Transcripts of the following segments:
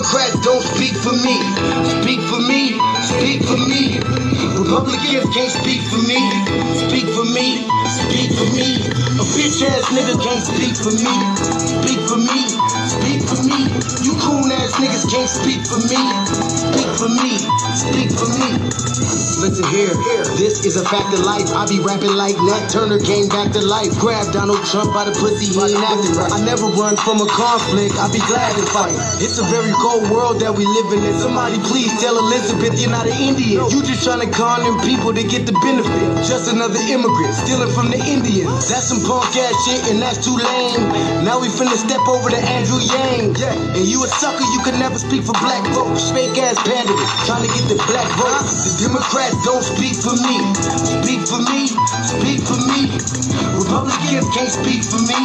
Democrats don't speak for me. Speak for me, speak for me. Republicans can't speak for me. Speak for me, speak for me. A bitch ass nigga can't speak for me. Speak for me, speak for me. You coon ass niggas can't speak for me. Speak for me, speak for me. Listen here, this is a fact of life. I be rapping like Nat Turner came back to life. Grab Donald Trump by the pussy, he ain't acting right. I never run from a conflict, I be glad to fight. It's a very cold world that we living in. Somebody please tell Elizabeth you're not an Indian. You just trying to con them people to get the benefit. Just another immigrant, stealing from the Indians. That's some punk ass shit and that's too lame. Now we finna step over to Andrew Yang. And you a sucker, you could never speak for black folks. Fake ass candidates, trying to get the black vote. The Democrats don't speak for me. Speak for me, speak for me. Republicans can't speak for me.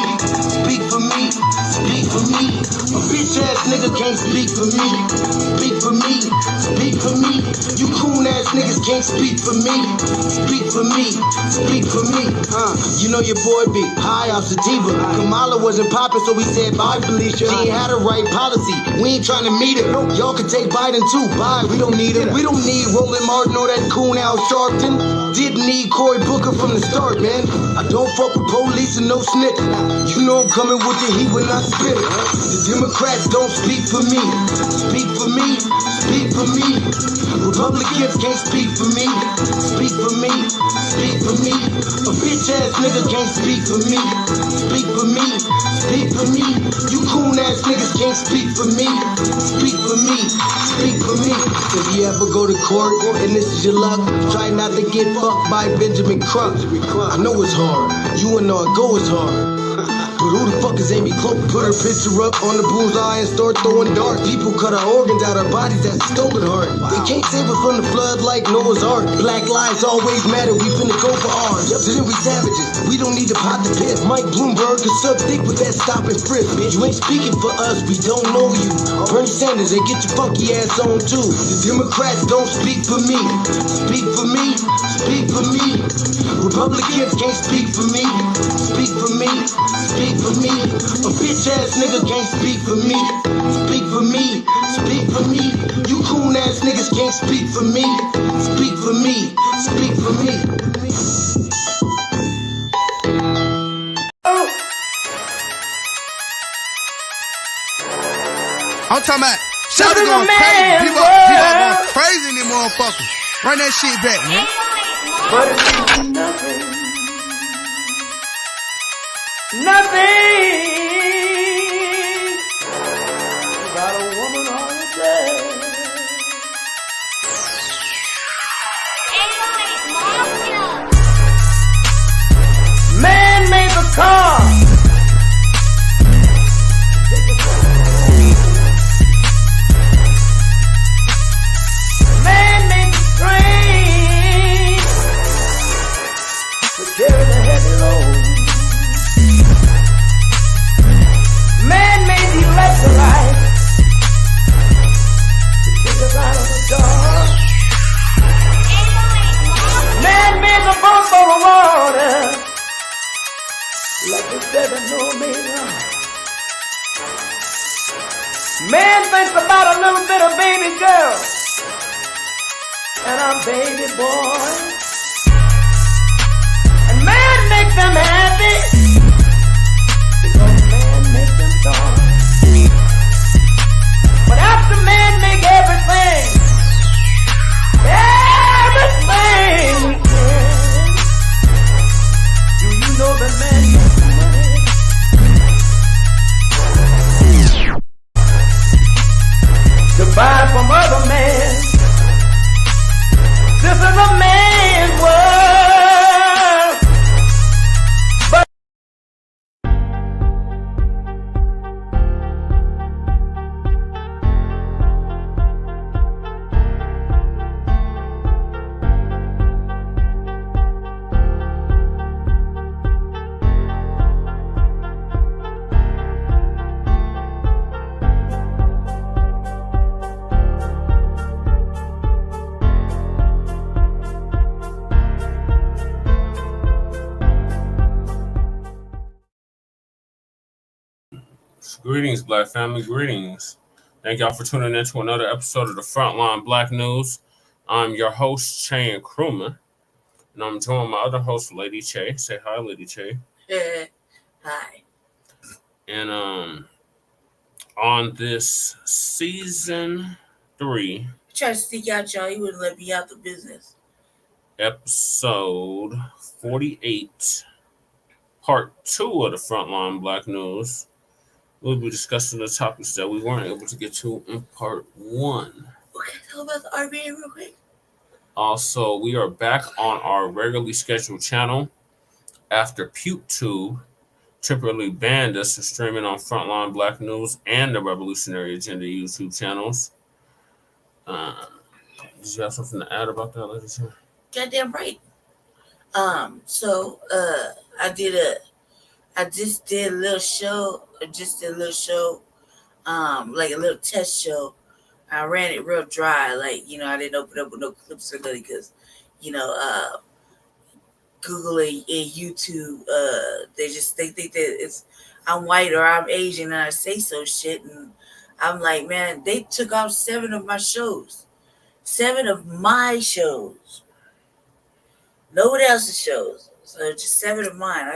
Speak for me, speak for me. A bitch ass nigga can't speak for me. Speak for me, speak for me. You coon ass niggas can't speak for me. Speak for me, speak for me. You know your boy be high off sativa. Kamala wasn't popping, so we said bye, Felicia. She ain't had a right policy. We ain't trying to meet her. Y'all can take Biden too. Bye, we don't need her. We don't need Roland Martin or that coon Al Sharpton. Didn't need Cory Booker from the start, man. I don't fuck with police and no snitch. You know I'm coming with the heat when I spit it. The Democrats don't speak for me. Speak for me, speak for me. Republicans can't speak for me. Speak for me, speak for me. A bitch ass nigga can't speak for me. Speak for me, speak for me. You coon ass niggas can't speak for me. Speak for me, speak for me. If you ever go to court and this is your luck, try not to get fucked by Benjamin Crump. I know it's hard. You and go is hard. But who the fuck is Amy Cloak? Put her picture up on the bullseye and start throwing darts. People cut our organs out our bodies, that's a stolen heart. They can't save us from the flood like Noah's Ark. Black lives always matter, we finna go for ours. So then we savages, we don't need to pot the piss. Mike Bloomberg can suck dick with that stop and frisk, bitch. You ain't speaking for us, we don't know you. Bernie Sanders, they get your funky ass on too. The Democrats don't speak for me. Speak for me, speak for me. Republicans can't speak for me. Speak for me, speak for me. A bitch ass nigga can't speak for me. Speak for me, speak for me. You coon ass niggas can't speak for me. Speak for me, speak for me. I'm talking about shout going crazy. People going crazy in them motherfuckers. Run that shit back, man. But it means nothing. Nothing about a woman on the day. Man made the car. Man made the train to carry the heavy load. Man made the electrolyte to take us out of the dark. Man made the boat for the water. Like the 7-millimeter. Man thinks about a little bit of baby girl and a baby boy. And man makes them happy. But after man make everything we can, do you know that man makes money? To buy from other men. This is a man's world. But Greetings, Black family. Greetings. Thank y'all for tuning in to another episode of the Frontline Black News. I'm your host, Che and Krumah, and I'm joined by my other host, Lady Che. Say hi, Lady Che. Hi. And on this season 3, Try to sneak out, y'all. You wouldn't let me out the business. episode 48, part 2 of the Frontline Black News, we'll be discussing the topics that we weren't able to get to in part 1. Okay, tell about the RBA real quick. Also, we are back on our regularly scheduled channel after Puketube temporarily banned us from streaming on Frontline Black News and the Revolutionary Agenda YouTube channels. Did you have something to add about that, Lady Che? Goddamn right. So I just did a little show, like a little test show. I ran it real dry, like, I didn't open up with no clips or nothing, because, Google and YouTube, they think that I'm white or I'm Asian and I say so shit, and I'm like, man, they took off 7 of my shows. 7 of my shows. Nobody else's shows. So just 7 of mine.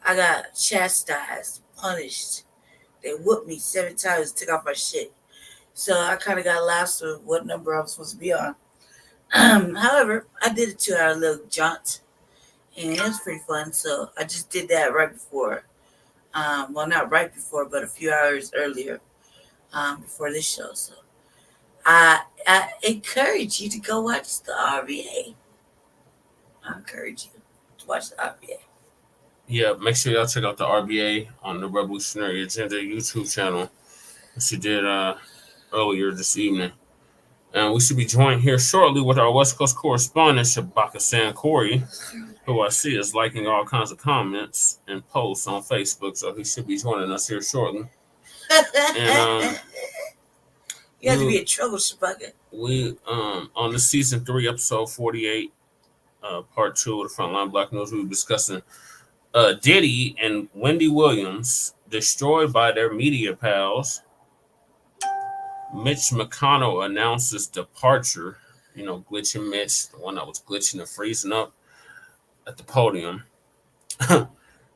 I got chastised, punished. They whooped me 7 times, took off my shit. So I kind of got lost with what number I was supposed to be on. However, I did a 2-hour little jaunt, and it was pretty fun. So I just did that right before. Well, not right before, but a few hours earlier, before this show. So I encourage you to go watch the RBA. I encourage you to watch the RBA. Yeah, make sure y'all check out the RBA on the Revolutionary Agenda YouTube channel, which you did earlier this evening. And we should be joined here shortly with our West Coast correspondent, Shabaka Sankori, who I see is liking all kinds of comments and posts on Facebook, so he should be joining us here shortly. And you have to be in trouble, Shabaka. We on the season 3, episode 48, part 2 of the Frontline Black News, we were discussing Diddy and Wendy Williams destroyed by their media pals. Mitch McConnell announces departure. Glitching Mitch, the one that was glitching and freezing up at the podium.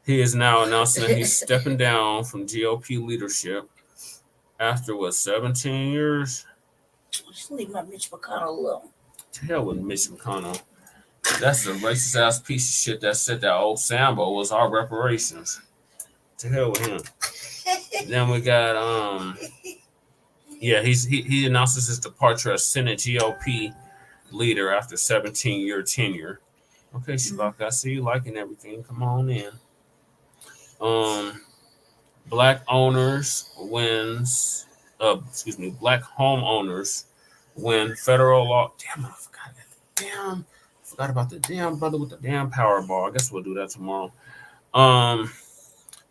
He is now announcing that he's stepping down from GOP leadership after 17 years? Just leave my Mitch McConnell alone. To hell with Mitch McConnell. That's the racist ass piece of shit that said that old Sambo was our reparations. To hell with him. Then we got he announces his departure as Senate GOP leader after 17-year tenure. Okay, Shabaka, I see you liking everything. Come on in. Black homeowners win federal law. Damn, I forgot that. Forgot about the damn brother with the damn Powerball. I guess we'll do that tomorrow.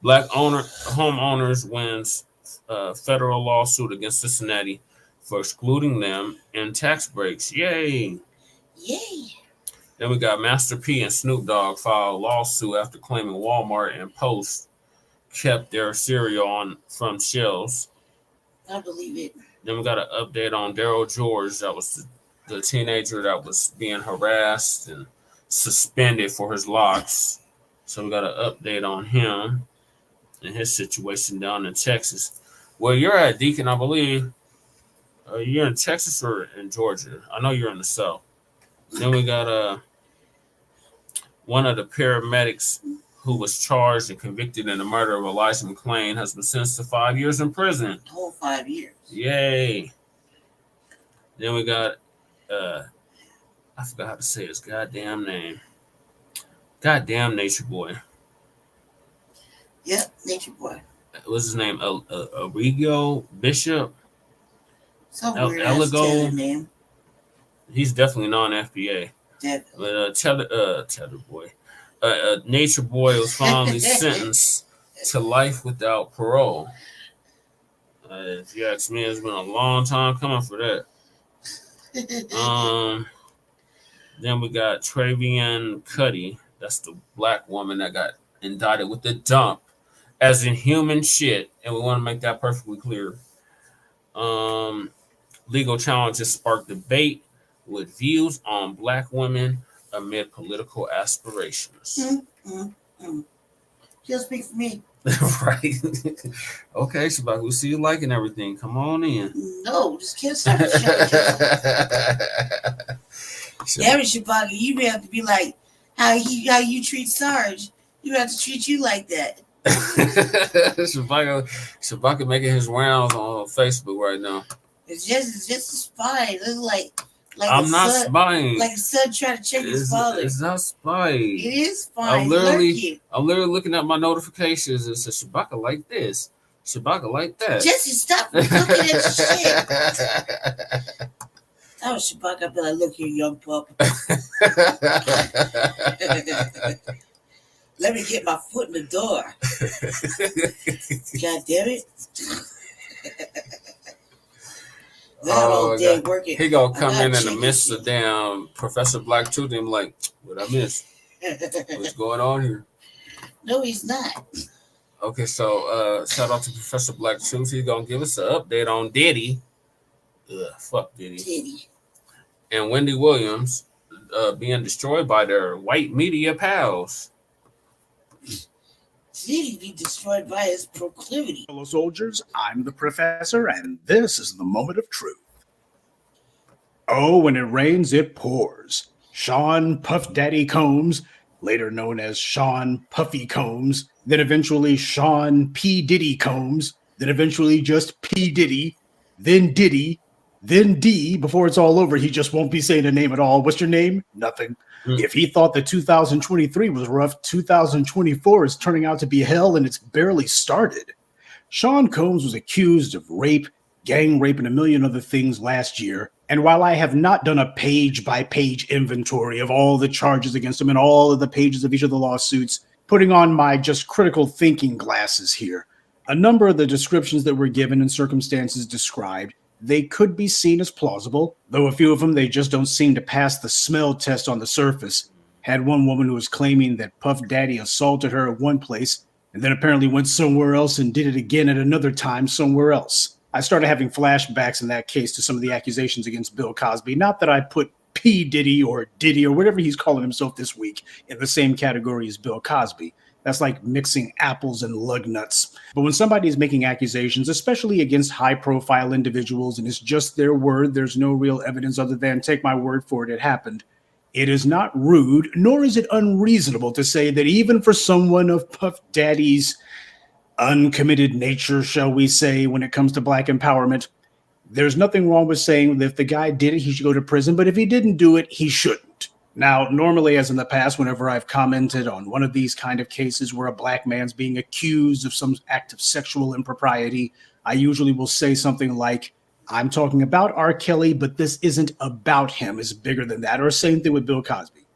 Black homeowners wins federal lawsuit against Cincinnati for excluding them in tax breaks. Yay! Then we got Master P and Snoop Dogg file a lawsuit after claiming Walmart and Post kept their cereal from shelves. I believe it. Then we got an update on Daryl George. That was the teenager that was being harassed and suspended for his locks. So we got an update on him and his situation down in Texas. Well, you're at Deacon, I believe. You're in Texas or in Georgia? I know you're in the South. Then we got one of the paramedics who was charged and convicted in the murder of Eligio McClain has been sentenced to 5 years in prison. The whole 5 years. Yay. Then we got, I forgot how to say his goddamn name. Goddamn Nature Boy. Yep, Nature Boy. What's his name? Eligio Bishop? Eligio name. He's definitely non-FBA. Definitely. Tether Boy. Nature Boy was finally sentenced to life without parole. If you ask me, it's been a long time coming for that. Then we got Trevian Kutti. That's the black woman that got indicted with the dump, as in human shit. And we want to make that perfectly clear. Legal challenges spark debate with views on Black women amid political aspirations. Just speak for me. Right. Okay, Shabaka, we see you liking everything. Come on in. No, just can't stop the show. Damn it, Shabaka, you have to be like how you treat Sarge. You have to treat you like that. Shabaka making his rounds on Facebook right now. It's just a spy. It's like I'm not spying. Like a son trying to check his father. It's not spying. It is spying. I'm literally looking at my notifications and said, Shabaka like this. Shabaka like that. Jesse, stop looking at your shit. That was Shabaka. I'd be like, look here, young pup. Let me get my foot in the door. God damn it. Working. He gonna come in the midst of damn Professor Blacc to him like, what I missed? What's going on here? No, he's not. Okay, so shout out to Professor Blacc Truth. He's gonna give us an update on Diddy. Fuck Diddy. And Wendy Williams being destroyed by their white media pals. Diddy be destroyed by his proclivity. Fellow soldiers, I'm the professor, and this is the moment of truth. Oh, when it rains, it pours. Sean Puff Daddy Combs, later known as Sean Puffy Combs, then eventually Sean P. Diddy Combs, then eventually just P. Diddy, then Diddy, then D. Before it's all over, he just won't be saying a name at all. What's your name? Nothing. If he thought that 2023 was rough, 2024 is turning out to be hell, and it's barely started. Sean Combs was accused of rape, gang rape, and a million other things last year. And while I have not done a page-by-page inventory of all the charges against him and all of the pages of each of the lawsuits, putting on my just critical thinking glasses here, a number of the descriptions that were given and circumstances described, they could be seen as plausible, though a few of them, they just don't seem to pass the smell test on the surface. Had one woman who was claiming that Puff Daddy assaulted her at one place and then apparently went somewhere else and did it again at another time somewhere else. I started having flashbacks in that case to some of the accusations against Bill Cosby. Not that I put P. Diddy or whatever he's calling himself this week in the same category as Bill Cosby. That's like mixing apples and lug nuts. But when somebody is making accusations, especially against high-profile individuals, and it's just their word, there's no real evidence other than take my word for it, it happened. It is not rude, nor is it unreasonable to say that even for someone of Puff Daddy's uncommitted nature, shall we say, when it comes to Black empowerment, there's nothing wrong with saying that if the guy did it, he should go to prison. But if he didn't do it, he shouldn't. Now, normally, as in the past, whenever I've commented on one of these kind of cases where a Black man's being accused of some act of sexual impropriety, I usually will say something like, I'm talking about R. Kelly, but this isn't about him. It's bigger than that. Or same thing with Bill Cosby.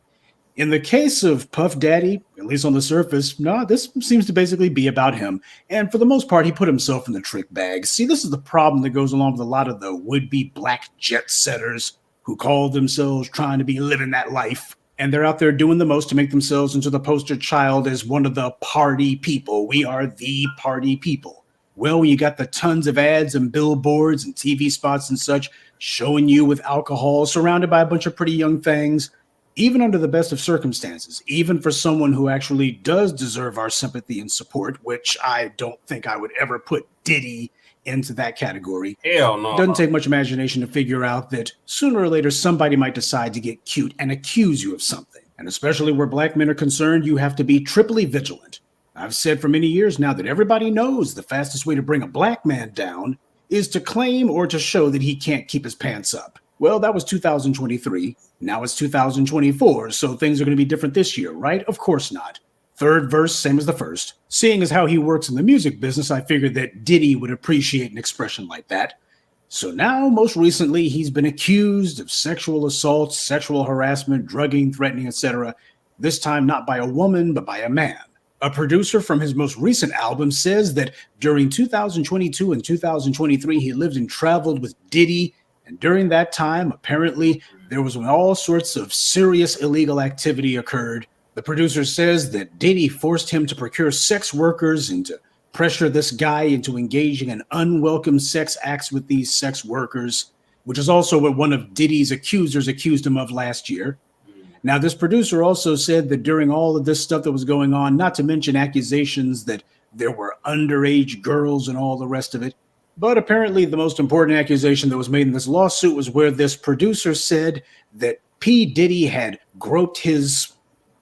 In the case of Puff Daddy, at least on the surface, no, this seems to basically be about him. And for the most part, he put himself in the trick bag. See, this is the problem that goes along with a lot of the would-be Black jet setters who call themselves trying to be living that life. And they're out there doing the most to make themselves into the poster child as one of the party people. We are the party people. Well, when you got the tons of ads and billboards and TV spots and such showing you with alcohol, surrounded by a bunch of pretty young things, even under the best of circumstances, even for someone who actually does deserve our sympathy and support, which I don't think I would ever put Diddy into that category. Hell no. It doesn't take much imagination to figure out that sooner or later somebody might decide to get cute and accuse you of something. And especially where Black men are concerned, you have to be triply vigilant. I've said for many years now that everybody knows the fastest way to bring a Black man down is to claim or to show that he can't keep his pants up. Well, that was 2023. Now it's 2024, so things are going to be different this year, right? Of course not. Third verse, same as the first. Seeing as how he works in the music business, I figured that Diddy would appreciate an expression like that. So now, most recently, he's been accused of sexual assault, sexual harassment, drugging, threatening, etc. This time not by a woman, but by a man. A producer from his most recent album says that during 2022 and 2023, he lived and traveled with Diddy. And during that time, apparently, there was when all sorts of serious illegal activity occurred. The producer says that Diddy forced him to procure sex workers and to pressure this guy into engaging in unwelcome sex acts with these sex workers, which is also what one of Diddy's accusers accused him of last year. Now, this producer also said that during all of this stuff that was going on, not to mention accusations that there were underage girls and all the rest of it, but apparently the most important accusation that was made in this lawsuit was where this producer said that P. Diddy had groped his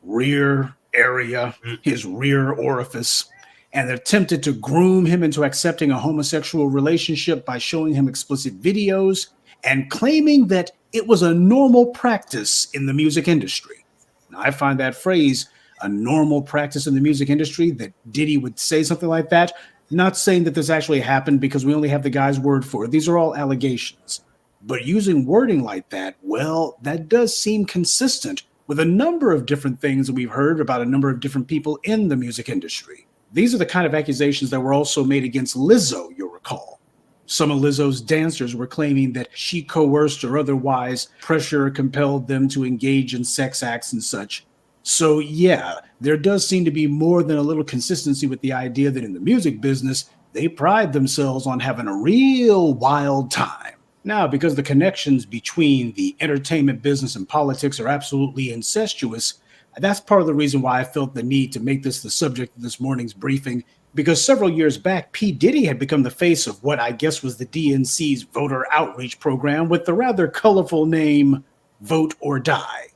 rear area, his rear orifice, and attempted to groom him into accepting a homosexual relationship by showing him explicit videos and claiming that it was a normal practice in the music industry. Now, I find that phrase, a normal practice in the music industry, that Diddy would say something like that. Not saying that this actually happened because we only have the guy's word for it. These are all allegations. But using wording like that, well, that does seem consistent with a number of different things that we've heard about a number of different people in the music industry. These are the kind of accusations that were also made against Lizzo, you'll recall. Some of Lizzo's dancers were claiming that she coerced or otherwise pressure or compelled them to engage in sex acts and such. So yeah, there does seem to be more than a little consistency with the idea that in the music business, they pride themselves on having a real wild time. Now, because the connections between the entertainment business and politics are absolutely incestuous, that's part of the reason why I felt the need to make this the subject of this morning's briefing, because several years back, P. Diddy had become the face of what I guess was the DNC's voter outreach program with the rather colorful name Vote or Die.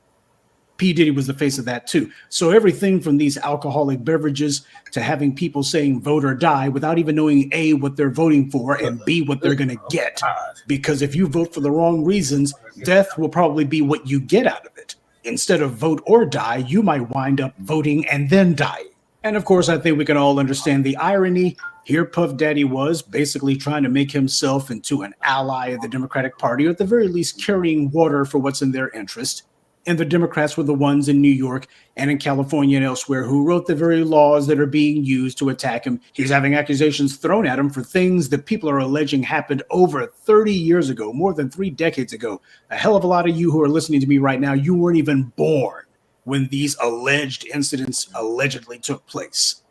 P. Diddy was the face of that too. So everything from these alcoholic beverages to having people saying vote or die without even knowing A, what they're voting for, and B, what they're going to get. Because if you vote for the wrong reasons, death will probably be what you get out of it. Instead of vote or die, you might wind up voting and then dying. And of course, I think we can all understand the irony. Here Puff Daddy was basically trying to make himself into an ally of the Democratic Party, or at the very least carrying water for what's in their interest. And the Democrats were the ones in New York and in California and elsewhere who wrote the very laws that are being used to attack him. He's having accusations thrown at him for things that people are alleging happened over 30 years ago, more than 3 decades ago. A hell of a lot of you who are listening to me right now, you weren't even born when these alleged incidents allegedly took place.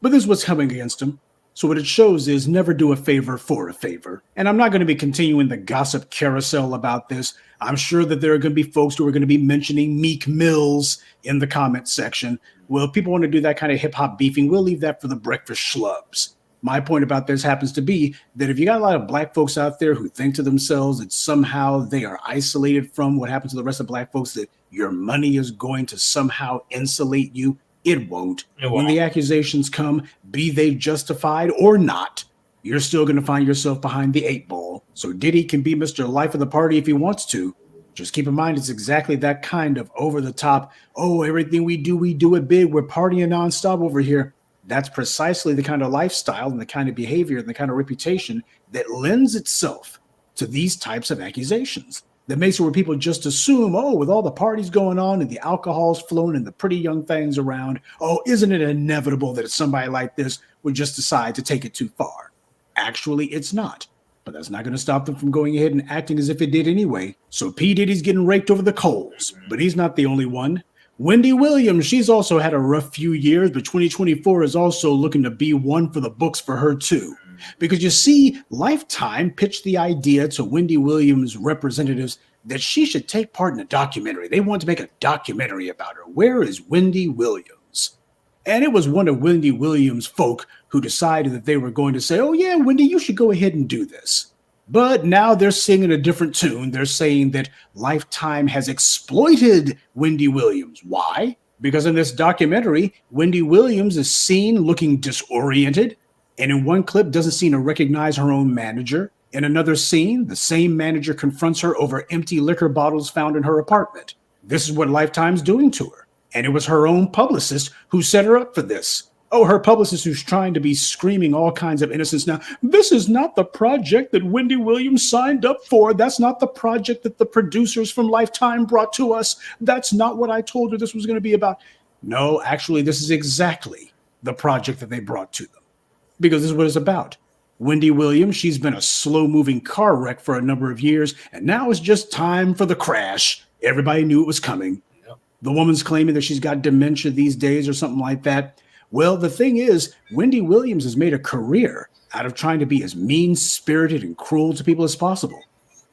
But this is what's coming against him. So what it shows is never do a favor for a favor. And I'm not going to be continuing the gossip carousel about this. I'm sure that there are going to be folks who are going to be mentioning Meek Mills in the comment section. Well, if people want to do that kind of hip-hop beefing, we'll leave that for the breakfast schlubs. My point about this happens to be that if you got a lot of black folks out there who think to themselves that somehow they are isolated from what happens to the rest of black folks, that your money is going to somehow insulate you, it won't. When the accusations come, be they justified or not, you're still going to find yourself behind the 8 ball. So Diddy can be Mr. Life of the Party if he wants to. Just keep in mind, it's exactly that kind of over-the-top, oh, everything we do it big, we're partying nonstop over here. That's precisely the kind of lifestyle and the kind of behavior and the kind of reputation that lends itself to these types of accusations. That makes it where people just assume, oh, with all the parties going on and the alcohol's flowing and the pretty young things around, oh, isn't it inevitable that somebody like this would just decide to take it too far? Actually, it's not. But that's not going to stop them from going ahead and acting as if it did anyway. So P. Diddy's getting raked over the coals, but he's not the only one. Wendy Williams, she's also had a rough few years, but 2024 is also looking to be one for the books for her too. Because you see, Lifetime pitched the idea to Wendy Williams' representatives that she should take part in a documentary. They want to make a documentary about her. Where is Wendy Williams? And it was one of Wendy Williams' folk who decided that they were going to say, oh yeah, Wendy, you should go ahead and do this. But now they're singing a different tune. They're saying that Lifetime has exploited Wendy Williams. Why? Because in this documentary, Wendy Williams is seen looking disoriented, and in one clip doesn't seem to recognize her own manager. In another scene, the same manager confronts her over empty liquor bottles found in her apartment. This is what Lifetime's doing to her. And it was her own publicist who set her up for this. Oh, her publicist who's trying to be screaming all kinds of innocence now. This is not the project that Wendy Williams signed up for. That's not the project that the producers from Lifetime brought to us. That's not what I told her this was going to be about. No, actually, this is exactly the project that they brought to them. Because this is what it's about. Wendy Williams, she's been a slow-moving car wreck for a number of years, and now it's just time for the crash. Everybody knew it was coming. Yep. The woman's claiming that she's got dementia these days or something like that. Well, the thing is, Wendy Williams has made a career out of trying to be as mean-spirited and cruel to people as possible.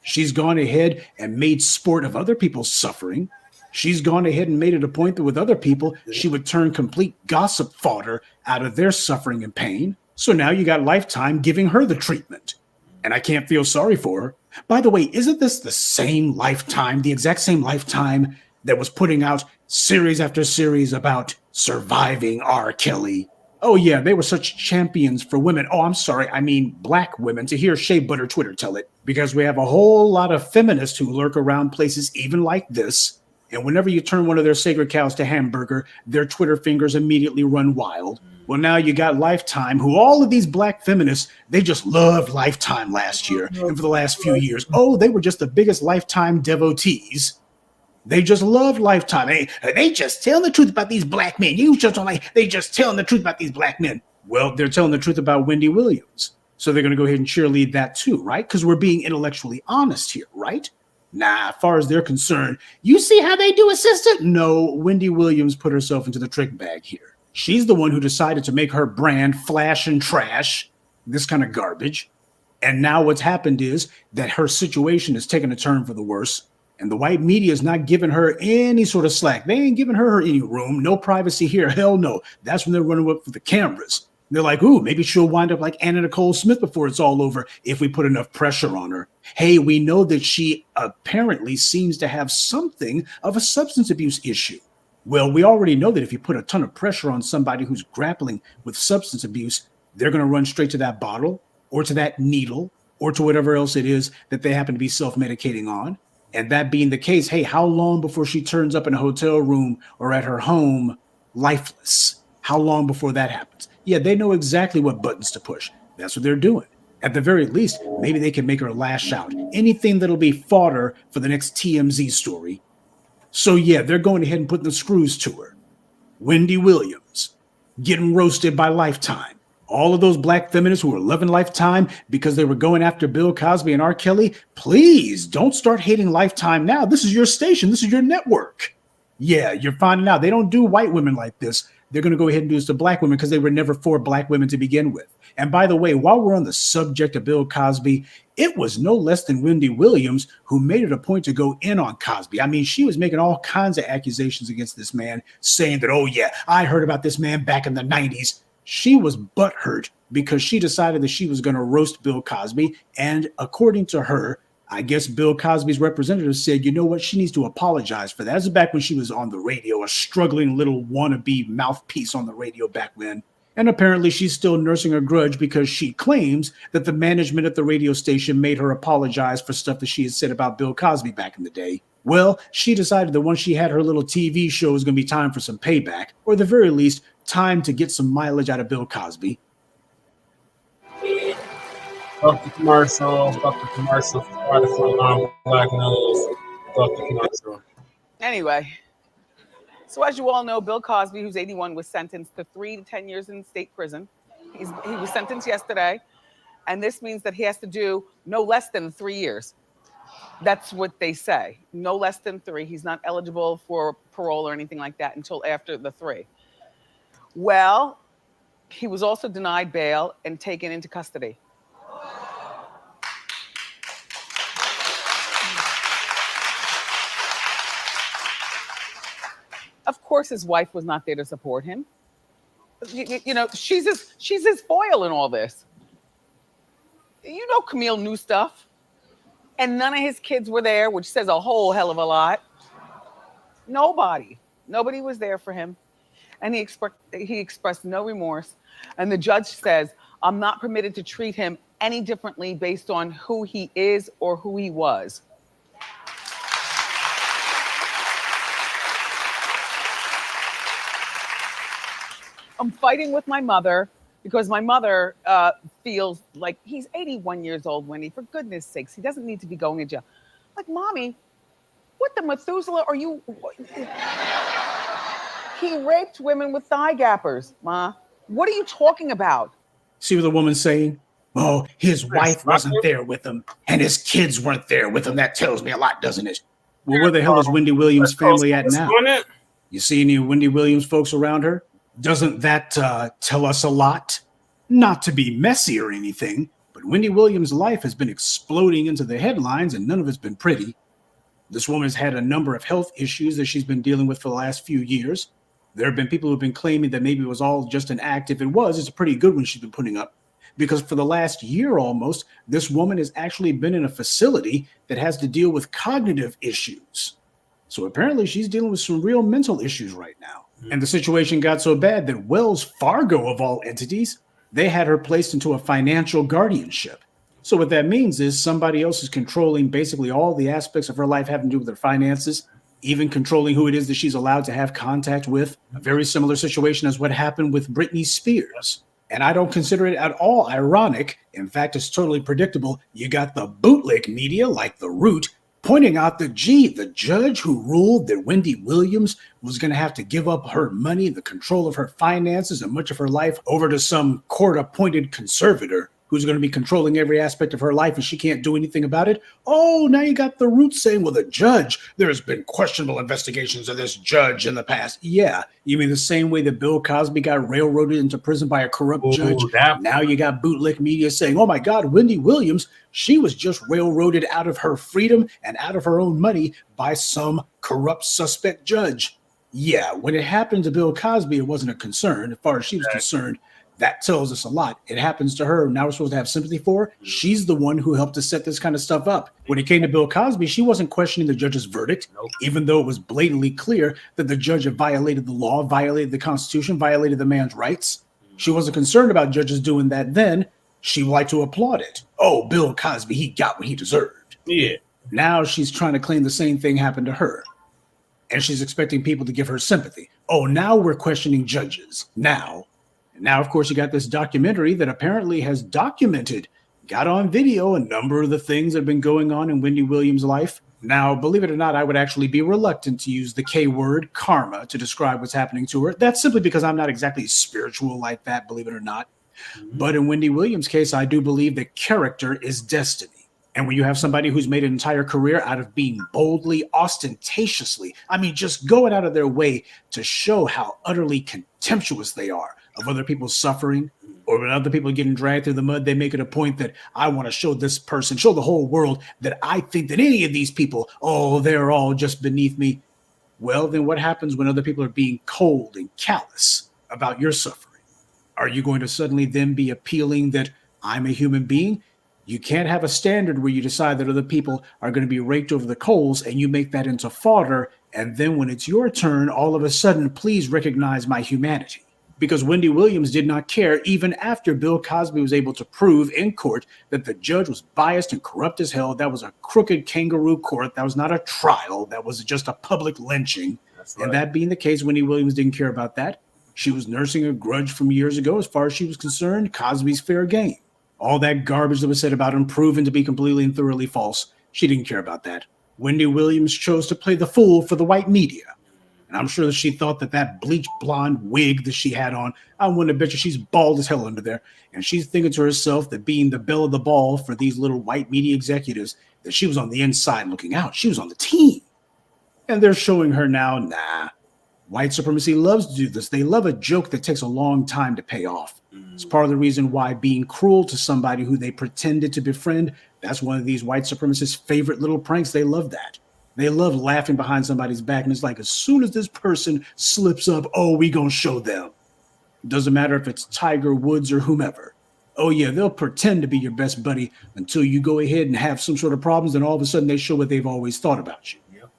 She's gone ahead and made sport of other people's suffering. She's gone ahead and made it a point that with other people, she would turn complete gossip fodder out of their suffering and pain. So now you got Lifetime giving her the treatment. And I can't feel sorry for her. By the way, isn't this the same Lifetime, the exact same Lifetime that was putting out series after series about surviving R. Kelly? Oh, yeah, they were such champions for women. Oh, I'm sorry, I mean black women, to hear Shea Butter Twitter tell it. Because we have a whole lot of feminists who lurk around places even like this. And whenever you turn one of their sacred cows to hamburger, their Twitter fingers immediately run wild. Well, now you got Lifetime, who all of these black feminists, they just loved Lifetime last year and for the last few years. Oh, they were just the biggest Lifetime devotees. They just loved Lifetime. They just telling the truth about these black men. You just don't like, they just telling the truth about these black men. Well, they're telling the truth about Wendy Williams. So they're going to go ahead and cheerlead that too, right? Because we're being intellectually honest here, right? Nah, as far as they're concerned, you see how they do, assistant? No, Wendy Williams put herself into the trick bag here. She's the one who decided to make her brand flash and trash, this kind of garbage. And now what's happened is that her situation has taken a turn for the worse. And the white media is not giving her any sort of slack. They ain't giving her any room. No privacy here. Hell no. That's when they're running up for the cameras. They're like, ooh, maybe she'll wind up like Anna Nicole Smith before it's all over if we put enough pressure on her. Hey, we know that she apparently seems to have something of a substance abuse issue. Well, we already know that if you put a ton of pressure on somebody who's grappling with substance abuse, they're going to run straight to that bottle or to that needle or to whatever else it is that they happen to be self-medicating on. And that being the case, hey, how long before she turns up in a hotel room or at her home lifeless? How long before that happens? Yeah, they know exactly what buttons to push. That's what they're doing. At the very least, maybe they can make her lash out. Anything that'll be fodder for the next TMZ story. So yeah, they're going ahead and putting the screws to her. Wendy Williams getting roasted by Lifetime. All of those black feminists who were loving Lifetime because they were going after Bill Cosby and R. Kelly, please don't start hating Lifetime now. This is your station. This is your network. Yeah, you're finding out they don't do white women like this. They're going to go ahead and do this to black women because they were never for black women to begin with. And by the way, while we're on the subject of Bill Cosby, it was no less than Wendy Williams who made it a point to go in on Cosby. I mean, she was making all kinds of accusations against this man, saying that, oh yeah, I heard about this man back in the 90s. She was butthurt because she decided that she was going to roast Bill Cosby. And according to her, I guess Bill Cosby's representative said, you know what, she needs to apologize for that. That's back when she was on the radio, a struggling little wannabe mouthpiece on the radio back then. And apparently she's still nursing a grudge because she claims that the management at the radio station made her apologize for stuff that she had said about Bill Cosby back in the day. Well, she decided that once she had her little TV show, it was going to be time for some payback, or at the very least, time to get some mileage out of Bill Cosby. Fuck the commercial, fuck the commercial, try to find non-black news, fuck the commercial. Anyway, so as you all know, Bill Cosby, who's 81, was sentenced to 3 to 10 years in state prison. He was sentenced yesterday, and this means that he has to do no less than 3 years. That's what they say, no less than 3. He's not eligible for parole or anything like that until after the 3. Well, he was also denied bail and taken into custody. Of course, his wife was not there to support him. You know, she's his foil in all this. You know, Camille knew stuff, and none of his kids were there, which says a whole hell of a lot. Nobody was there for him, and he expressed no remorse. And the judge says, "I'm not permitted to treat him any differently based on who he is or who he was." I'm fighting with my mother because my mother feels like he's 81 years old, Wendy. For goodness sakes, he doesn't need to be going to jail. Like, Mommy, what the Methuselah are you? He raped women with thigh gappers, Ma. What are you talking about? See what the woman's saying? Oh, his wife wasn't there with him, and his kids weren't there with him. That tells me a lot, doesn't it? Well, where the hell is Wendy Williams' family at now? You see any Wendy Williams folks around her? Doesn't that tell us a lot? Not to be messy or anything, but Wendy Williams' life has been exploding into the headlines and none of it's been pretty. This woman has had a number of health issues that she's been dealing with for the last few years. There have been people who've been claiming that maybe it was all just an act. If it was, it's a pretty good one she's been putting up. Because for the last year almost, this woman has actually been in a facility that has to deal with cognitive issues. So apparently she's dealing with some real mental issues right now. And the situation got so bad that Wells Fargo, of all entities, they had her placed into a financial guardianship. So what that means is somebody else is controlling basically all the aspects of her life having to do with her finances, even controlling who it is that she's allowed to have contact with. A very similar situation as what happened with Britney Spears. And I don't consider it at all ironic. In fact, it's totally predictable. You got the bootleg media like The Root pointing out that, gee, the judge who ruled that Wendy Williams was going to have to give up her money, the control of her finances and much of her life over to some court-appointed conservator who's going to be controlling every aspect of her life and she can't do anything about it. Oh, now you got the Root saying, well, the judge, there's been questionable investigations of this judge in the past. Yeah, you mean the same way that Bill Cosby got railroaded into prison by a corrupt judge? Now you got bootleg media saying, oh my God, Wendy Williams, she was just railroaded out of her freedom and out of her own money by some corrupt suspect judge. Yeah, when it happened to Bill Cosby, it wasn't a concern as far as she was concerned. That tells us a lot. It happens to her. Now we're supposed to have sympathy for her. She's the one who helped to set this kind of stuff up. When it came to Bill Cosby, she wasn't questioning the judge's verdict, even though it was blatantly clear that the judge had violated the law, violated the Constitution, violated the man's rights. She wasn't concerned about judges doing that then. She liked to applaud it. Oh, Bill Cosby, he got what he deserved. Yeah. Now she's trying to claim the same thing happened to her. And she's expecting people to give her sympathy. Oh, now we're questioning judges. Now, of course, you got this documentary that apparently has documented, got on video, a number of the things that have been going on in Wendy Williams' life. Now, believe it or not, I would actually be reluctant to use the K word, karma, to describe what's happening to her. That's simply because I'm not exactly spiritual like that, believe it or not. But in Wendy Williams' case, I do believe that character is destiny. And when you have somebody who's made an entire career out of being boldly, ostentatiously, I mean, just going out of their way to show how utterly contemptuous they are of other people's suffering, or when other people are getting dragged through the mud, they make it a point that I want to show this person, show the whole world that I think that any of these people, oh, they're all just beneath me. Well, then what happens when other people are being cold and callous about your suffering? Are you going to suddenly then be appealing that I'm a human being? You can't have a standard where you decide that other people are going to be raked over the coals and you make that into fodder. And then when it's your turn, all of a sudden, please recognize my humanity. Because Wendy Williams did not care even after Bill Cosby was able to prove in court that the judge was biased and corrupt as hell. That was a crooked kangaroo court. That was not a trial. That was just a public lynching. Right. And that being the case, Wendy Williams didn't care about that. She was nursing a grudge from years ago. As far as she was concerned, Cosby's fair game. All that garbage that was said about him proven to be completely and thoroughly false. She didn't care about that. Wendy Williams chose to play the fool for the white media. And I'm sure that she thought that that bleach blonde wig that she had on, I wouldn't have bet you she's bald as hell under there. And she's thinking to herself that being the belle of the ball for these little white media executives, that she was on the inside looking out. She was on the team. And they're showing her now, nah, white supremacy loves to do this. They love a joke that takes a long time to pay off. It's part of the reason why being cruel to somebody who they pretended to befriend, that's one of these white supremacists' favorite little pranks. They love that. They love laughing behind somebody's back. And it's like, as soon as this person slips up, oh, we gonna show them. It doesn't matter if it's Tiger Woods or whomever. Oh, yeah, they'll pretend to be your best buddy until you go ahead and have some sort of problems. And all of a sudden they show what they've always thought about you. Yep.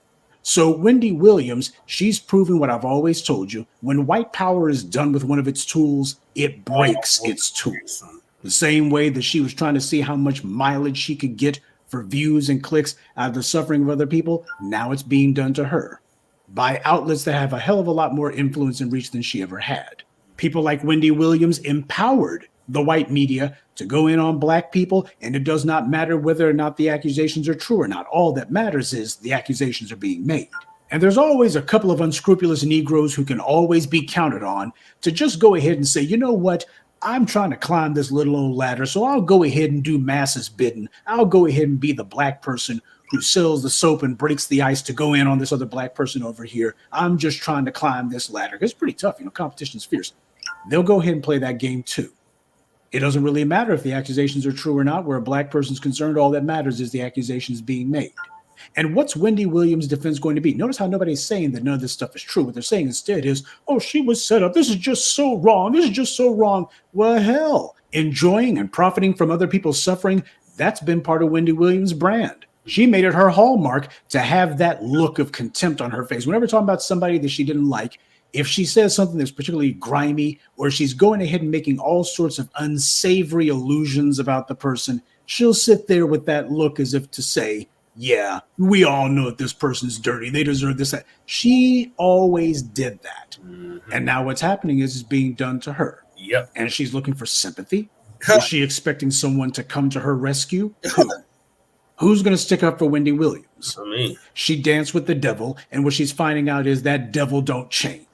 So Wendy Williams, she's proven what I've always told you. When white power is done with one of its tools, it breaks its tools. The same way that she was trying to see how much mileage she could get for views and clicks out of the suffering of other people, now it's being done to her by outlets that have a hell of a lot more influence and reach than she ever had. People like Wendy Williams empowered the white media to go in on black people, and it does not matter whether or not the accusations are true or not. All that matters is the accusations are being made. And there's always a couple of unscrupulous Negroes who can always be counted on to just go ahead and say, you know what? I'm trying to climb this little old ladder, so I'll go ahead and do masses bidding. I'll go ahead and be the black person who sells the soap and breaks the ice to go in on this other black person over here. I'm just trying to climb this ladder. It's pretty tough. Competition's fierce. They'll go ahead and play that game too. It doesn't really matter if the accusations are true or not. Where a black person's concerned, all that matters is the accusations being made. And what's Wendy Williams' defense going to be? Notice how nobody's saying that none of this stuff is true. What they're saying instead is, oh, she was set up. This is just so wrong. This is just so wrong. Well, hell, enjoying and profiting from other people's suffering, that's been part of Wendy Williams' brand. She made it her hallmark to have that look of contempt on her face. Whenever talking about somebody that she didn't like, if she says something that's particularly grimy, or she's going ahead and making all sorts of unsavory allusions about the person, she'll sit there with that look as if to say, yeah, we all know that this person's dirty. They deserve this. That. She always did that. Mm-hmm. And now what's happening is being done to her. Yep. And she's looking for sympathy. Is she expecting someone to come to her rescue? Who's going to stick up for Wendy Williams? Me. She danced with the devil, and what she's finding out is that devil don't change.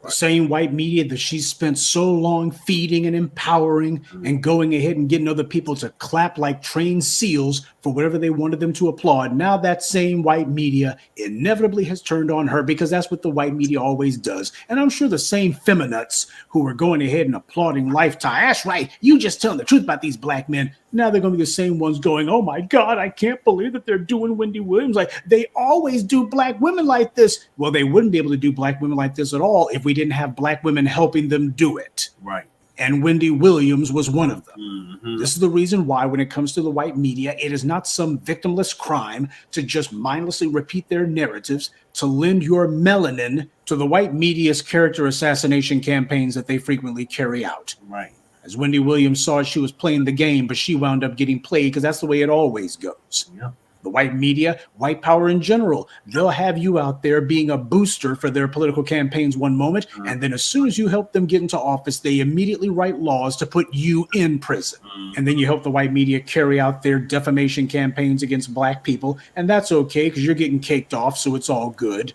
The same white media that she's spent so long feeding and empowering and going ahead and getting other people to clap like trained seals for whatever they wanted them to applaud. Now that same white media inevitably has turned on her because that's what the white media always does. And I'm sure the same feminists who were going ahead and applauding Lifetime, that's right, you just telling the truth about these black men. Now they're going to be the same ones going, oh my God, I can't believe that they're doing Wendy Williams. Like they always do black women like this. Well, they wouldn't be able to do black women like this at all if we didn't have black women helping them do it. Right. And Wendy Williams was one of them. Mm-hmm. This is the reason why when it comes to the white media, it is not some victimless crime to just mindlessly repeat their narratives, to lend your melanin to the white media's character assassination campaigns that they frequently carry out. Right. As Wendy Williams saw it, she was playing the game, but she wound up getting played because that's the way it always goes. Yeah. The white media, white power in general, they'll have you out there being a booster for their political campaigns one moment, and then as soon as you help them get into office, they immediately write laws to put you in prison. And then you help the white media carry out their defamation campaigns against black people, and that's okay because you're getting caked off, so it's all good.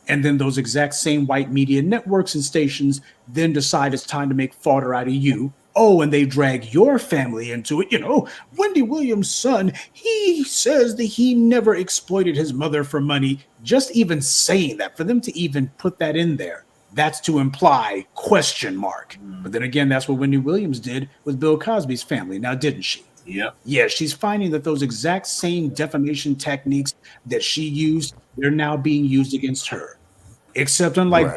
And then those exact same white media networks and stations then decide it's time to make fodder out of you. Oh, and they drag your family into it. Wendy Williams' son, he says that he never exploited his mother for money. Just even saying that, for them to even put that in there, that's to imply question mark. But then again, that's what Wendy Williams did with Bill Cosby's family, now didn't she? Yep. Yeah, she's finding that those exact same defamation techniques that she used, they're now being used against her. Except unlike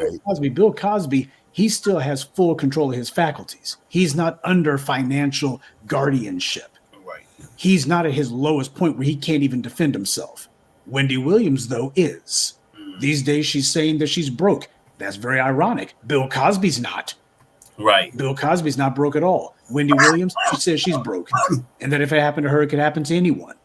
Bill Cosby, he still has full control of his faculties. He's not under financial guardianship. Right. He's not at his lowest point where he can't even defend himself. Wendy Williams, though, is. These days, she's saying that she's broke. That's very ironic. Bill Cosby's not. Right. Bill Cosby's not broke at all. Wendy Williams, she says she's broke. And that if it happened to her, it could happen to anyone.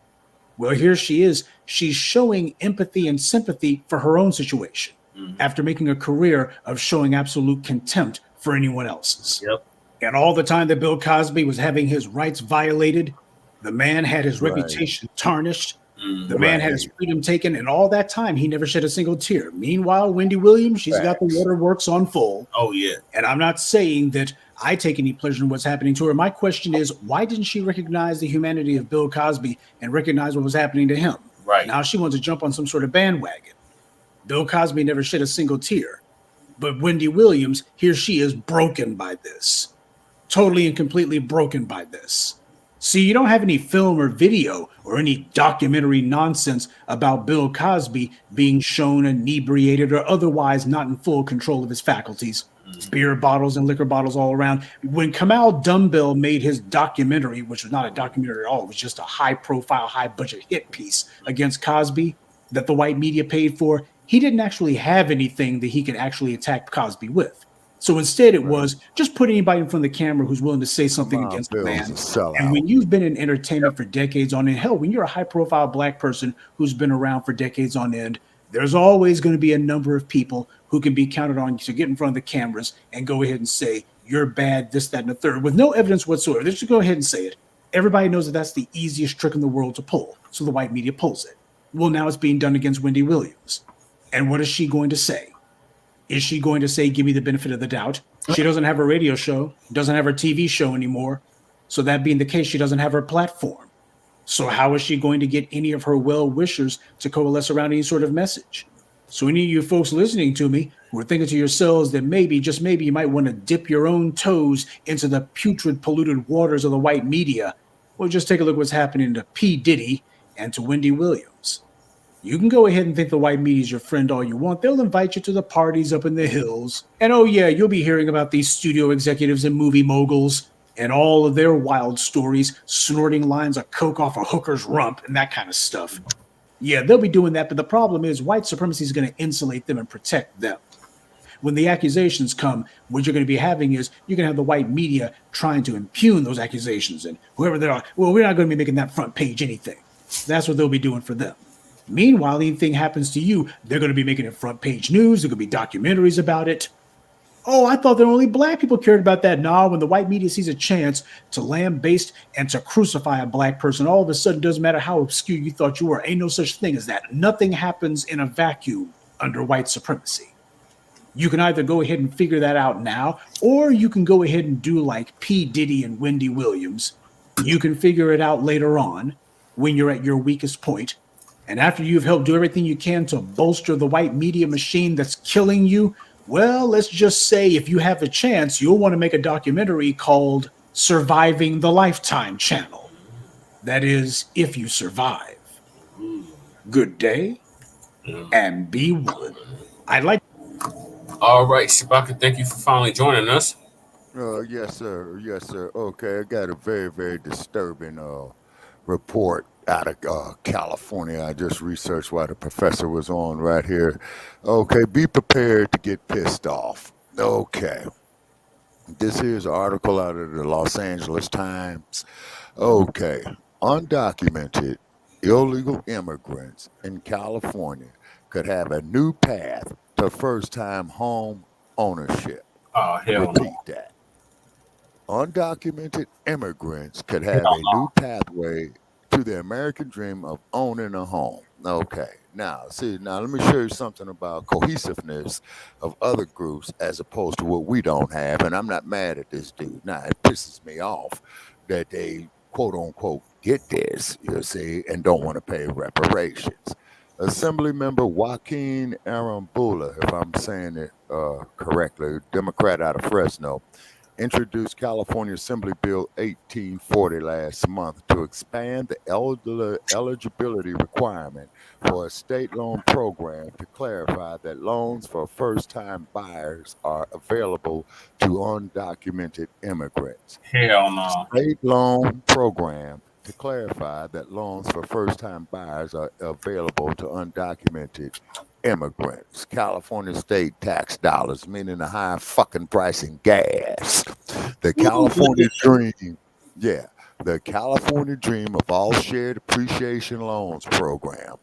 Well, here she is. She's showing empathy and sympathy for her own situation. After making a career of showing absolute contempt for anyone else's. Yep. And all the time that Bill Cosby was having his rights violated, the man had his reputation tarnished, the man had his freedom taken, and all that time he never shed a single tear. Meanwhile, Wendy Williams, she's got the waterworks on full. Oh, yeah. And I'm not saying that I take any pleasure in what's happening to her. My question is, why didn't she recognize the humanity of Bill Cosby and recognize what was happening to him? Right. Now she wants to jump on some sort of bandwagon. Bill Cosby never shed a single tear. But Wendy Williams, here she is broken by this. Totally and completely broken by this. See, you don't have any film or video or any documentary nonsense about Bill Cosby being shown inebriated or otherwise not in full control of his faculties. Beer bottles and liquor bottles all around. When Kamal Dumbbell made his documentary, which was not a documentary at all, it was just a high-profile, high-budget hit piece against Cosby that the white media paid for, he didn't actually have anything that he could actually attack Cosby with. So instead it was just put anybody in front of the camera who's willing to say something against the man. And when you've been in entertainment for decades on end, hell, when you're a high profile black person who's been around for decades on end, there's always going to be a number of people who can be counted on to get in front of the cameras and go ahead and say, you're bad, this, that, and the third, with no evidence whatsoever. They just go ahead and say it. Everybody knows that that's the easiest trick in the world to pull. So the white media pulls it. Well, now it's being done against Wendy Williams. And what is she going to say? Is she going to say, give me the benefit of the doubt? She doesn't have a radio show, doesn't have her TV show anymore. So that being the case, she doesn't have her platform. So how is she going to get any of her well-wishers to coalesce around any sort of message? So any of you folks listening to me who are thinking to yourselves that maybe, just maybe, you might want to dip your own toes into the putrid, polluted waters of the white media, well, just take a look at what's happening to P. Diddy and to Wendy Williams. You can go ahead and think the white media is your friend all you want. They'll invite you to the parties up in the hills. And oh yeah, you'll be hearing about these studio executives and movie moguls and all of their wild stories, snorting lines of coke off a hooker's rump and that kind of stuff. Yeah, they'll be doing that, but the problem is white supremacy is going to insulate them and protect them. When the accusations come, what you're going to be having is you're going to have the white media trying to impugn those accusations, and whoever they are, well, we're not going to be making that front page anything. That's what they'll be doing for them. Meanwhile, anything happens to you, they're going to be making it front page news. There could be documentaries about it. Oh, I thought that only black people cared about that. Nah, when the white media sees a chance to lambaste and to crucify a black person, all of a sudden, doesn't matter how obscure you thought you were, ain't no such thing as that. Nothing happens in a vacuum under white supremacy. You can either go ahead and figure that out now, or you can go ahead and do like P. Diddy and Wendy Williams. You can figure it out later on when you're at your weakest point. And after you've helped do everything you can to bolster the white media machine that's killing you, well, let's just say if you have a chance, you'll want to make a documentary called Surviving the Lifetime Channel. That is, if you survive. Good day, and be one. I'd like. All right, Shabaka, thank you for finally joining us. Yes, sir. Yes, sir. Okay, I got a very, very disturbing report out of California. I just researched while the professor was on right here. Okay, be prepared to get pissed off. Okay. This here's an article out of the Los Angeles Times. Okay. Undocumented illegal immigrants in California could have a new path to first-time home ownership. Oh, hell Repeat no. that. Undocumented immigrants could have a new pathway to the American dream of owning a home. Okay. Now let me show you something about cohesiveness of other groups as opposed to what we don't have. And I'm not mad at this dude. Now, it pisses me off that they, quote unquote, get this, you see, and don't want to pay reparations. Assemblymember Joaquin Arambula, if I'm saying it correctly, Democrat out of Fresno, introduced California Assembly Bill 1840 last month to expand the eligibility requirement for a state loan program to clarify that loans for first-time buyers are available to undocumented immigrants. Hell no. State loan program to clarify that loans for first-time buyers are available to undocumented immigrants. California state tax dollars, meaning the high fucking price in gas. The California dream, the California dream of all shared appreciation loans program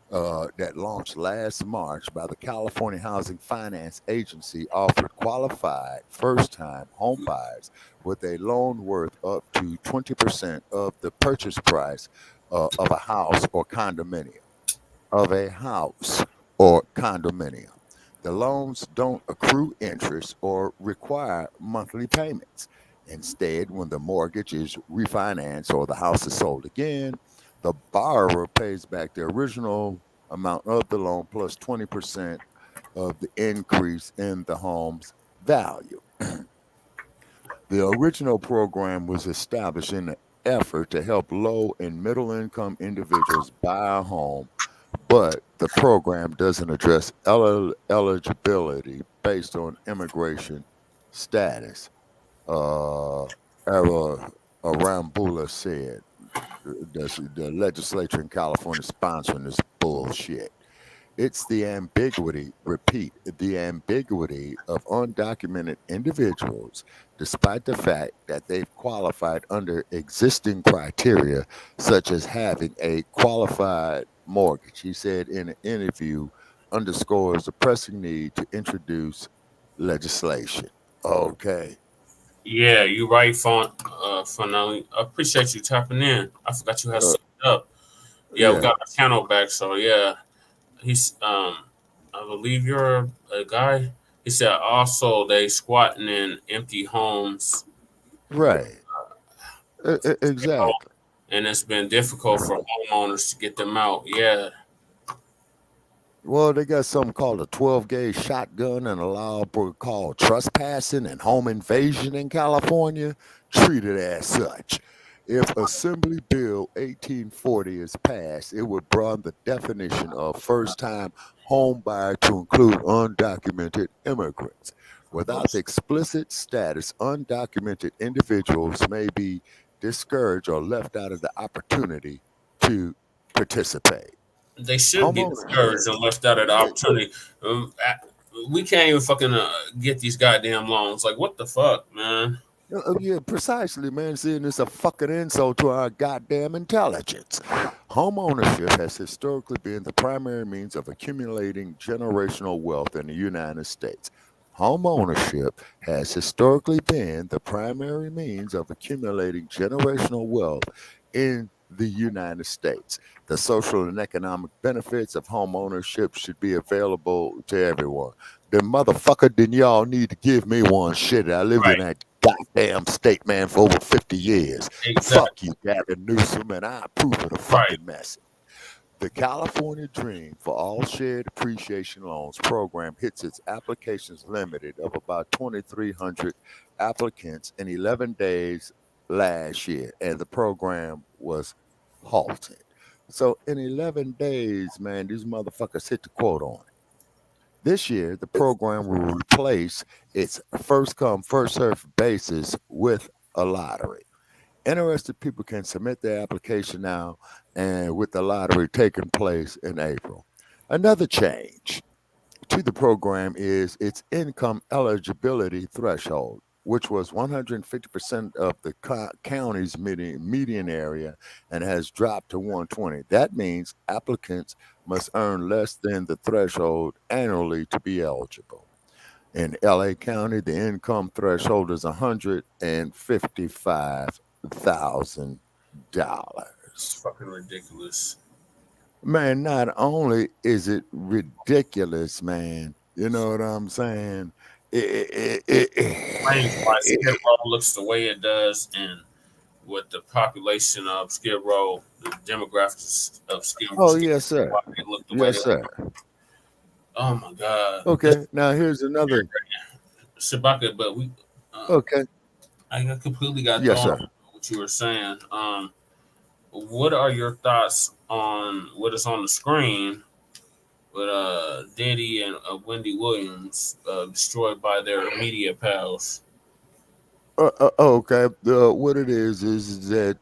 that launched last March by the California Housing Finance Agency offered qualified first-time home buyers with a loan worth up to 20% of the purchase price of a house or condominium. The loans don't accrue interest or require monthly payments. Instead, when the mortgage is refinanced or the house is sold again, the borrower pays back the original amount of the loan plus 20% of the increase in the home's value. The original program was established in an effort to help low and middle income individuals buy a home, but the program doesn't address eligibility based on immigration status. Arambula said the legislature in California sponsoring this bullshit. It's the ambiguity of undocumented individuals, despite the fact that they've qualified under existing criteria, such as having a qualified mortgage. He said in an interview, underscores the pressing need to introduce legislation. Okay. Yeah, you right, Funali. I appreciate you tapping in. I forgot you had something up. Yeah, we got our channel back, so yeah. He's I believe you're a guy. He said also they squatting in empty homes. Right. Exactly. and it's been difficult for homeowners to get them out. Yeah. Well, they got something called a 12-gauge shotgun and a law called trespassing and home invasion in California, treated as such. If Assembly Bill 1840 is passed, it would broaden the definition of first-time home buyer to include undocumented immigrants. Without the explicit status, undocumented individuals may be discouraged or left out of the opportunity to participate. They should get discouraged and left out of the opportunity. We can't even fucking get these goddamn loans. Like, what the fuck, man? Yeah, precisely, man. Seeing it's a fucking insult to our goddamn intelligence. Homeownership has historically been the primary means of accumulating generational wealth in the United States. Homeownership has historically been the primary means of accumulating generational wealth in the United States. The social and economic benefits of homeownership should be available to everyone. Then motherfucker, then y'all need to give me one shit. I lived in that goddamn state, man, for over 50 years. Exactly. Fuck you, Gavin Newsom, and I approve of the fucking message. The California Dream for All Shared Appreciation Loans program hits its applications limited of about 2,300 applicants in 11 days last year, and the program was halted. So in 11 days, man, these motherfuckers hit the quote on it. This year, the program will replace its first come, first served basis with a lottery. Interested people can submit their application now, and with the lottery taking place in April. Another change to the program is its income eligibility threshold, which was 150% of the county's median area and has dropped to 120. That means applicants must earn less than the threshold annually to be eligible. In LA County, the income threshold is $155,000. It's fucking ridiculous. Man, not only is it ridiculous, man, you know what I'm saying? Why Skid Row looks the way it does, and with the population of Skid Row, the demographics of Skid Row. Oh, yes, sir. Why they look the way Yes, sir. look. Oh my God. Okay, now here's another. Shabaka, but we. Okay. I completely got Yes, thrown sir. what you were saying. What are your thoughts on what is on the screen with Diddy and Wendy Williams destroyed by their media pals? Okay. What it is that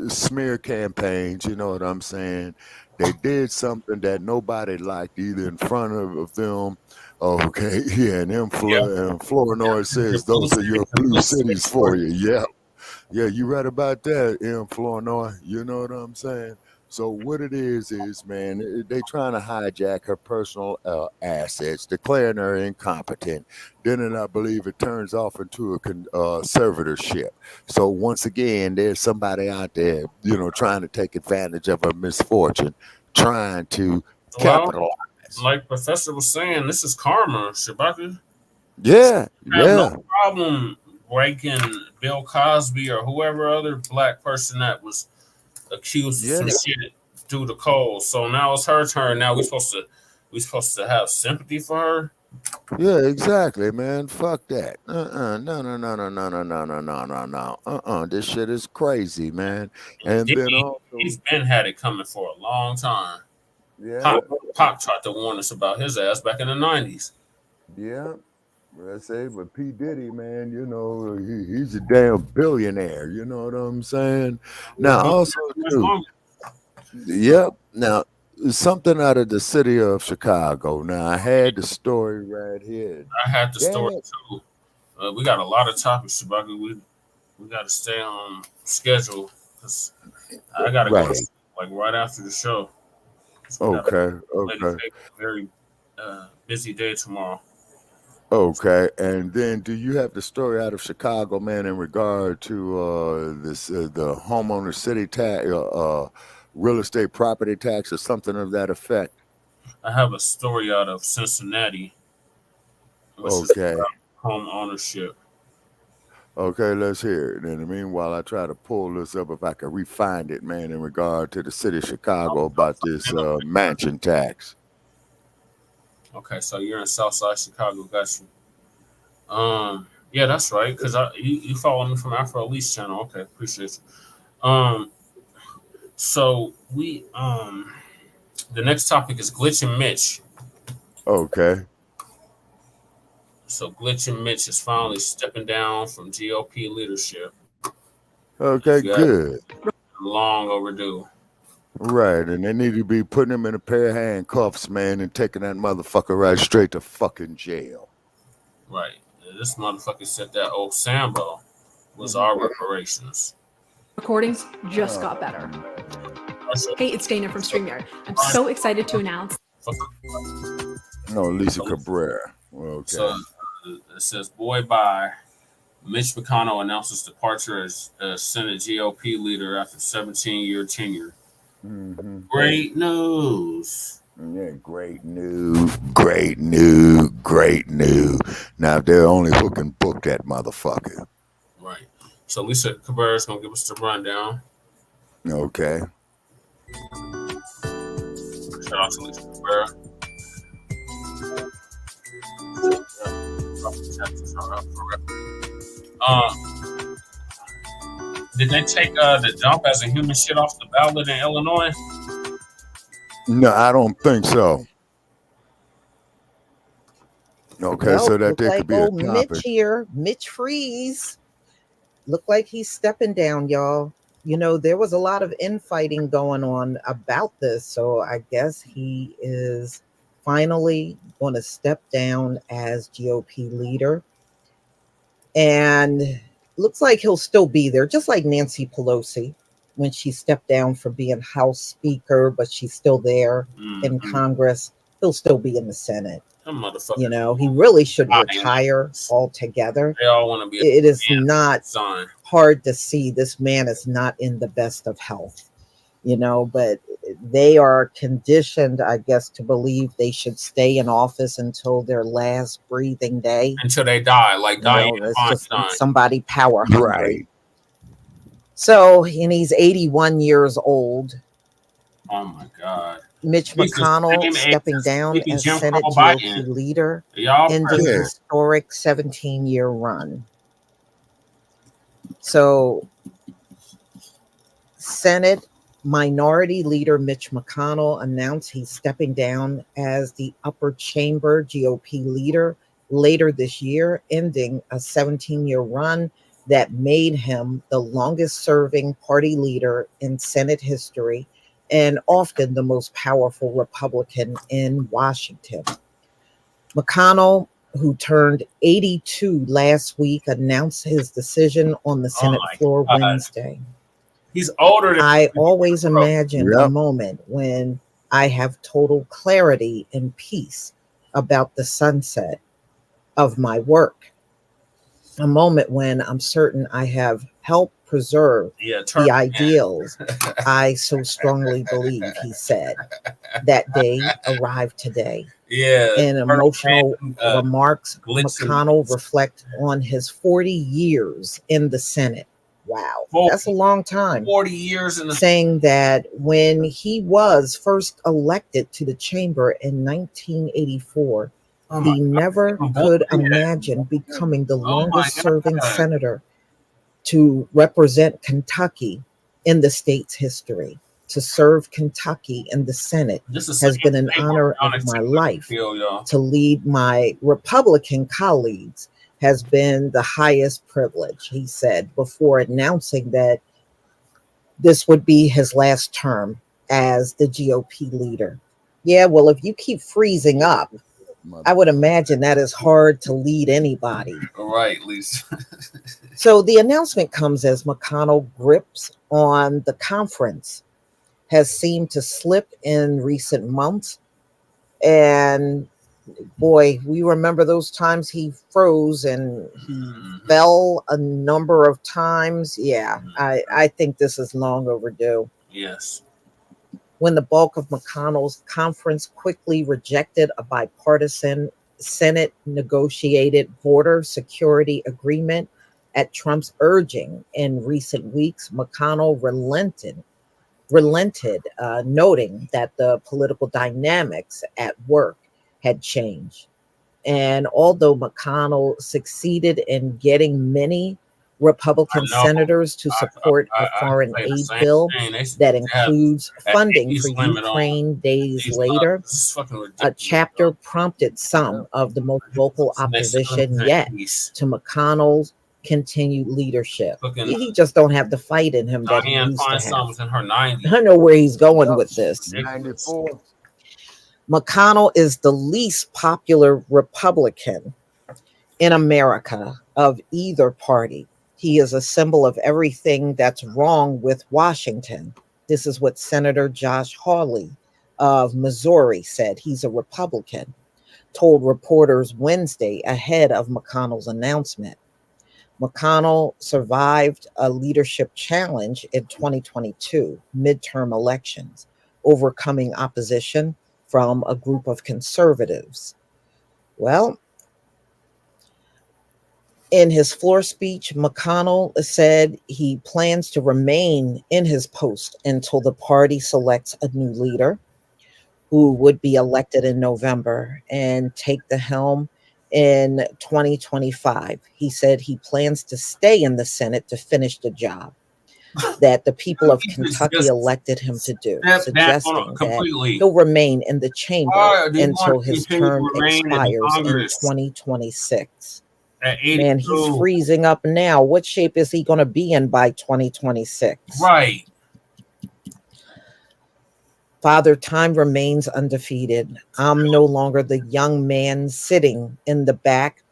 smear campaigns, you know what I'm saying? They did something that nobody liked either in front of them. Okay. Yeah. And Flournoy says those are your blue cities for you. Yeah. Yeah. You read about that, Flournoy. You know what I'm saying? So what it is, man, they trying to hijack her personal assets, declaring her incompetent. Then I believe it turns off into a conservatorship. So once again, there's somebody out there, you know, trying to take advantage of her misfortune, trying to capitalize. Like Professor was saying, this is karma, Shabaka. Yeah, I have no problem breaking Bill Cosby or whoever other black person that was accused of some shit through the cold. So now it's her turn. Now we supposed to have sympathy for her. Yeah, exactly, man. Fuck that. No. This shit is crazy, man. And Diddy, then also, he's been had it coming for a long time. Yeah. Pop tried to warn us about his ass back in the 90s. Yeah. I say, but P. Diddy, man, you know, he's a damn billionaire. You know what I'm saying? Now, also, too, yep. Now, something out of the city of Chicago. Now, I had the story right here. I had the story, too. We got a lot of topics, Shabaka. We got to stay on schedule because I got to go to, like right after the show. So okay. Very busy day tomorrow. Okay, and then do you have the story out of Chicago, man, in regard to the homeowner city tax, real estate property tax, or something of that effect? I have a story out of Cincinnati. Which is home ownership. Okay, let's hear it. In the meanwhile, I try to pull this up if I can refind it, man, in regard to the city of Chicago about this mansion tax. Okay, so you're in Southside Chicago, got you. Yeah, that's right. Cause you follow me from Afro Elise channel. Okay, appreciate you. So the next topic is Glitch and Mitch. Okay. So Glitch and Mitch is finally stepping down from GOP leadership. Okay, good. Long overdue. Right, and they need to be putting him in a pair of handcuffs, man, and taking that motherfucker right straight to fucking jail. Right. This motherfucker said that old Sambo was our reparations. Recordings just got better. Hey, it's Dana from StreamYard. I'm so excited to announce. No, Lisa Cabrera. Okay. So it says, boy, bye. Mitch McConnell announces departure as Senate GOP leader after 17-year tenure. Mm-hmm. Great news. Yeah, great news, great news, great news. Now, if they're only who can book that motherfucker. Right. So Lisa Cabrera is going to give us the rundown. Okay. Shout out to Lisa Cabrera. Did they take the dump as a human shit off the ballot in Illinois? No, I don't think so. Okay, well, so that there could be a old topic. Mitch here, Mitch Freeze, look like he's stepping down, y'all. You know, there was a lot of infighting going on about this, so I guess he is finally going to step down as GOP leader. And looks like he'll still be there, just like Nancy Pelosi when she stepped down from being House Speaker, but she's still there in Congress. He'll still be in the Senate. You know, he really should retire altogether. They all want to be. It is not hard to see this man is not in the best of health, you know, but they are conditioned, I guess, to believe they should stay in office until their last breathing day. Until they die, like dying. It's just somebody power hungry. Right. So, and he's 81 years old. Oh my God. Mitch McConnell stepping down as Senate GOP leader, ending a historic 17-year run. So, Senate Minority Leader Mitch McConnell announced he's stepping down as the upper chamber GOP leader later this year, ending a 17-year run that made him the longest serving party leader in Senate history and often the most powerful Republican in Washington. McConnell, who turned 82 last week, announced his decision on the Senate floor Wednesday. He's older than I always imagine a moment when I have total clarity and peace about the sunset of my work. A moment when I'm certain I have helped preserve the ideals I so strongly believe, he said. That day arrived today. In emotional remarks, McConnell reflect on his 40 years in the Senate. Wow, that's a long time. 40 years in the saying that when he was first elected to the chamber in 1984, he never could imagine becoming the longest serving senator to represent Kentucky in the state's history. To serve Kentucky in the Senate has been an honor of my life. To lead my Republican colleagues has been the highest privilege, he said, before announcing that this would be his last term as the GOP leader. Yeah, well, if you keep freezing up, I would imagine that is hard to lead anybody. Right, Lisa. So the announcement comes as McConnell grips on the conference has seemed to slip in recent months. And boy, we remember those times he froze and he fell a number of times. Yeah, I think this is long overdue. Yes. When the bulk of McConnell's conference quickly rejected a bipartisan Senate negotiated border security agreement At Trump's urging in recent weeks, McConnell relented, noting that the political dynamics at work had changed. And although McConnell succeeded in getting many Republican senators to support a foreign aid bill that includes funding for Ukraine days later, a chapter prompted some of the most vocal opposition yet to McConnell's continued leadership. He just don't have the fight in him that he used to have. I know where he's going with this. 94. McConnell is the least popular Republican in America of either party. He is a symbol of everything that's wrong with Washington. This is what Senator Josh Hawley of Missouri said. He's a Republican, told reporters Wednesday ahead of McConnell's announcement. McConnell survived a leadership challenge in 2022 midterm elections, overcoming opposition from a group of conservatives. Well, in his floor speech, McConnell said he plans to remain in his post until the party selects a new leader who would be elected in November and take the helm in 2025. He said he plans to stay in the Senate to finish the job that the people of Kentucky elected him to do, suggesting that he'll remain in the chamber until his term expires in 2026. Man, he's freezing up now. What shape is he going to be in by 2026? Right. Father Time remains undefeated. I'm no longer the young man sitting in the back,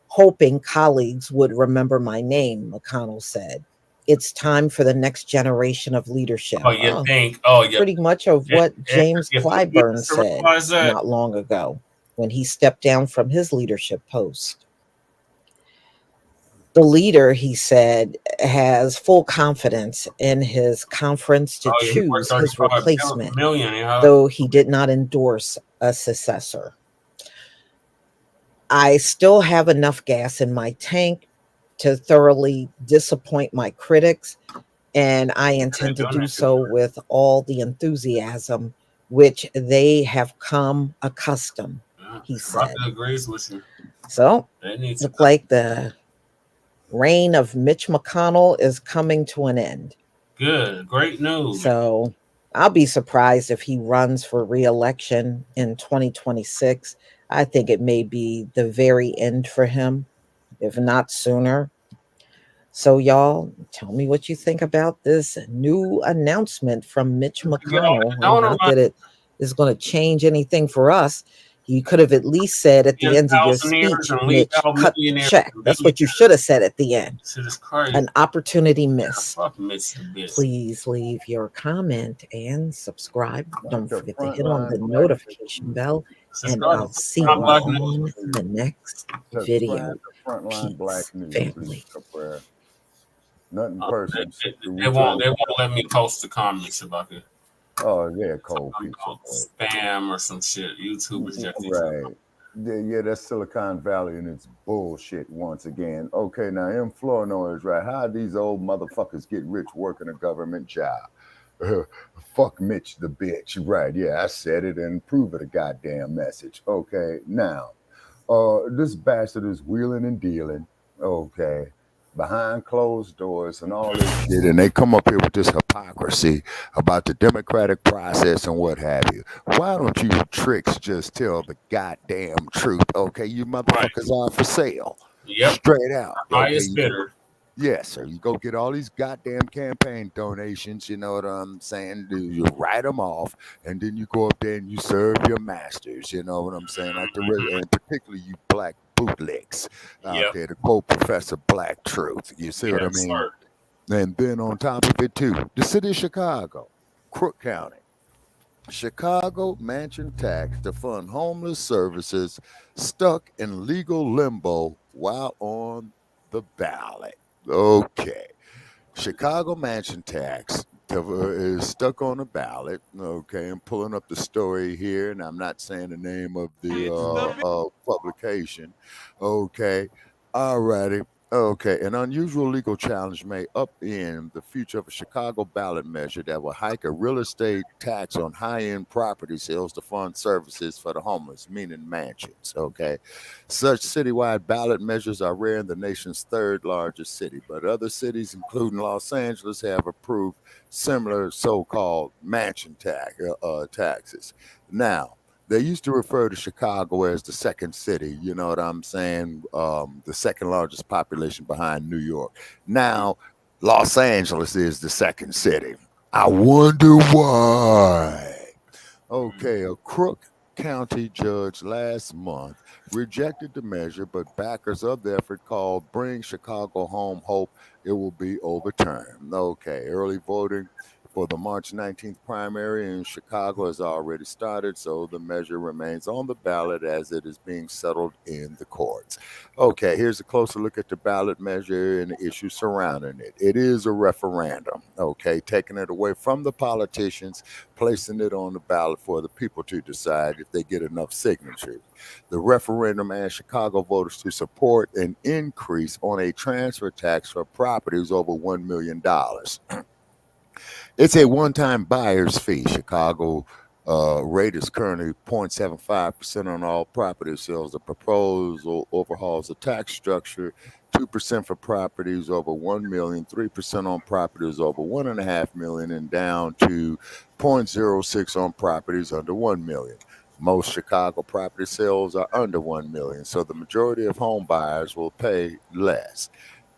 hoping colleagues would remember my name, McConnell said. It's time for the next generation of leadership. Pretty much of what James Clyburn said not long ago when he stepped down from his leadership post. The leader, he said, has full confidence in his conference to choose his replacement, though he did not endorse a successor. I still have enough gas in my tank to thoroughly disappoint my critics, and I intend to do so with all the enthusiasm which they have come accustomed, he said. So, look like the reign of Mitch McConnell is coming to an end. Good. Great news. So I'll be surprised if he runs for re-election in 2026. I think it may be the very end for him, if not sooner. So y'all, tell me what you think about this new announcement from Mitch McConnell. Not that it is going to change anything for us. You could have at least said at the end of your speech, Mitch, cut the check. That's what you should have said at the end. An opportunity missed. Please leave your comment and subscribe. Don't forget to hit on the notification bell. And I'll see you on the next video. Peace, family. Nothing personal. They won't let me post the comments about it. Oh yeah, cold pizza. Spam or some shit. YouTube is just right. Yeah, that's Silicon Valley and it's bullshit once again. Okay, now M. Flournoy is right. How these old motherfuckers get rich working a government job? Fuck Mitch the bitch. Right, yeah, I said it and prove it a goddamn message. Okay, now, this bastard is wheeling and dealing. Okay. Behind closed doors and all this shit, and they come up here with this hypocrisy about the democratic process and what have you. Why don't you tricks just tell the goddamn truth? Okay, you motherfuckers are for sale. Yep. Straight out. Highest bidder. Yes, sir. You go get all these goddamn campaign donations, you know what I'm saying? You write them off, and then you go up there and you serve your masters, you know what I'm saying? Like and particularly you black bootlicks out there to quote Professor Black Truth. You see what I mean? Sir. And then on top of it too, the city of Chicago, Crook County, Chicago mansion tax to fund homeless services stuck in legal limbo while on the ballot. Okay. Chicago mansion tax is stuck on the ballot. Okay, I'm pulling up the story here, and I'm not saying the name of the publication. Okay, all righty. Okay, an unusual legal challenge may upend the future of a Chicago ballot measure that will hike a real estate tax on high-end property sales to fund services for the homeless, meaning mansions. Okay, such citywide ballot measures are rare in the nation's third largest city, but other cities, including Los Angeles, have approved similar so-called mansion taxes. Now, they used to refer to Chicago as the second city, you know what I'm saying? The second largest population behind New York. Now, Los Angeles is the second city. I wonder why. Okay, a Crook County judge last month rejected the measure, but backers of the effort called Bring Chicago Home hope it will be overturned. Okay, early voting for the March 19th primary in Chicago has already started, so the measure remains on the ballot as it is being settled in the courts. Okay, here's a closer look at the ballot measure and the issues surrounding it. It is a referendum, okay, taking it away from the politicians, placing it on the ballot for the people to decide if they get enough signatures. The referendum asked Chicago voters to support an increase on a transfer tax for properties over $1 million. It's a one-time buyer's fee. Chicago rate is currently 0.75% on all property sales. The proposal overhauls the tax structure, 2% for properties over 1 million, 3% on properties over 1.5 million, and down to 0.06 on properties under 1 million. Most Chicago property sales are under 1 million, so the majority of home buyers will pay less.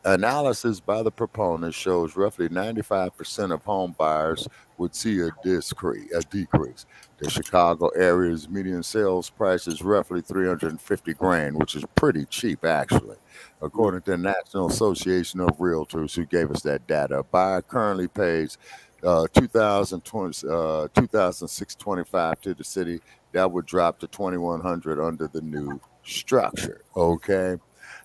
Analysis by the proponents shows roughly 95% of home buyers would see a decrease. The Chicago area's median sales price is roughly $350,000, which is pretty cheap, actually. According to the National Association of Realtors, who gave us that data, a buyer currently pays $2,625 to the city. That would drop to $2,100 under the new structure. Okay.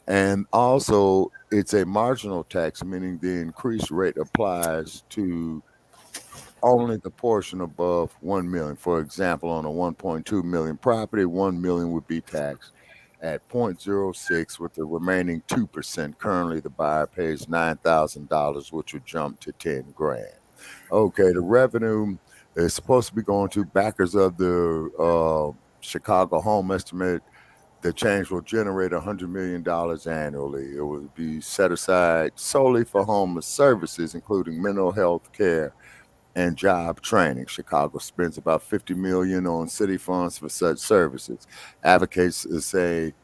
And also, it's a marginal tax, meaning the increased rate applies to only the portion above 1 million. For example, on a 1.2 million property, 1 million would be taxed at 0.06, with the remaining 2%. Currently, the buyer pays $9,000, which would jump to $10,000. Okay, the revenue is supposed to be going to backers of the Chicago home estimate. The change will generate $100 million annually. It will be set aside solely for homeless services, including mental health care and job training. Chicago spends about $50 million on city funds for such services. Advocates say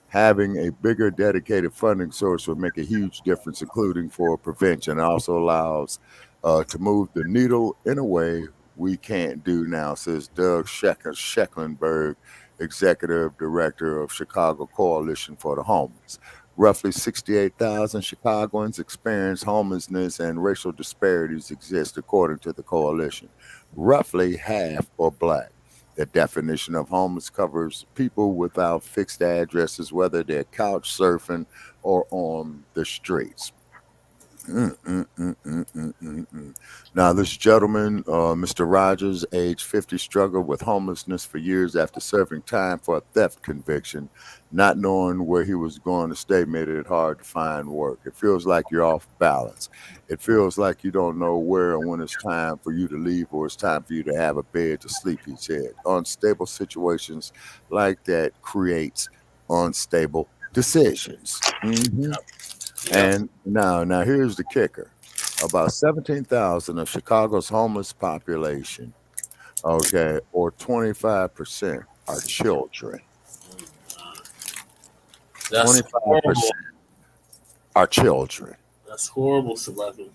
having a bigger dedicated funding source would make a huge difference, including for prevention. It also allows to move the needle in a way we can't do now, says Doug Schecklenberg, Executive Director of Chicago Coalition for the Homeless. Roughly 68,000 Chicagoans experience homelessness, and racial disparities exist, according to the coalition. Roughly half are Black. The definition of homeless covers people without fixed addresses, whether they're couch surfing or on the streets. Now, this gentleman, Mr. Rogers, age 50, struggled with homelessness for years after serving time for a theft conviction. Not knowing where he was going to stay made it hard to find work. It feels like you're off balance. It feels like you don't know where and when it's time for you to leave or it's time for you to have a bed to sleep, he said. Unstable situations like that creates unstable decisions. And now here's the kicker. About 17,000 of Chicago's homeless population, okay, or 25% are children. That's 25% are children. That's horrible, Sebastian.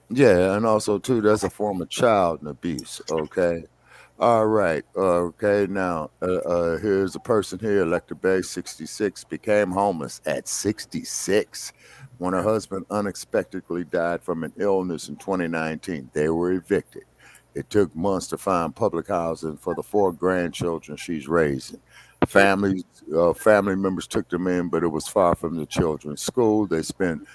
Yeah, and also too, that's a form of child abuse. Okay. All right. Okay. Now, here's a person here, elected Bay, 66, became homeless at 66 when her husband unexpectedly died from an illness in 2019. They were evicted. It took months to find public housing for the 4 grandchildren she's raising. Family members took them in, but it was far from the children's school. They spent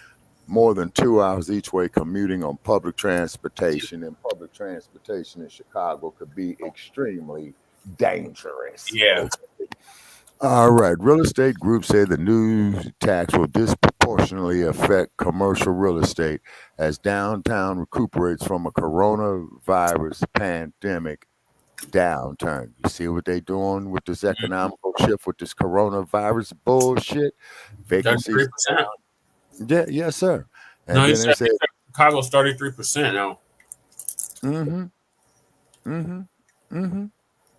more than 2 hours each way commuting on public transportation, and public transportation in Chicago could be extremely dangerous. Yeah. All right. Real estate groups say the new tax will disproportionately affect commercial real estate as downtown recuperates from a coronavirus pandemic downturn. You see what they doing with this economical shift with this coronavirus bullshit? Vacancies. 33%. Yeah, yes, sir. And No, he then they said said, Chicago's 33% now. mm-hmm, mm-hmm, mm-hmm.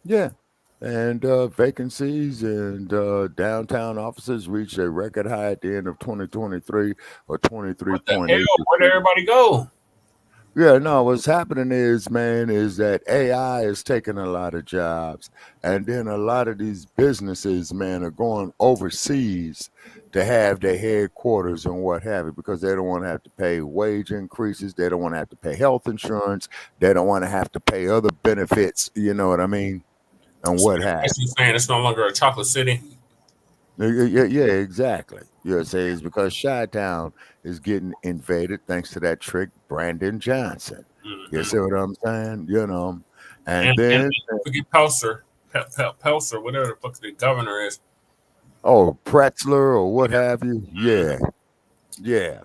Yeah. And vacancies and downtown offices reached a record high at the end of 2023 or What the 23.8%. hell? Where'd everybody go? Yeah, no, what's happening is, man, is that AI is taking a lot of jobs. And then a lot of these businesses, man, are going overseas to have their headquarters and what have you, because they don't want to have to pay wage increases. They don't want to have to pay health insurance. They don't want to have to pay other benefits. You know what I mean? And what have you. Basically saying it's no longer a chocolate city. Yeah, exactly. You know, say it's because Chi-Town is getting invaded thanks to that trick, Brandon Johnson. You see what I'm saying? You know, and then and forget Pelser, Pelser, whatever the fuck the governor is. oh, Pretzler or what have you? Yeah. You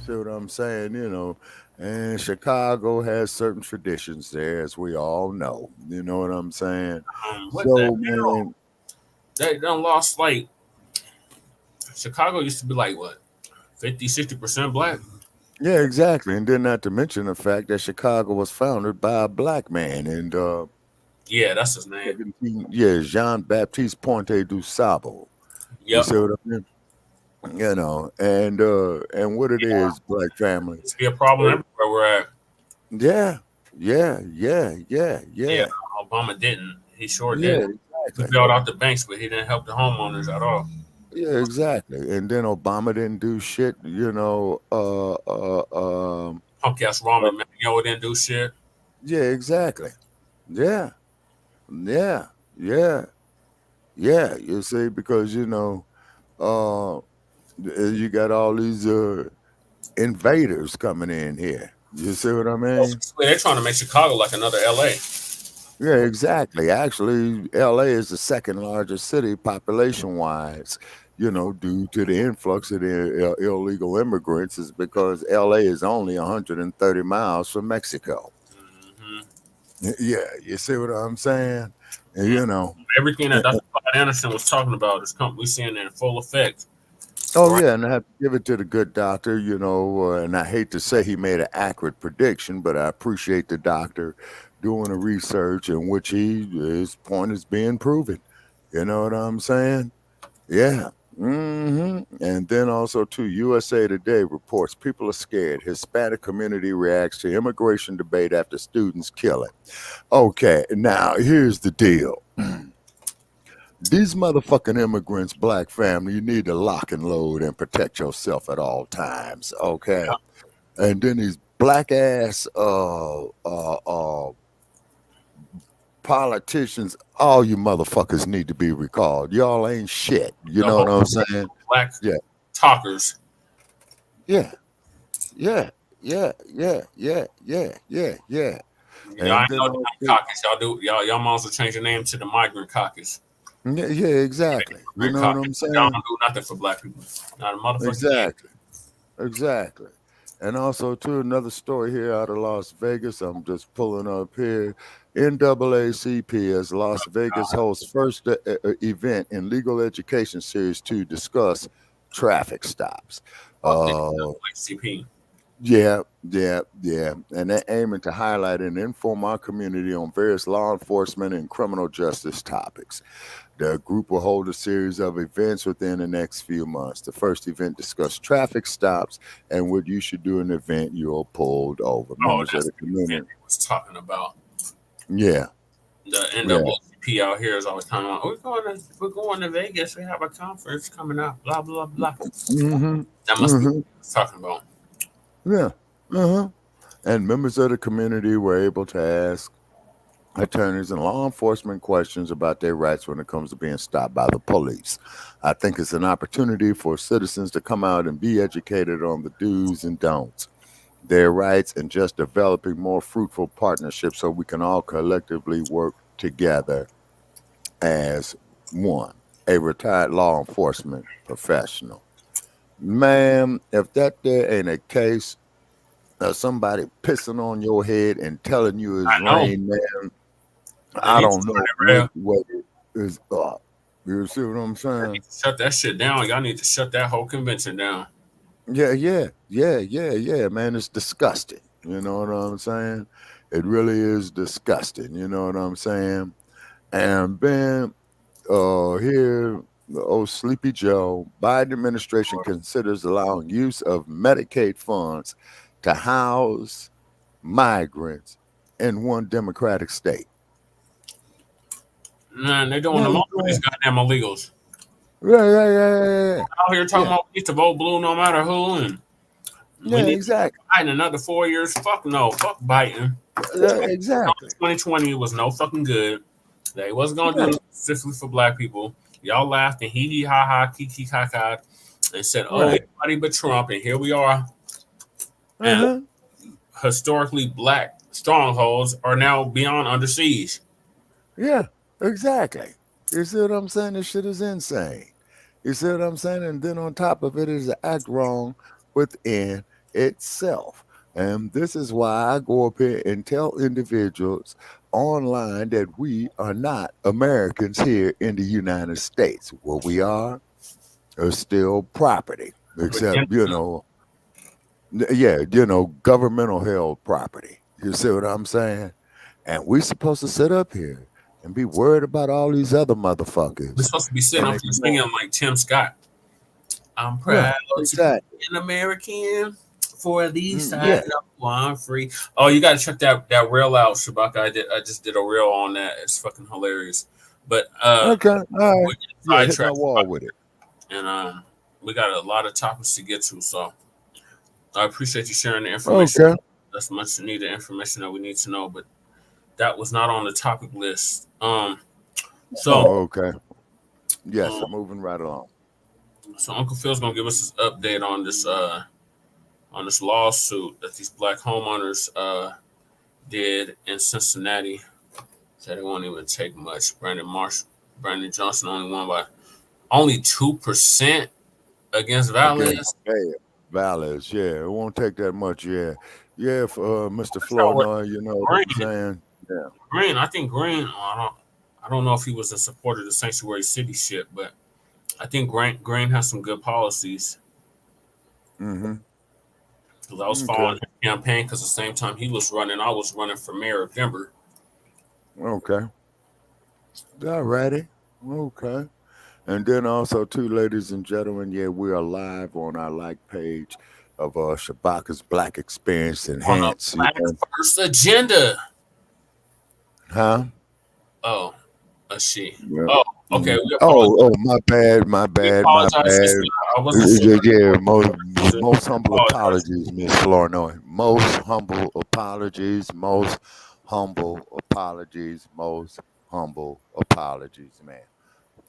see what I'm saying? You know, and Chicago has certain traditions there, as we all know. You know what I'm saying? What So, the hell? man, They done lost like Chicago used to be like what 50-60% black. yeah, exactly. And then not to mention the fact that Chicago was founded by a black man, and Yeah, that's his name. yeah, Jean Baptiste Ponte du Sable. You Yep. see what I mean? You know, and what it is, black family. It's be a problem everywhere we're at. Yeah. Yeah, Obama didn't. He sure Yeah, did. He bailed out the banks, but he didn't help the homeowners at all. Yeah, exactly. And then Obama didn't do shit, you know. Punk ass Ramen Manuel didn't do shit. Yeah, exactly. Yeah. You see, because you know, you got all these invaders coming in here. You see what I mean? They're trying to make Chicago like another LA. Yeah, exactly. Actually, LA is the second largest city population wise, you know, due to the influx of the illegal immigrants, is because LA is only 130 miles from Mexico. Yeah, you see what I'm saying? And, you know, Everything that Dr. Clyde Anderson was talking about is we're seeing it in full effect. oh yeah, and I have to give it to the good doctor, you know, and I hate to say he made an accurate prediction, but I appreciate the doctor doing the research in which his point is being proven. You know what I'm saying? Yeah. And then also too, USA Today reports people are scared. Hispanic community reacts to immigration debate after students kill it. Okay, now here's the deal. These motherfucking immigrants, black family, you need to lock and load and protect yourself at all times. Okay. And then these black ass politicians, all you motherfuckers need to be recalled. Y'all ain't shit. You know what I'm saying? Black talkers. Yeah. I know the caucus. Y'all might as well change your name to the migrant caucus. Yeah, exactly. You know what I'm saying? Y'all don't do nothing for black people. Not a motherfucker. Exactly. And also, too, another story here out of Las Vegas. I'm just pulling up here. NAACP as Las Vegas hosts first event in legal education series to discuss traffic stops. Like CP. Yeah. And they're aiming to highlight and inform our community on various law enforcement and criminal justice topics. The group will hold a series of events within the next few months. The first event discussed traffic stops and what you should do in the event you're pulled over. Members of the community was talking about. Yeah. The NAACP out here is always talking about, we're going to Vegas. We have a conference coming up. Blah blah blah. That must be what it's talking about. Yeah. And members of the community were able to ask attorneys and law enforcement questions about their rights when it comes to being stopped by the police. I think it's an opportunity for citizens to come out and be educated on the do's and don'ts, their rights, and just developing more fruitful partnerships so we can all collectively work together as one. a retired law enforcement professional. Man, if that there ain't a case of somebody pissing on your head and telling you it's rain, man, I don't know what it is up. You see what I'm saying? Shut that shit down. Y'all need to shut that whole convention down. Yeah, man. It's disgusting. You know what I'm saying? It really is disgusting. You know what I'm saying? And then here, the old Sleepy Joe, Biden administration considers allowing use of Medicaid funds to house migrants in one Democratic state. Man, they're doing the most of these goddamn illegals. Yeah. Out here talking about we need to vote blue no matter who, and exactly. Biden another 4 years. Fuck no, fuck Biden. Exactly. 2020 was no fucking good. They wasn't gonna do it specifically for black people. Y'all laughed and hee ha ha, kiki kaka, and said, "Oh, anybody but Trump." And here we are. And historically black strongholds are now beyond under siege. Yeah, exactly. You see what I'm saying? This shit is insane. You see what I'm saying? And then on top of it is to act wrong within itself. And this is why I go up here and tell individuals online that we are not Americans here in the United States. What we are still property, except, governmental held property. You see what I'm saying? And we supposed to sit up here and be worried about all these other motherfuckers. We're supposed to be sitting up here singing like Tim Scott. I'm proud to be an American. For these times, I'm free. Oh, you got to check that reel out, Shabaka. I just did a reel on that. It's fucking hilarious. But all right, hit my wall with it. And we got a lot of topics to get to, so I appreciate you sharing the information. Okay. That's much needed information that we need to know, but that was not on the topic list. Okay. Yes, I'm moving right along. So Uncle Phil's gonna give us his update on this lawsuit that these black homeowners did in Cincinnati. Said it won't even take much. Brandon Johnson only won by only 2% against Valles. Valles, yeah, it won't take that much. Yeah, for Mr. Florida, you know what I'm saying. Yeah, Green. I think Green. I don't know if he was a supporter of the sanctuary city shit, but I think Green has some good policies. Mm-hmm. Because I was following his campaign because at the same time he was running, I was running for mayor of Denver. Okay. All righty. Okay. And then also, too, ladies and gentlemen, we are live on our like page of Shabaka's Black Experience Enhanced. Black First Agenda. Huh? Oh, a she. Yeah. Oh, okay. My bad. Most humble apologies, Miss Flournoy. Most humble apologies, man.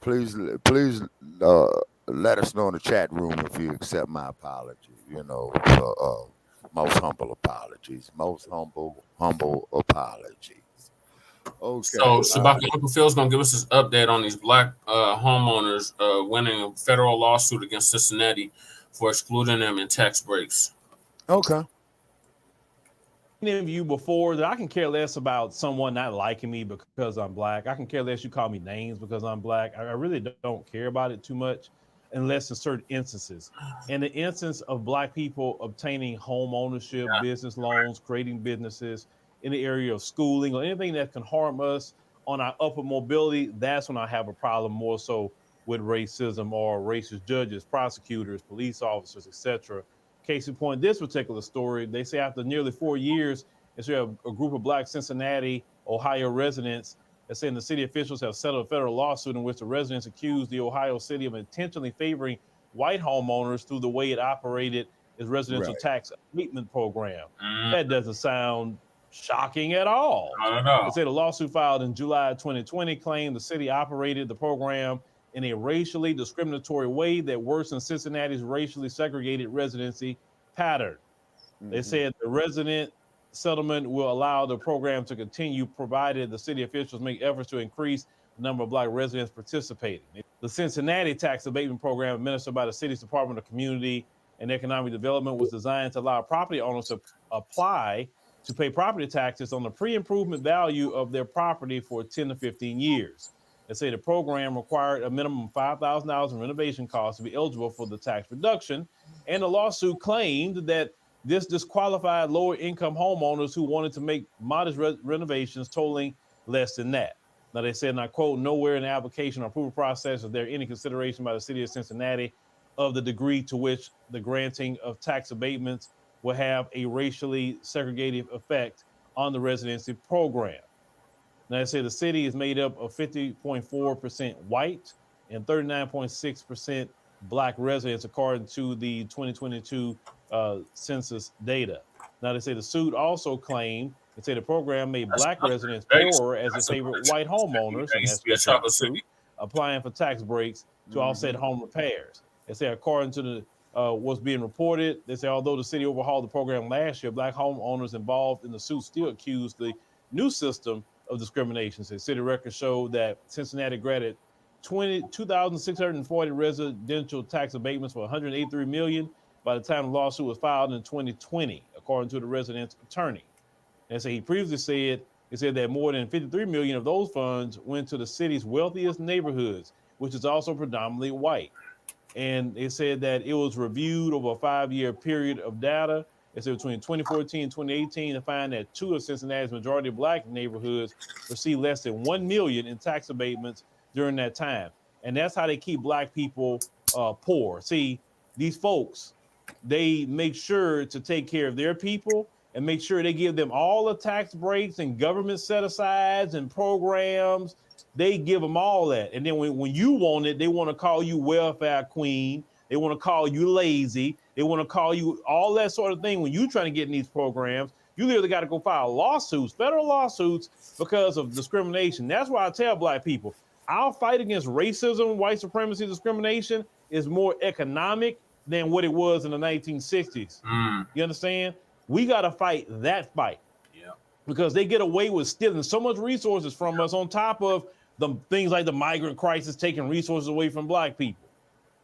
Please, let us know in the chat room if you accept my apology. Most humble apologies. Okay. So Shabaka, Uncle Phil's gonna give us his update on these black homeowners winning a federal lawsuit against Cincinnati for excluding them in tax breaks. Okay. Of you before that I can care less about someone not liking me because I'm black. I can care less you call me names because I'm black. I really don't care about it too much unless in certain instances. In the instance of black people obtaining home ownership, business loans, creating businesses in the area of schooling or anything that can harm us on our upward mobility, that's when I have a problem more so with racism or racist judges, prosecutors, police officers, etc. Case in point, this particular story, they say after nearly 4 years, it's a group of black Cincinnati, Ohio residents that saying the city officials have settled a federal lawsuit in which the residents accused the Ohio city of intentionally favoring white homeowners through the way it operated its residential tax abatement program. That doesn't sound shocking at all. I don't know. They say the lawsuit filed in July 2020 claimed the city operated the program in a racially discriminatory way that worsened Cincinnati's racially segregated residency pattern. They said the resident settlement will allow the program to continue provided the city officials make efforts to increase number of Black residents participating. The Cincinnati tax abatement program administered by the city's Department of Community and Economic Development was designed to allow property owners to apply to pay property taxes on the pre-improvement value of their property for 10 to 15 years. They say the program required a minimum of $5,000 in renovation costs to be eligible for the tax reduction, and the lawsuit claimed that this disqualified lower income homeowners who wanted to make modest renovations totaling less than that. Now they said, and I quote, nowhere in the application or approval process is there any consideration by the city of Cincinnati of the degree to which the granting of tax abatements will have a racially segregated effect on the residency program. Now they say the city is made up of 50.4% white and 39.6% Black residents, according to the 2022 census data. Now they say the suit also claimed, they say the program made Black residents poorer as it favored white homeowners, and that's true, applying for tax breaks to offset home repairs. They say according to the what's being reported, they say although the city overhauled the program last year, Black homeowners involved in the suit still accused the new system of discrimination. So city records show that Cincinnati granted 2,640 residential tax abatements for $183 million by the time the lawsuit was filed in 2020, according to the resident's attorney. And so he previously said that more than 53 million of those funds went to the city's wealthiest neighborhoods, which is also predominantly white. And they said that it was reviewed over a 5-year period of data. It said between 2014 and 2018 to find that 2 of Cincinnati's majority Black neighborhoods received less than 1 million in tax abatements during that time. And that's how they keep Black people poor. See, these folks, they make sure to take care of their people and make sure they give them all the tax breaks and government set-asides and programs. They give them all that. And then when you want it, they want to call you welfare queen. They want to call you lazy. They want to call you all that sort of thing. When you're trying to get in these programs, you literally got to go file lawsuits, federal lawsuits, because of discrimination. That's why I tell Black people, our fight against racism, white supremacy, discrimination is more economic than what it was in the 1960s. You understand? We got to fight that fight. Yeah. Because they get away with stealing so much resources from us, on top of the things like the migrant crisis taking resources away from Black people.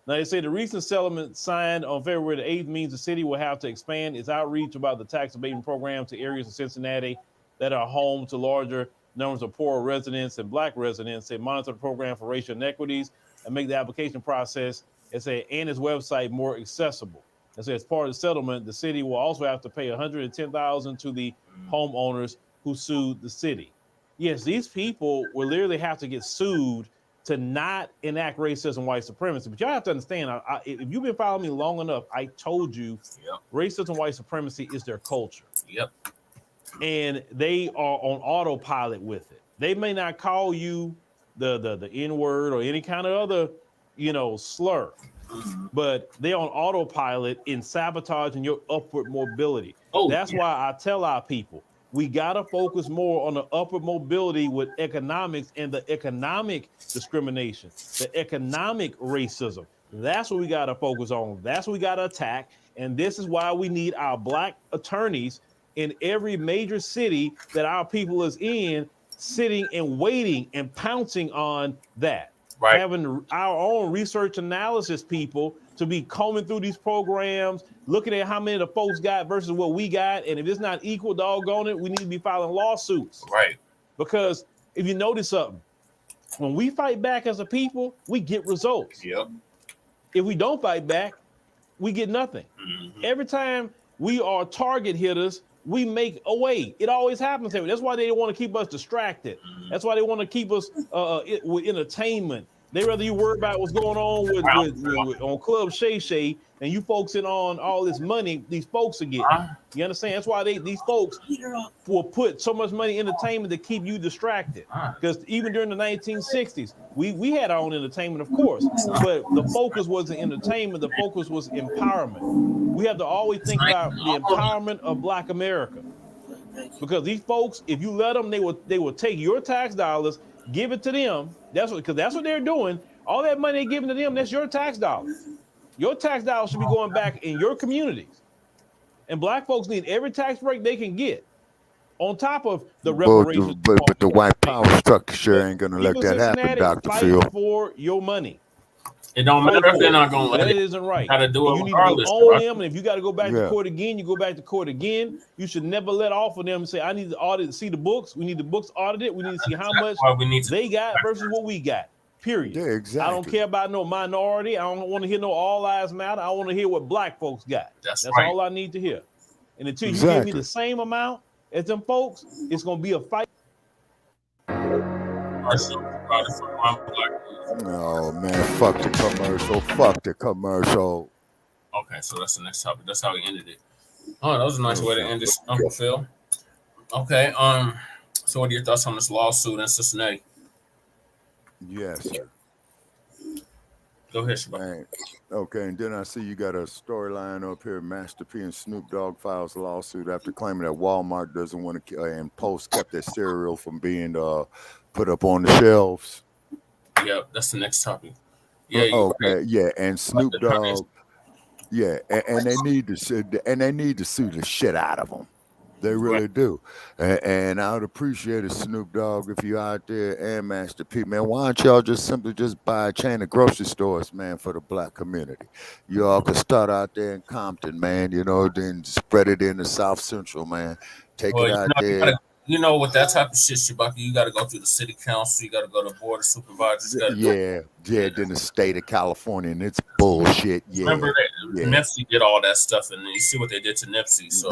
Now, they say the recent settlement signed on February the 8th means the city will have to expand its outreach about the tax abatement program to areas of Cincinnati that are home to larger numbers of poor residents and Black residents. They monitor the program for racial inequities and make the application process, and its website more accessible. And so as part of the settlement, the city will also have to pay $110,000 to the homeowners who sued the city. Yes, these people will literally have to get sued to not enact racism, white supremacy. But y'all have to understand, if you've been following me long enough, I told you racism, white supremacy is their culture. Yep. And they are on autopilot with it. They may not call you the N-word or any kind of other, slur, but they're on autopilot in sabotaging your upward mobility. That's why I tell our people, we got to focus more on the upward mobility with economics and the economic discrimination, the economic racism. That's what we got to focus on. That's what we got to attack. And this is why we need our Black attorneys in every major city that our people is in, sitting and waiting and pouncing on that. Right. Having our own research analysis people to be combing through these programs, looking at how many the folks got versus what we got. And if it's not equal, doggone it, we need to be filing lawsuits. Right. Because if you notice something, when we fight back as a people, we get results. Yep. If we don't fight back, we get nothing. Mm-hmm. Every time we are target hitters, we make a way. It always happens. That's why they want to keep us distracted. Mm-hmm. That's why they want to keep us with entertainment. They rather you worry about what's going on with on Club Shay Shay and you focusing on all this money these folks are getting. You understand? That's why these folks will put so much money in entertainment to keep you distracted. Because even during the 1960s, we had our own entertainment, of course, but the focus wasn't entertainment. The focus was empowerment. We have to always think about the empowerment of Black America. Because these folks, if you let them, they will take your tax dollars, give it to them. That's what they're doing. All that money they're giving to them, that's your tax dollars. Your tax dollars should be going back in your communities. And Black folks need every tax break they can get. On top of the But, reparations, but the white power structure ain't gonna let people that happen, Cincinnati Dr. fight Phil. for your money. It don't Fight matter if for they're it. not gonna let That it. isn't right. Gotta do And it you need to be regardless. on Right? them. And if you got to go back to court again, you go back to court again. You should never let off of them and say, I need to audit, see the books. We need the books audited. We need to see how much Why we need to they got versus what we got. Period. Yeah, exactly. I don't care about no minority. I don't want to hear no all lives matter. I want to hear what black folks got. That's right. All I need to hear. And until you give me the same amount as them folks, it's gonna be a fight. Oh man, fuck the commercial. Fuck the commercial. Okay, so that's the next topic. That's how we ended it. Oh, that was a nice way to end this, Uncle Phil. Okay, so what are your thoughts on this lawsuit in Cincinnati? Yes, sir. Go ahead, Shabbat. Okay, and then I see you got a storyline up here. Master P and Snoop Dogg files a lawsuit after claiming that Walmart doesn't want to, and Post kept their cereal from being put up on the shelves. Yep, that's the next topic. Yeah. Okay. Yeah, and Snoop Dogg. Yeah, and they need to sue the shit out of them. They really do. And I would appreciate it, Snoop Dogg, if you out there, and Master P, man. Why don't y'all just simply just buy a chain of grocery stores, man, for the black community? You all could start out there in Compton, man, then spread it in the South Central, man. Take it out there. With that type of shit, Shabaki, you got to go through the city council. You got to go to board of supervisors. Then the state of California, and it's bullshit. Yeah, remember that Nipsey did all that stuff, and you see what they did to Nipsey. So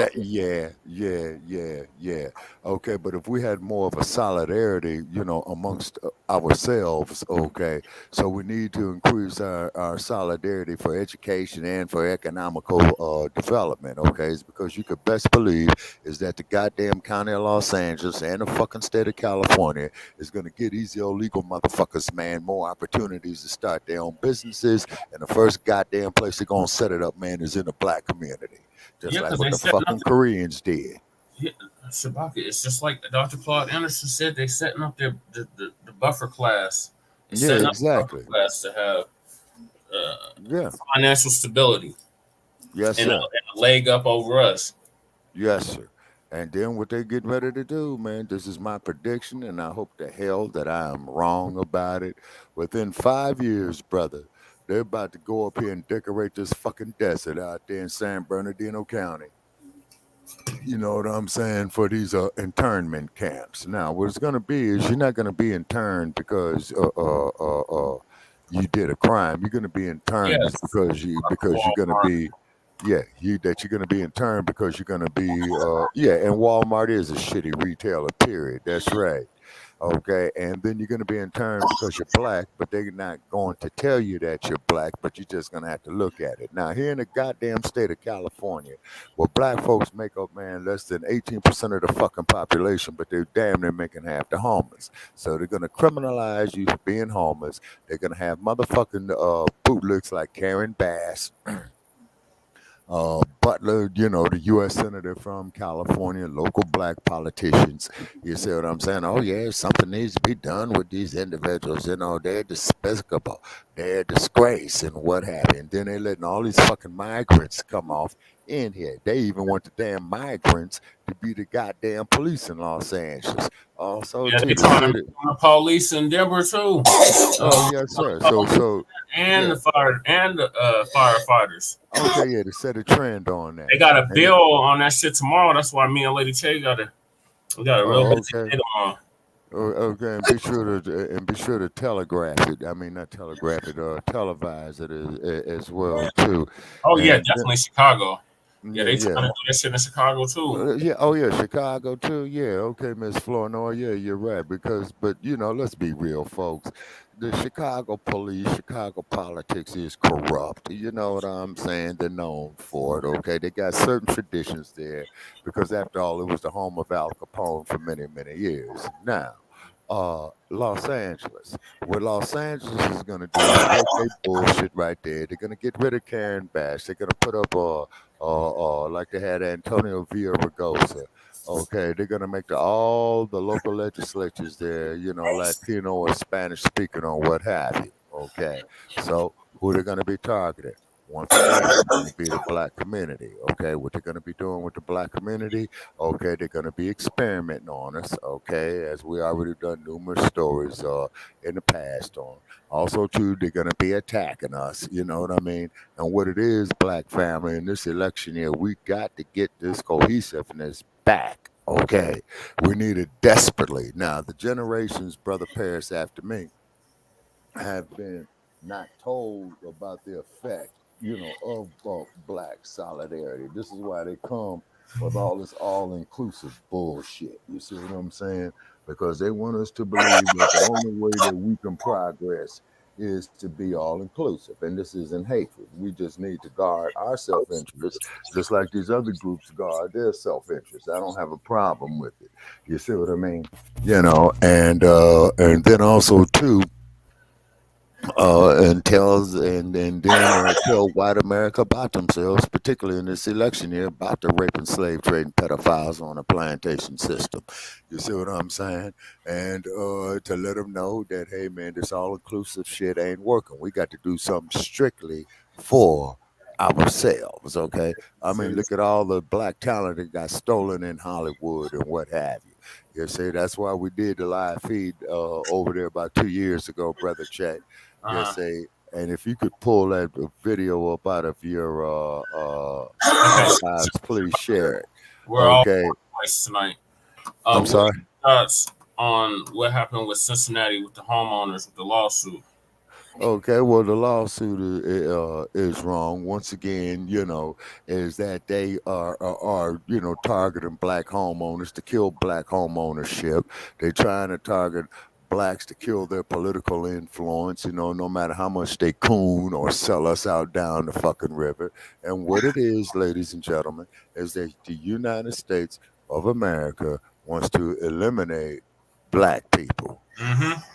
Okay, but if we had more of a solidarity, amongst ourselves, okay, so we need to increase our solidarity for education and for economical development. Okay, it's because you could best believe is that the goddamn county of Los Angeles and the fucking state of California is going to get these illegal motherfuckers, man, more opportunities to start their own businesses, and the first goddamn place they're going to set it up, man, is in the black community, just like what the fucking Koreans did. Yeah, Shabaka, it's just like Dr. Claude Anderson said, they're setting up the buffer class. Exactly. Buffer class to have financial stability. Yes, and sir. A leg up over us. Yes, sir. And then what they getting ready to do, man, this is my prediction, and I hope to hell that I am wrong about it. Within 5 years, brother, they're about to go up here and decorate this fucking desert out there in San Bernardino County. You know what I'm saying? For these internment camps. Now, what it's going to be is you're not going to be interned because you did a crime. You're going to be interned because you're going to be. You're going to be interned because you're going to be, and Walmart is a shitty retailer, period. That's right. Okay, and then you're going to be interned because you're black, but they're not going to tell you that you're black, but you're just going to have to look at it. Now, here in the goddamn state of California, where black folks make up, man, less than 18% of the fucking population, but they're damn near making half the homeless. So they're going to criminalize you for being homeless. They're going to have motherfucking bootlicks like Karen Bass, Butler, the U.S. Senator from California, local black politicians. You see what I'm saying? Oh, yeah, something needs to be done with these individuals. They're despicable. They're a disgrace and what have you. And then they're letting all these fucking migrants come off in here. They even want the damn migrants to be the goddamn police in Los Angeles. Also, they trying to the police in Denver too. Oh yes, sir. So the fire and the firefighters. Okay, to set a trend on that. They got a bill on that shit tomorrow. That's why me and Lady Che got a real busy day tomorrow. Okay, and be sure to telegraph it. I mean, not telegraph it, televise it as well too. Oh yeah, definitely Chicago. Yeah, they trying to do that shit in Chicago too. Chicago too. Yeah, okay, Miss Flournoy. Yeah, you're right. But let's be real, folks. The Chicago police, Chicago politics is corrupt. You know what I'm saying? They're known for it. Okay, they got certain traditions there because, after all, it was the home of Al Capone for many, many years. Now, Los Angeles. What Los Angeles is going to do is they bullshit right there. They're going to get rid of Karen Bass. They're going to put up like they had Antonio Villaraigosa. Okay, they're going to make all the local legislatures there, Latino or Spanish speaking or what have you. Okay, so who they're going to be targeting? once again, it's going to be the Black community. Okay, what they're going to be doing with the Black community? Okay, they're going to be experimenting on us. Okay, as we already done numerous stories in the past on. Also, too, they're going to be attacking us. You know what I mean? And what it is, Black family, in this election year, we got to get this cohesiveness back. Okay, we need it desperately. Now, the generations, Brother Paris, after me, have been not told about the effect, of Black solidarity. This is why they come with all this all-inclusive bullshit. You see what I'm saying? Because they want us to believe that the only way that we can progress is to be all-inclusive. And this isn't hatred. We just need to guard our self-interest, just like these other groups guard their self-interest. I don't have a problem with it. You see what I mean? And then also, too, and tell white America about themselves, particularly in this election year, about the rape and slave trade and pedophiles on a plantation system. You see what I'm saying? And to let them know that, hey, man, this all-inclusive shit ain't working. We got to do something strictly for ourselves, okay? I mean, look at all the Black talent that got stolen in Hollywood and what have you. You see, that's why we did the live feed over there about 2 years ago, Brother Chet. Yes, and if you could pull that video up out of your archives, please share it. We're all over the place tonight. I'm sorry. Thoughts on what happened with Cincinnati with the homeowners with the lawsuit? Okay, well, the lawsuit is wrong. Once again, is that they are targeting Black homeowners to kill Black homeownership. They're trying to target Blacks to kill their political influence, no matter how much they coon or sell us out down the fucking river. And what it is, ladies and gentlemen, is that the United States of America wants to eliminate Black people.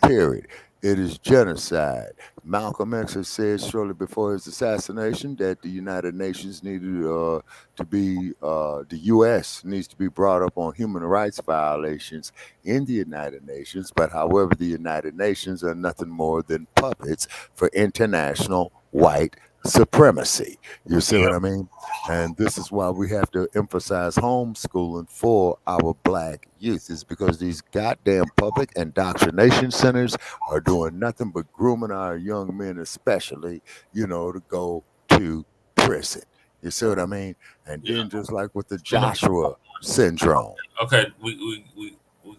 Period. It is genocide. Malcolm X has said shortly before his assassination that the United Nations needed to be, the U.S. needs to be brought up on human rights violations in the United Nations. But however, the United Nations are nothing more than puppets for international white supremacy. You see what I mean? And this is why we have to emphasize homeschooling for our Black youth, is because these goddamn public indoctrination centers are doing nothing but grooming our young men, especially, to go to prison. You see what I mean? And then just like with the Joshua syndrome. Okay, we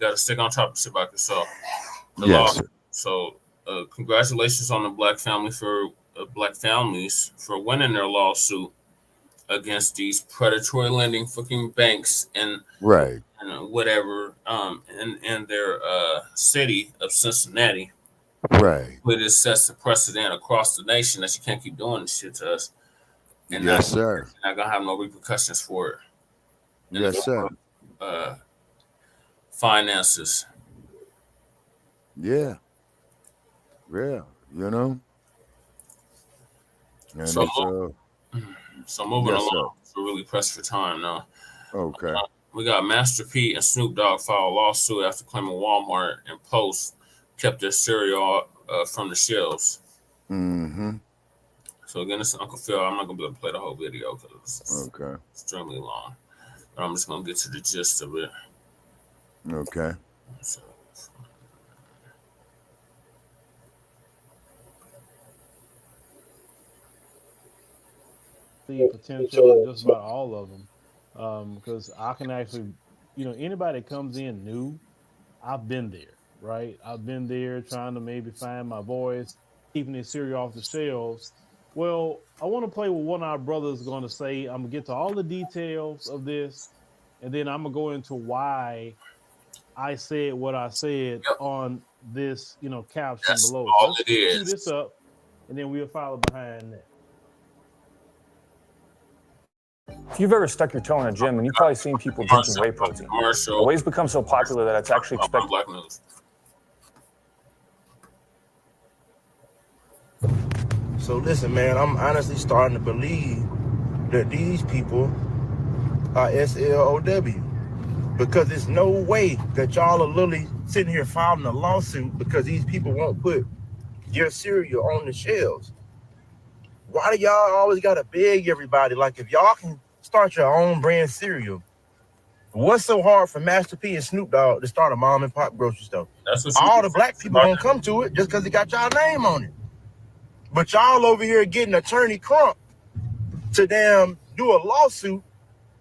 got to stick on top of shit about yourself. Yes. So congratulations on the Black families for winning their lawsuit against these predatory lending fucking banks and whatever in their city of Cincinnati. Right. But it sets a precedent across the nation that you can't keep doing this shit to us. And yes, sir. Not gonna have no repercussions for it. Yes, sir. Finances. Yeah. Yeah. And so moving along, we're really pressed for time now. Okay. We got Master P and Snoop Dogg filed a lawsuit after claiming Walmart and Post kept their cereal from the shelves. So again, this is Uncle Phil. I'm not gonna be able to play the whole video because it's extremely long. But I'm just gonna get to the gist of it. Okay. So, potential in just about all of them, because I can actually, anybody that comes in new, I've been there, right? I've been there trying to maybe find my voice, keeping their cereal off the shelves. Well, I want to play what one of our brothers is going to say. I'm going to get to all the details of this, and then I'm going to go into why I said what I said on this, caption below. All it is. Let's do this up, and then we'll follow behind that. If you've ever stuck your toe in a gym, and you've probably seen people drinking whey protein. The whey's become so popular that it's actually expected. Black news. So listen, man, I'm honestly starting to believe that these people are SLOW. Because there's no way that y'all are literally sitting here filing a lawsuit because these people won't put your cereal on the shelves. Why do y'all always gotta beg everybody? Like, if y'all can start your own brand cereal, what's so hard for Master P and Snoop Dogg to start a mom and pop grocery store? That's what All the black people gonna come to it just because it got y'all name on it. But y'all over here getting Attorney Crump to damn do a lawsuit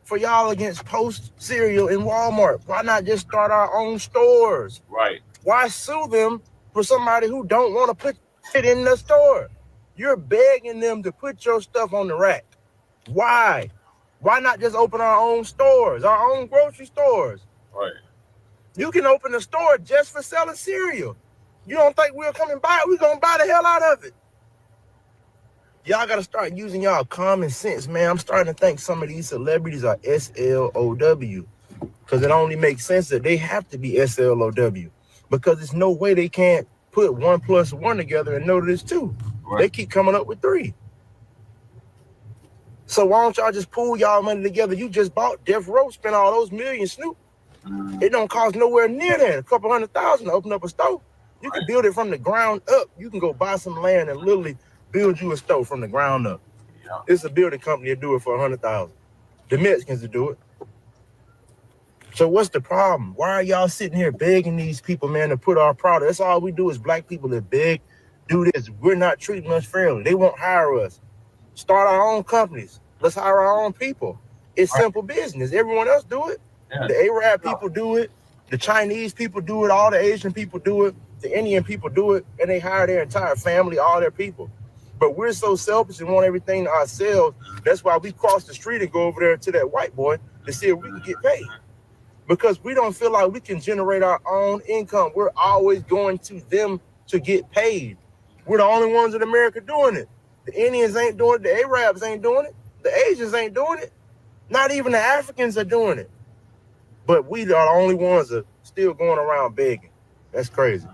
for y'all against Post Cereal in Walmart. Why not just start our own stores? Right. Why sue them for somebody who don't want to put it in the store? You're begging them to put your stuff on the rack. Why? Why not just open our own stores, our own grocery stores? Right. You can open a store just for selling cereal. You don't think we'll come and buy it? We're going to buy the hell out of it. Y'all got to start using y'all common sense, man. I'm starting to think some of these celebrities are SLOW because it only makes sense that they have to be SLOW because there's no way they can't put 1 + 1 together and know that it's 2. Right. They keep coming up with 3. So why don't y'all just pool y'all money together? You just bought Death Row, spent all those millions, Snoop. It don't cost nowhere near that. A couple $100,000 to open up a store. You can build it from the ground up. You can go buy some land and literally build you a store from the ground up. Yeah. It's a building company that do it for $100,000. The Mexicans to do it. So what's the problem? Why are y'all sitting here begging these people, man, to put our product? That's all we do is black people that beg, do this. We're not treating us fairly. They won't hire us. Start our own companies. Let's hire our own people. It's simple business. Everyone else do it. Yeah. The Arab people do it. The Chinese people do it. All the Asian people do it. The Indian people do it. And they hire their entire family, all their people. But we're so selfish and want everything to ourselves. That's why we cross the street and go over there to that white boy to see if we can get paid. Because we don't feel like we can generate our own income. We're always going to them to get paid. We're the only ones in America doing it. The Indians ain't doing it. The Arabs ain't doing it. The Asians ain't doing it. Not even the Africans are doing it. But we are the only ones that are still going around begging. That's crazy.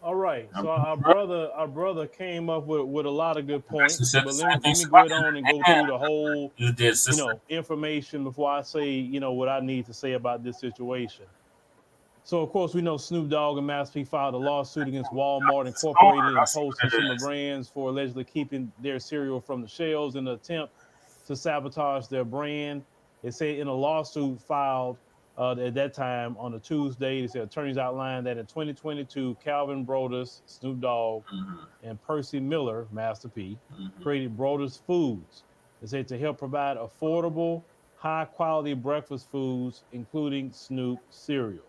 All right. So our brother came up with a lot of good points. But let me go on and go through the whole information before I say, what I need to say about this situation. So, of course, we know Snoop Dogg and Master P filed a lawsuit against Walmart Incorporated and Post Consumer Brands for allegedly keeping their cereal from the shelves in an attempt to sabotage their brand. They say in a lawsuit filed at that time on a Tuesday, they said attorneys outlined that in 2022, Calvin Brodus, Snoop Dogg, and Percy Miller, Master P, created Brodus Foods. They said to help provide affordable, high-quality breakfast foods, including Snoop cereal.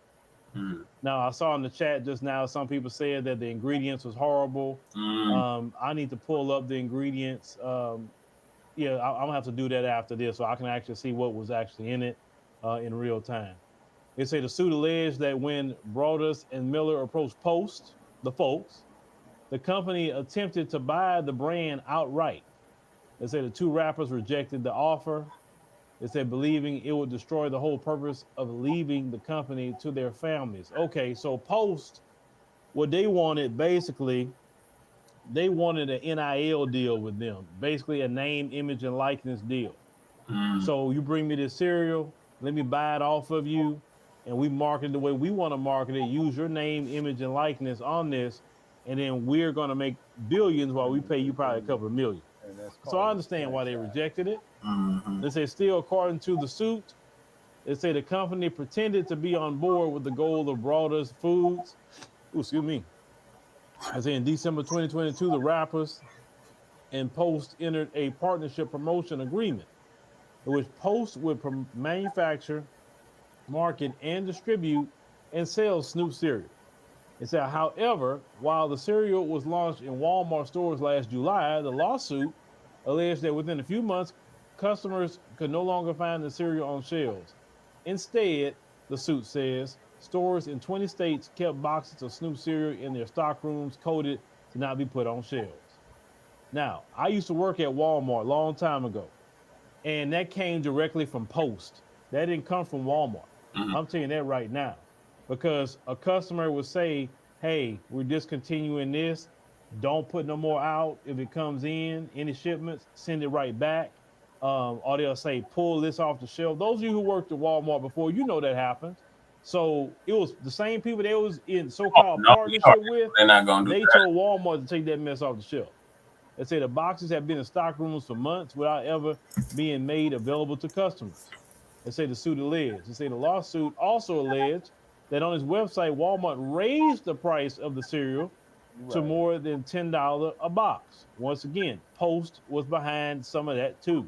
Now, I saw in the chat just now, some people said that the ingredients was horrible. I need to pull up the ingredients. I'm gonna have to do that after this so I can actually see what was actually in it in real time. They say the suit alleged that when Brodus and Miller approached Post, the folks, the company attempted to buy the brand outright. They say the two rappers rejected the offer. They said believing it would destroy the whole purpose of leaving the company to their families. Okay, so Post, what they wanted basically, they wanted an NIL deal with them, basically a name, image, and likeness deal. So you bring me this cereal, let me buy it off of you, and we market it the way we want to market it, use your name, image, and likeness on this, and then we're going to make billions while we pay you probably a couple of million. So I understand why they rejected it. They say still according to the suit, they say the company pretended to be on board with the goal of Brodus Foods. Excuse me. I say in December 2022, the rappers and Post entered a partnership promotion agreement in which Post would manufacture, market, and distribute and sell Snoop cereal. It said, however, while the cereal was launched in Walmart stores last July, the lawsuit alleged that within a few months, customers could no longer find the cereal on shelves. Instead, the suit says, stores in 20 states kept boxes of Snoop cereal in their stock rooms coded to not be put on shelves. Now, I used to work at Walmart a long time ago, and that came directly from Post. That didn't come from Walmart. I'm telling you that right now. Because a customer would say, hey, we're discontinuing this. Don't put no more out. If it comes in, any shipments, send it right back. Or they'll say, pull this off the shelf. Those of you who worked at Walmart before, you know that happens. So it was the same people they was in so-called partnership with. They're not gonna do they that. told Walmart to take that mess off the shelf. They say the boxes have been in stock rooms for months without ever being made available to customers. They say the suit alleged. They say the lawsuit also alleged that on his website, Walmart raised the price of the cereal to more than $10 a box. Once again, Post was behind some of that too,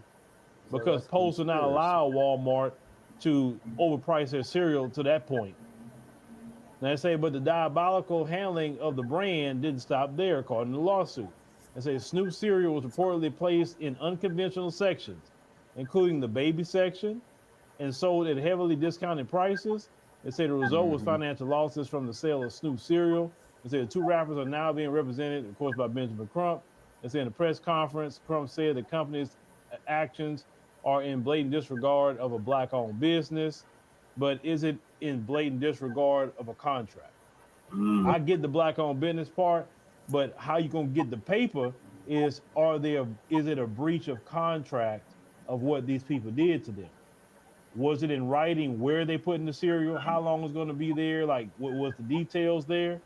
because Post will not allow Walmart to overprice their cereal to that point. Now they say, but the diabolical handling of the brand didn't stop there, according to the lawsuit. They say Snoop cereal was reportedly placed in unconventional sections, including the baby section, and sold at heavily discounted prices. They say the result was financial losses from the sale of Snoop cereal. They say the two rappers are now being represented, of course, by Benjamin Crump. They say in a press conference, Crump said the company's actions are in blatant disregard of a Black-owned business, but is it in blatant disregard of a contract? I get the Black-owned business part, but how you gonna get the paper is it a breach of contract of what these people did to them? Was it in writing where they put in the cereal, how long it's going to be there, like what was the details there?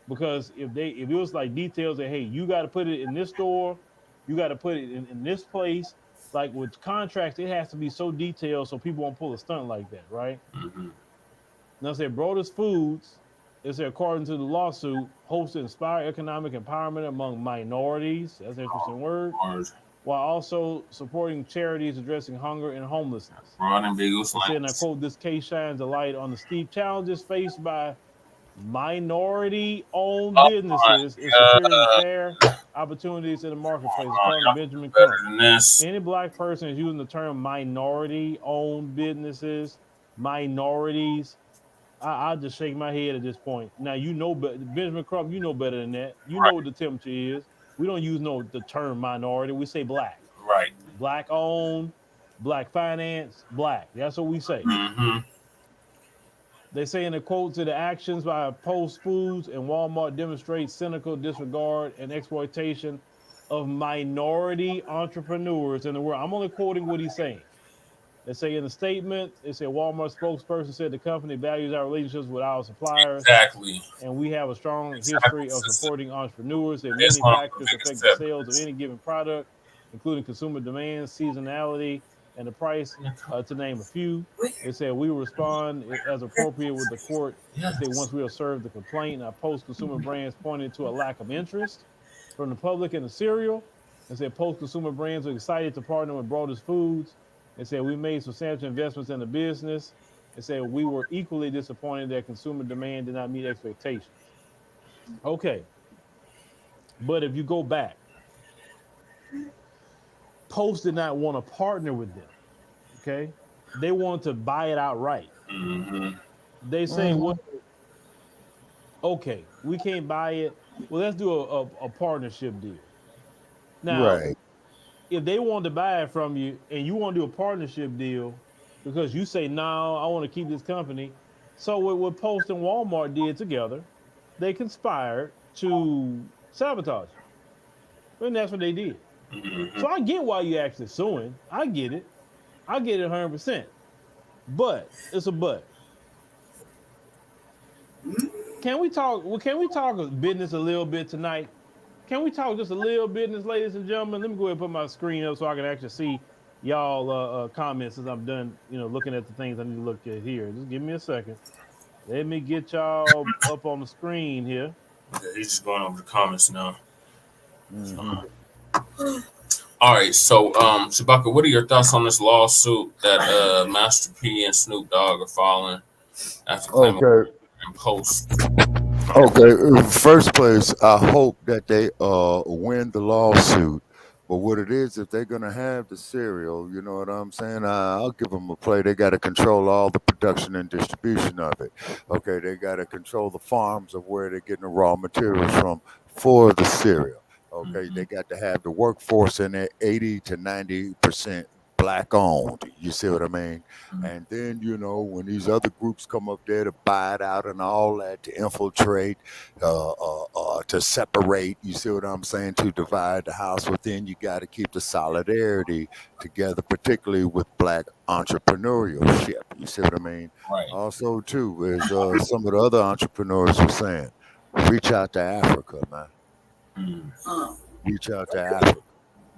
Because if it was like details that, hey, you got to put it in this store, you got to put it in this place, like with contracts, it has to be so detailed so people won't pull a stunt like that, right? Now say Brodus Foods, is according to the lawsuit, hopes to inspire economic empowerment among minorities, that's an interesting word, while also supporting charities addressing hunger and homelessness. And I quote, this case shines a light on the steep challenges faced by minority-owned businesses in securing fair opportunities in the marketplace, according to Benjamin Crump. Any Black person is using the term minority-owned businesses, minorities. I just shake my head at this point. Now, you know, Benjamin Crump, you know better than that. You know what the temperature is. We don't use the term minority. We say Black. Right. Black owned, Black finance, Black. That's what we say. They say in a quote to the actions by Post Foods and Walmart demonstrate cynical disregard and exploitation of minority entrepreneurs in the world. I'm only quoting what he's saying. They say in the statement, they say Walmart spokesperson said the company values our relationships with our suppliers. Exactly. And we have a strong history of supporting entrepreneurs. That many factors affect the sales of any given product, including consumer demand, seasonality, and the price, to name a few. They said we will respond as appropriate with the court. They say once we have served the complaint. Our post-consumer brands pointed to a lack of interest from the public in the cereal. They said post-consumer brands are excited to partner with Brodus Foods. They said we made substantial investments in the business. They said we were equally disappointed that consumer demand did not meet expectations. Okay. But if you go back, Post did not want to partner with them. Okay. They wanted to buy it outright. They say, well, okay, we can't buy it. Well, let's do a partnership deal. Now, if they want to buy it from you and you want to do a partnership deal because you say, no, I want to keep this company. So what Post and Walmart did together, they conspired to sabotage you. And that's what they did. So I get why you're actually suing. I get it. I get it 100%. But it's a but. Can we talk business a little bit tonight? Can we talk just a little business, ladies and gentlemen? Let me go ahead and put my screen up so I can actually see y'all comments as I'm done, looking at the things I need to look at here. Just give me a second. Let me get y'all up on the screen here. Okay, he's just going over the comments now. All right, so Shabaka, what are your thoughts on this lawsuit that Master P and Snoop Dogg are filing after claiming and Post? Okay, in first place, I hope that they win the lawsuit. But what it is, if they're gonna have the cereal, you know what I'm saying? I'll give them a play. They got to control all the production and distribution of it. Okay, they got to control the farms of where they're getting the raw materials from for the cereal. Okay, they got to have the workforce in it 80 to 90% Black owned. You see what I mean? And then, when these other groups come up there to buy it out and all that, to infiltrate, to separate, you see what I'm saying, to divide the house within, you got to keep the solidarity together, particularly with Black entrepreneurship. You see what I mean? Right. Also, too, as some of the other entrepreneurs were saying, reach out to Africa, man. reach out to Africa.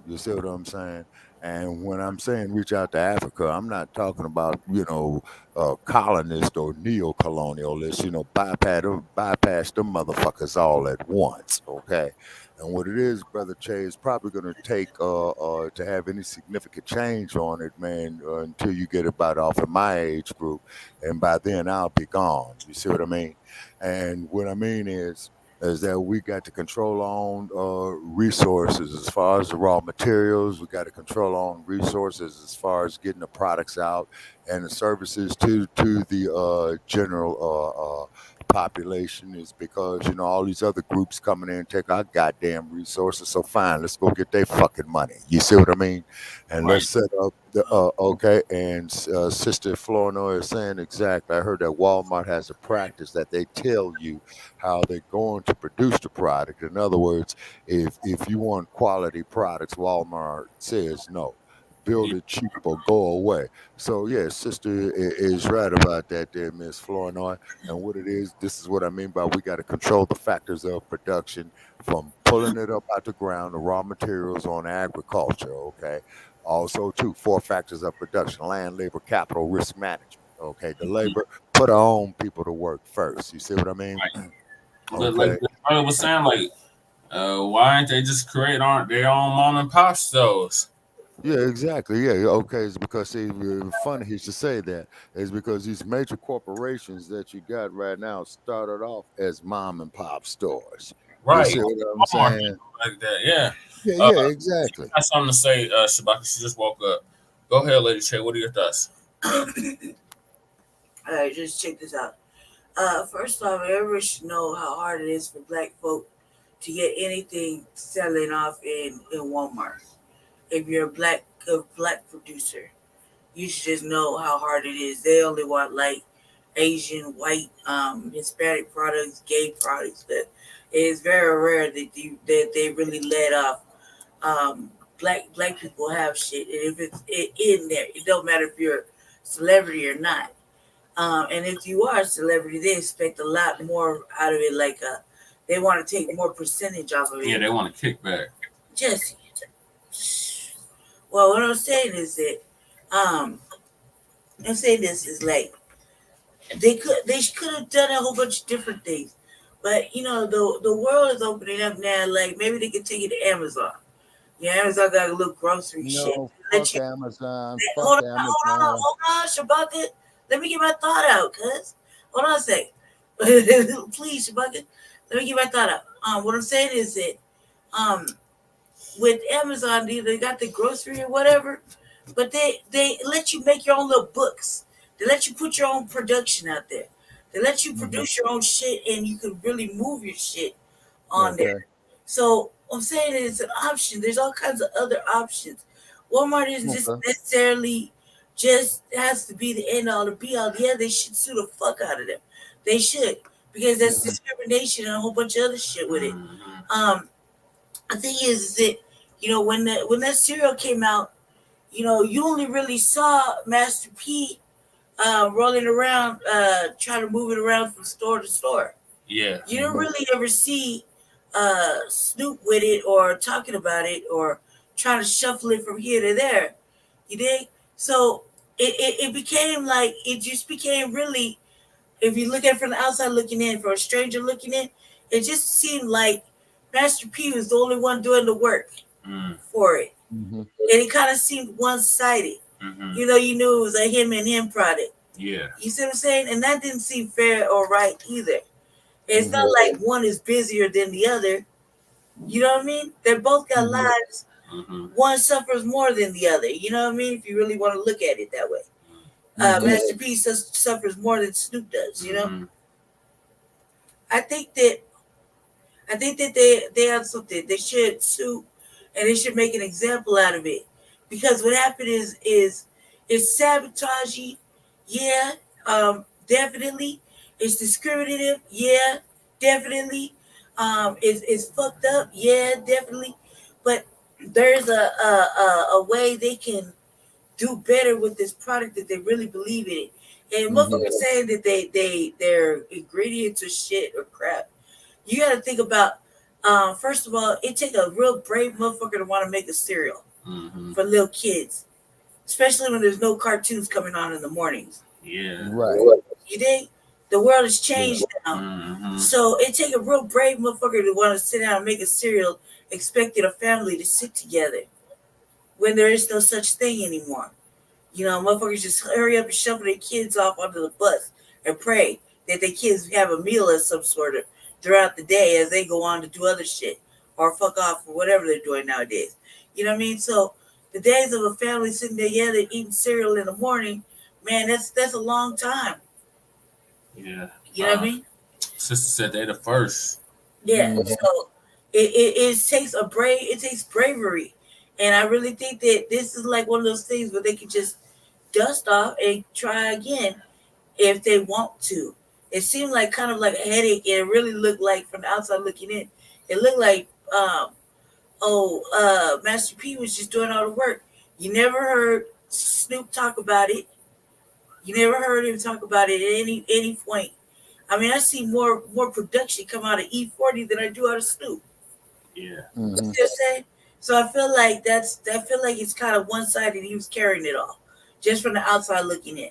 You see what I'm saying? And when I'm saying reach out to Africa, I'm not talking about, colonist or neo-colonialist, bypass them motherfuckers all at once, okay? And what it is, Brother Che, is probably going to take to have any significant change on it, man, until you get about off in my age group. And by then, I'll be gone. You see what I mean? And what I mean is that we got to control on resources as far as the raw materials. We got to control on resources as far as getting the products out and the services to the general population, is because all these other groups coming in and take our goddamn resources. So fine, let's go get their fucking money. You see what I mean? And let's set up the okay. And Sister Flournoy is saying exactly. I heard that Walmart has a practice that they tell you how they're going to produce the product. In other words, if you want quality products, Walmart says no. Build it cheap or go away. So yeah, Sister is right about that there, Miss Flournoy. And what it is, this is what I mean by we got to control the factors of production, from pulling it up out the ground, the raw materials on agriculture, okay? Also, too, 4 factors of production: land, labor, capital, risk management, okay? The labor, put our own people to work first. You see what I mean? Right. But like the brother was saying, why aren't they just create their own mom and pop stores? Yeah, exactly. Yeah, okay. It's because funny he should say that. It's because these major corporations that you got right now started off as mom and pop stores. Right. You see what I'm saying? Like that, yeah. Yeah, exactly. I have something to say, Shabaka. She just woke up. Go ahead, Lady Che. What are your thoughts? All right, just check this out. First off, everyone should know how hard it is for Black folk to get anything selling off in Walmart. If you're a black producer, you should just know how hard it is. They only want like Asian, white, Hispanic products, gay products. But it is very rare that they really let off. Black people have shit, and if it's in there, it don't matter if you're a celebrity or not. And if you are a celebrity, they expect a lot more out of it. Like they want to take more percentage off of it. Yeah, they want a kickback. Jesse. Well, what I'm saying is that I'm saying this is like they could have done a whole bunch of different things, but the world is opening up now. Like maybe they could take it to Amazon. Yeah, Amazon got a little grocery shit. Fuck Amazon. Hold on, Shabaka. Let me get my thought out, cuz. Hold on a sec. Please, Shabaka. Let me get my thought out. What I'm saying is that with Amazon, they got the grocery or whatever, but they let you make your own little books. They let you put your own production out there. They let you produce your own shit, and you can really move your shit on there. So I'm saying it's an option. There's all kinds of other options. Walmart isn't just necessarily just has to be the end all, the be all. Yeah, they should sue the fuck out of them. They should, because that's discrimination and a whole bunch of other shit with it. The thing is that when that cereal came out, you only really saw Master P rolling around, trying to move it around from store to store. Yeah. You don't really ever see Snoop with it or talking about it or trying to shuffle it from here to there. You dig? So it became like, it just became really, if you look at it from the outside looking in, for a stranger looking in, it just seemed like Master P was the only one doing the work for it. And it kind of seemed one-sided. You knew it was a him and him product. Yeah. You see what I'm saying? And that didn't seem fair or right either. It's not like one is busier than the other. You know what I mean? They both got lives. One suffers more than the other. You know what I mean? If you really want to look at it that way. Master P suffers more than Snoop does, I think that they have something. They should sue, and they should make an example out of it. Because what happened is it's sabotaging, yeah, definitely. It's discriminative, yeah, definitely. It's fucked up, yeah, definitely. But there's a way they can do better with this product that they really believe in it. And motherfuckers saying that their ingredients are shit or crap. You got to think about First of all, it takes a real brave motherfucker to want to make a cereal for little kids, especially when there's no cartoons coming on in the mornings. Yeah. Right. You think the world has changed now, so it takes a real brave motherfucker to want to sit down and make a cereal, expecting a family to sit together when there is no such thing anymore. You know, motherfuckers just hurry up and shove their kids off onto the bus and pray that their kids have a meal of some sort of throughout the day as they go on to do other shit or fuck off or whatever they're doing nowadays. You know what I mean? So the days of a family sitting together eating cereal in the morning, man, that's a long time. Yeah. You know what I mean? Sister said they the first. Yeah. So it takes bravery. And I really think that this is like one of those things where they can just dust off and try again if they want to. It seemed like kind of like a headache, and it really looked like from the outside looking in, it looked like Master P was just doing all the work. You never heard Snoop talk about it. You never heard him talk about it at any point. I mean, I see more production come out of E40 than I do out of Snoop. Yeah. You know what I'm saying? So I feel like it's kind of one-sided. He was carrying it all, just from the outside looking in.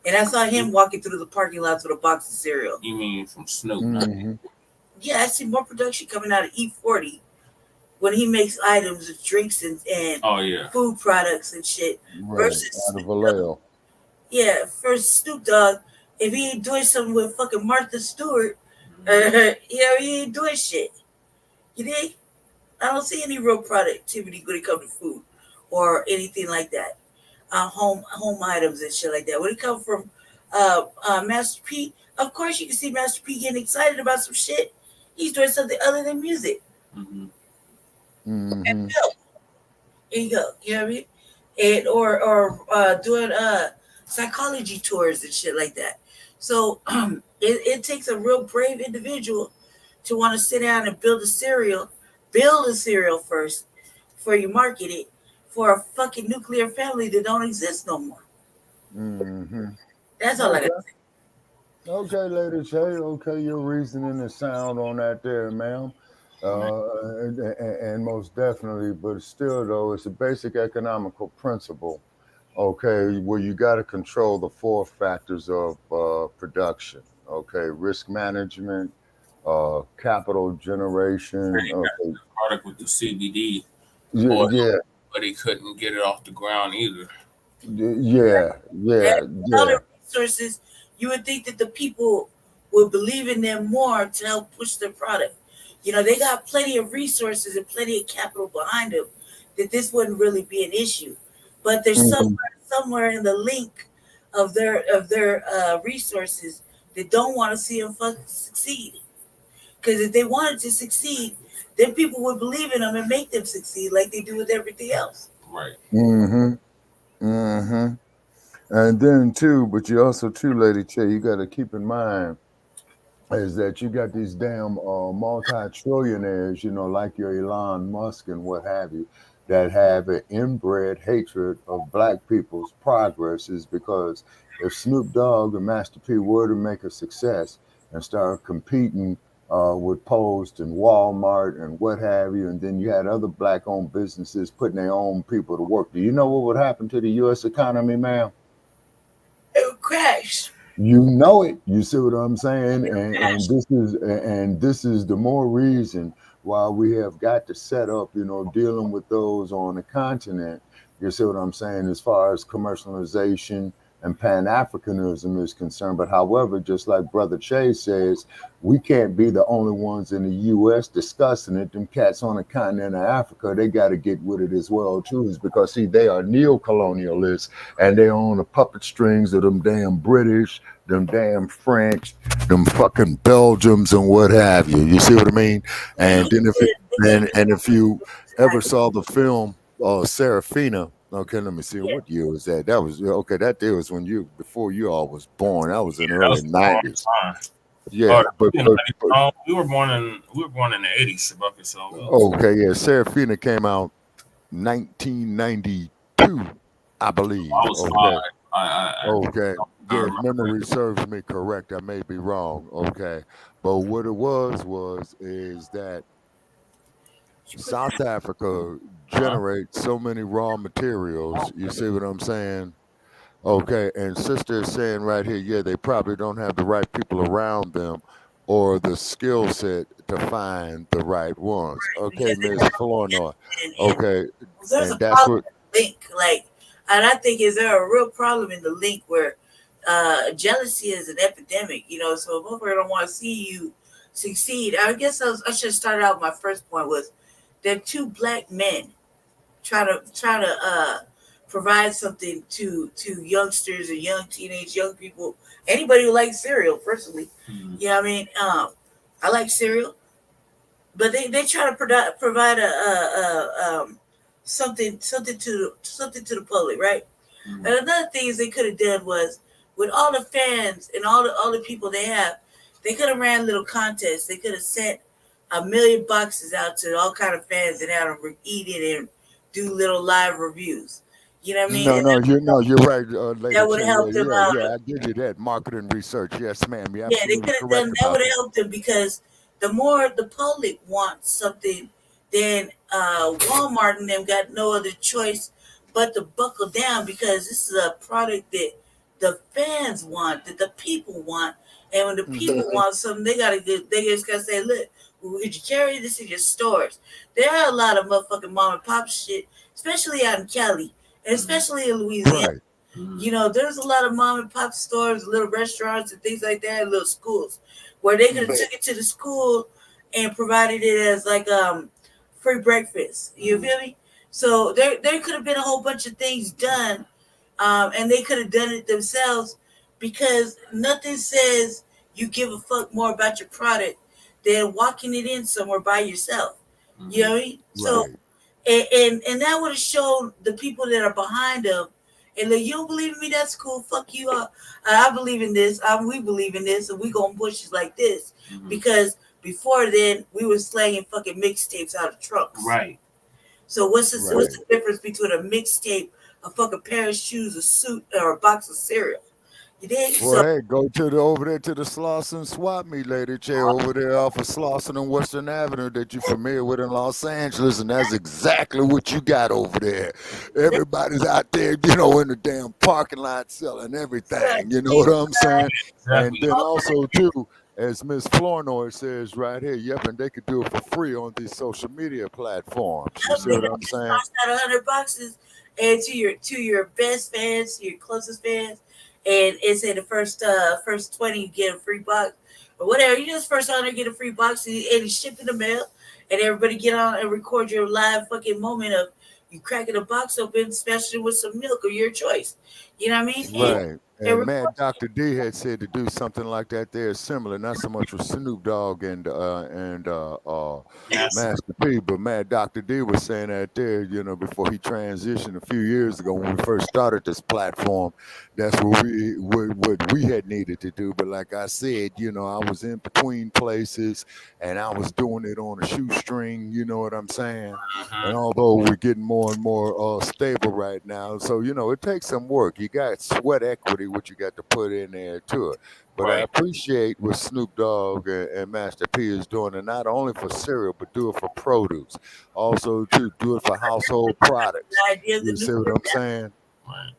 And I saw him walking through the parking lots with a box of cereal. You mean from Snoop? Yeah, I see more production coming out of E40 when he makes items of drinks and food products and shit. Right. Versus Out of Vallejo. Yeah, first Snoop Dogg, if he ain't doing something with fucking Martha Stewart, he ain't doing shit. You think? I don't see any real productivity when it comes to food or anything like that. Home items and shit like that. When it comes from Master P, of course you can see Master P getting excited about some shit. He's doing something other than music. And here you go. You know what I mean? And or doing psychology tours and shit like that. So it takes a real brave individual to want to sit down and build a cereal first before you market it for a fucking nuclear family that don't exist no more. That's all I got to say. Okay, Lady Shay. Okay, your reasoning is sound on that there, ma'am. And most definitely, but still though, it's a basic economical principle. Okay, where you got to control the 4 factors of production. Okay, risk management, capital generation. Okay. Product with the CBD. Yeah. But he couldn't get it off the ground either. Yeah. Other resources, you would think that the people would believe in them more to help push their product. You know, they got plenty of resources and plenty of capital behind them that this wouldn't really be an issue. But there's somewhere in the link of their resources that don't want to see them succeed. Because if they wanted to succeed, then people would believe in them and make them succeed like they do with everything else. Right. And then too, but you also too, Lady Che, you got to keep in mind is that you got these damn multi-trillionaires, you know, like your Elon Musk and what have you, that have an inbred hatred of black people's progress. Is because if Snoop Dogg and Master P were to make a success and start competing with Post and Walmart and what have you, and then you had other black-owned businesses putting their own people to work, do you know what would happen to the U.S. economy, ma'am? It would crash. You know it. You see what I'm saying? And this is the more reason why we have got to set up, you know, dealing with those on the continent. You see what I'm saying? As far as commercialization and Pan-Africanism is concerned. But however, just like Brother Che says, we can't be the only ones in the U.S. discussing it. Them cats on the continent of Africa, they got to get with it as well, too. Is because, see, they are neo-colonialists, and they own the puppet strings of them damn British, them damn French, them fucking Belgians and what have you. You see what I mean? And then if you ever saw the film Serafina, okay, let me see. What year was that? That was okay. That day was before you all was born. That was in the early 90s. Yeah, but we were born in the 80s, Shabaka. So okay, yeah. Serafina came out 1992, I believe. I was okay. Yeah, if memory serves me correct, I may be wrong. Okay, but what it was is that South Africa generates so many raw materials. You see what I'm saying? Okay, and sister is saying right here, yeah, they probably don't have the right people around them or the skill set to find the right ones. Okay, Miss Flournoy. Okay, There's a and that's problem what. in the link, like, and I think is there a real problem in the link where jealousy is an epidemic, you know. So if motherfucker don't want to see you succeed, I guess I should start out. My first point was there are two black men trying to provide something to youngsters or young people, anybody who likes cereal. Personally, you know what I mean. I like cereal, but they try to provide something to the public, right? And another thing is they could have done was with all the fans and all the people they have, they could have ran little contests. They could have sent 1,000,000 boxes out to all kind of fans and had them eat it and do little live reviews. You know what I mean? You're right, Lady That would J. have helped them out. I give you that. Marketing research. Yes, ma'am. You're Yeah, they absolutely could have correct done that. about Would have helped them because the more the public wants something, then Walmart and them got no other choice but to buckle down because this is a product that the fans want, that the people want, and when the people want something, they just gotta say, look, would you carry this in your stores? There are a lot of motherfucking mom and pop shit, especially out in Cali, and especially in Louisiana. Right. You know, there's a lot of mom and pop stores, little restaurants and things like that, and little schools where they could have took it to the school and provided it as like free breakfast. You feel me? So there could have been a whole bunch of things done, and they could have done it themselves because nothing says you give a fuck more about your product than walking it in somewhere by yourself. You know what I mean? So and that would have showed the people that are behind them. And like, you don't believe in me? That's cool. Fuck you up. I believe in this. We believe in this, and we gonna push it like this because before then we were slanging fucking mixtapes out of trunks. Right. So what's the difference between a mixtape, a fucking pair of shoes, a suit, or a box of cereal? You dig? Well, hey, go over there to the Slauson Swap Meet, Lady J, over there off of Slauson and Western Avenue that you're familiar with in Los Angeles, and that's exactly what you got over there. Everybody's out there, in the damn parking lot selling everything. You know what I'm saying? And then also too, as Miss Flournoy says right here, yep, and they could do it for free on these social media platforms. You see what I'm saying? Cost out 100 boxes, and to your best fans, to your closest fans. And it said the first 20 you get a free box or whatever. You just first 100 get a free box and it's shipped in the mail, and everybody get on and record your live fucking moment of you cracking a box open, especially with some milk of your choice. You know what I mean? Right. And Mad Dr. D had said to do something like that there, similar, not so much with Snoop Dogg and Master P, but Mad Dr. D was saying that there, before he transitioned a few years ago when we first started this platform. That's what we had needed to do. But like I said, I was in between places and I was doing it on a shoestring, you know what I'm saying? And although we're getting more and more stable right now, so it takes some work. You got sweat equity, what you got to put in there to it. But I appreciate what Snoop Dogg and Master P is doing, and not only for cereal, but do it for produce. Also, to do it for household products. You see what I'm saying? Right.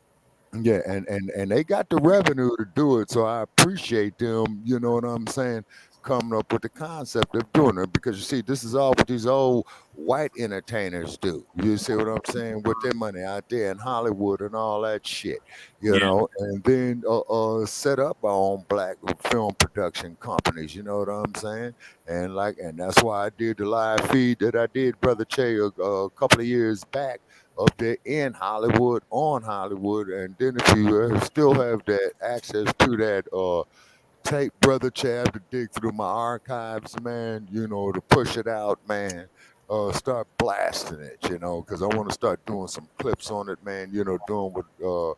Yeah, and they got the revenue to do it, so I appreciate them, you know what I'm saying, coming up with the concept of doing it, because you see, this is all what these old white entertainers do. You see what I'm saying? With their money out there in Hollywood and all that shit, you know, and then set up our own black film production companies, you know what I'm saying? And that's why I did the live feed that I did, Brother Che, a couple of years back, up there in Hollywood, on Hollywood. And then if you still have that access to that tape, Brother Che, I have to dig through my archives, man, to push it out, man. Start blasting it, because I want to start doing some clips on it, man, doing what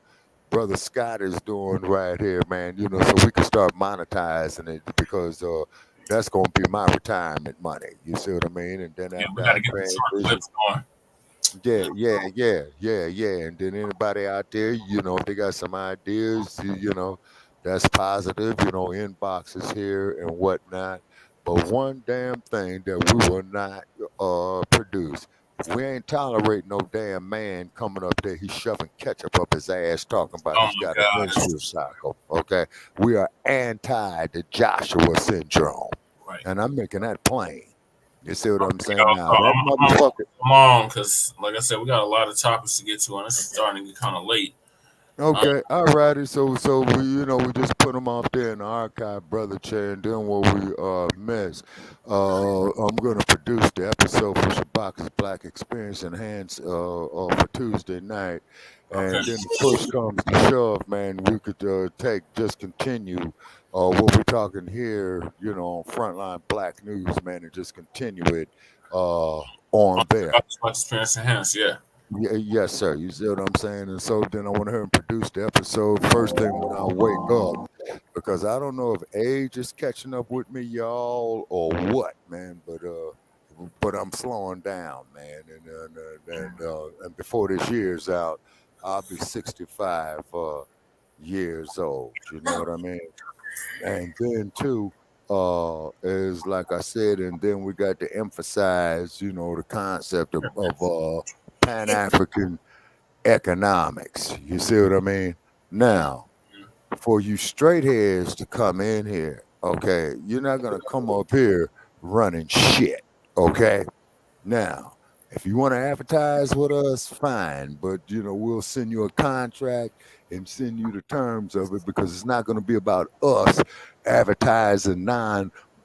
Brother Scott is doing right here, man, so we can start monetizing it, because that's going to be my retirement money. You see what I mean? And then after we got to get the short clips going. Yeah. And then anybody out there, if they got some ideas, that's positive, inboxes here and whatnot. but one damn thing that we will not produce. We ain't tolerating no damn man coming up there. He's shoving ketchup up his ass, talking about he's got a menstrual cycle. Okay, we are anti the Joshua syndrome, right? And I'm making that plain. You see what I'm saying? Now, that that motherfucker. Come on, because like I said, we got a lot of topics to get to, and it's starting to get kind of late. Okay, all righty. So we we just put them off there in the archive, brother Che, and then what we miss. I'm gonna produce the episode for Shabaka's Black Experience Enhanced for Tuesday night, and then the push comes to shove, man. We could continue what we're talking here, on Frontline Black News, man, and just continue it on there. Black Experience Enhanced, yeah. Yeah, yes, sir. You see what I'm saying? And so then I went ahead and produced the episode first thing when I wake up, because I don't know if age is catching up with me, y'all, or what, man. But I'm slowing down, man. And before this year's out, I'll be 65 years old. You know what I mean? And then too, is like I said, and then we got to emphasize, the concept of Pan-African economics. You see what I mean? Now, for you straight heads to come in here, okay, you're not going to come up here running shit, okay? Now, if you want to advertise with us, fine, but, we'll send you a contract and send you the terms of it, because it's not going to be about us advertising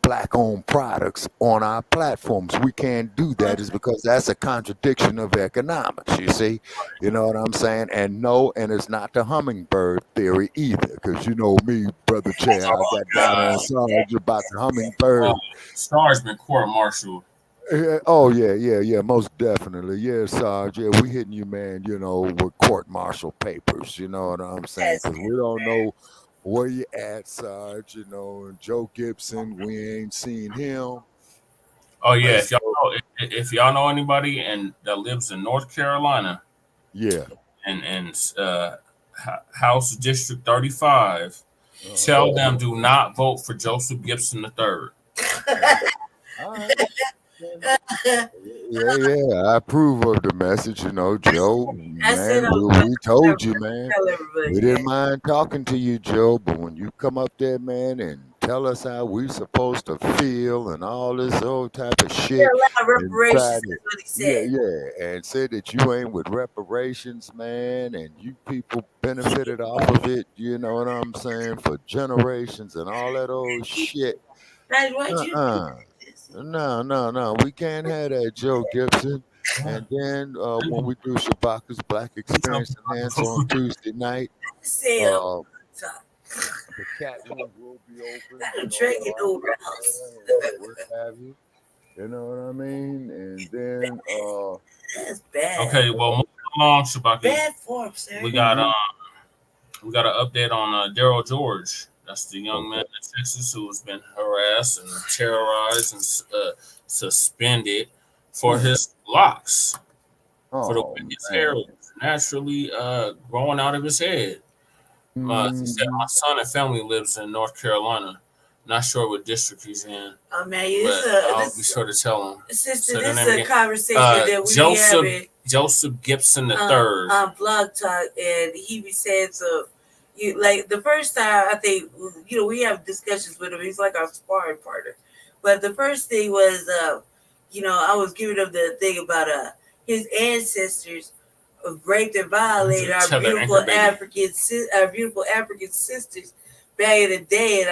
Black-owned products on our platforms. We can't do that, is because that's a contradiction of economics, you see? You know what I'm saying? And it's not the hummingbird theory either, because me, Brother Che, I got down on Sarge about the hummingbird. Sarge been court-martialed. Oh, yeah, most definitely. Yeah, Sarge, yeah, we hitting you, man, with court-martial papers, you know what I'm saying? Because we don't know where you at, Sarge, and Joe Gibson, we ain't seen him. Oh yeah, if y'all know anybody that lives in North Carolina, yeah, and House District 35, tell them do not vote for Joseph Gibson III. Yeah, I approve of the message, Joe. Man, we told you, man. We didn't mind talking to you, Joe, but when you come up there, man, and tell us how we supposed to feel and all this old type of shit. Reparations, is what he said. Yeah, and said that you ain't with reparations, man, and you people benefited off of it, you know what I'm saying, for generations and all that old shit. No. We can't have that, Joe Gibson. And then when we do Shabaka's Black Experience Enhanced on Tuesday night, the cat room will be open. What have you? You know what I mean? And then that's bad. Okay, well, moving along, Shabaka. Bad form, sir. We got an update on Daryl George. That's the young man in Texas who has been harassed and terrorized and suspended for his locks. For the way his hair is naturally growing out of his head. He said, my son and family lives in North Carolina. Not sure what district he's in. Oh, man, I'll be sure to tell him. Sister, this is a conversation that we having. Joseph Gibson III. On Blog Talk, and he be saying so. Like the first time, I think, we have discussions with him. He's like our sparring partner. But the first thing was, I was giving him the thing about his ancestors raped and violated our beautiful African sisters back in the day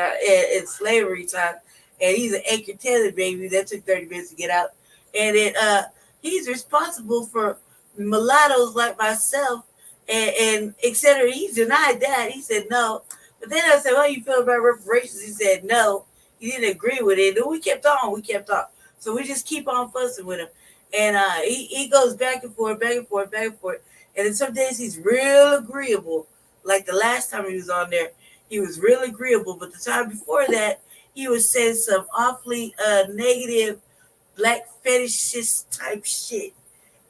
in slavery time. And he's an anchor tenant baby that took 30 minutes to get out. And then he's responsible for mulattoes like myself. And et cetera. He denied that. He said no. But then I said, "How you feel about reparations?" He said no. He didn't agree with it. And we kept on. So we just keep on fussing with him. And he goes back and forth. And then some days he's real agreeable. Like the last time he was on there, he was real agreeable. But the time before that, he was saying some awfully negative black fetishist type shit.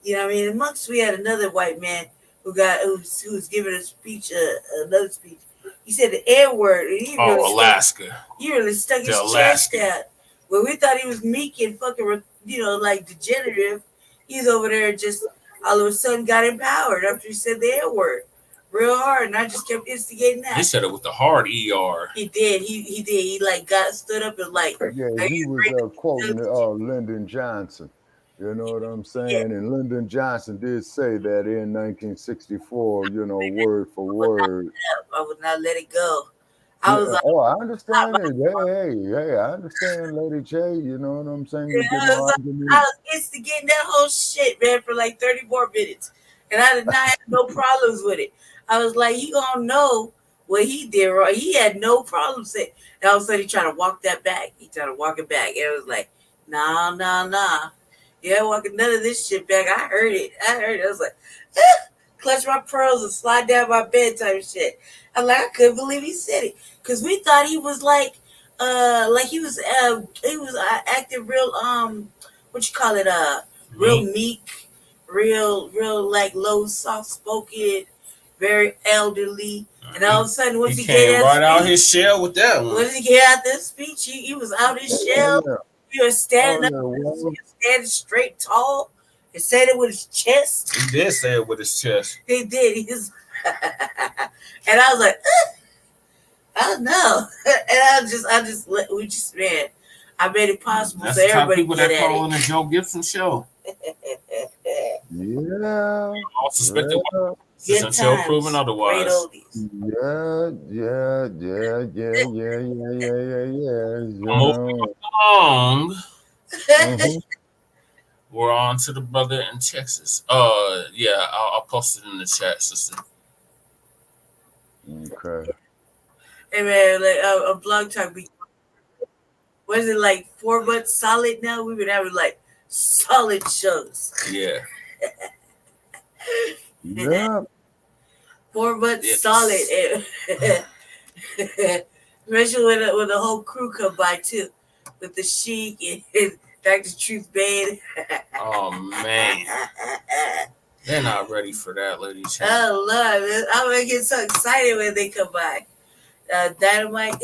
You know what I mean? Amongst we had another white man who was giving a speech, another speech. He said the N word. Alaska. He really stuck his chest out When we thought he was meek and fucking, like degenerative, he's over there just all of a sudden got empowered after he said the N word real hard, and I just kept instigating that. He said it with the hard ER. He did. He did. He like stood up and like. Yeah, he was quoting Lyndon Johnson. You know what I'm saying? Yeah. And Lyndon Johnson did say that in 1964, word for word. I would not let it go. I was like, I understand it. Hey, I understand, Lady J. You know what I'm saying? I was instigating that whole shit, man, for like 30 more minutes. And I did not have no problems with it. I was like, he gonna know what he did wrong. He had no problem saying. And all of a sudden, he tried to walk that back. He tried to walk it back. And it was like, nah. Yeah, walking none of this shit back. I heard it. I was like, clutch my pearls and slide down my bed type shit. I'm like, I couldn't believe he said it. Because we thought he was like he was acting real, real meek, real like low, soft-spoken, very elderly. And all of a sudden, once he came right out his shell with that one. Once he get out that speech, he was out his shell. He was standing up, standing straight, tall, and said it with his chest. He did say it with his chest. He did. And I was like, oh no. And I made it possible That's for everybody people to get that call on it. the Joe Gibson show. Yeah. All suspected until proven otherwise. Yeah. Moving along. Mm-hmm. We're on to the brother in Texas. I'll post it in the chat, sister. Okay. Hey man, like a blog talk. Was it like 4 months solid now? We've been having like solid shows. Yeah. Yeah. 4 months solid. Especially when the whole crew come by too, with the Sheik and Dr. Truth Band. Oh man. They're not ready for that, ladies. Oh Lord, I'm gonna get so excited when they come by. Dynamite.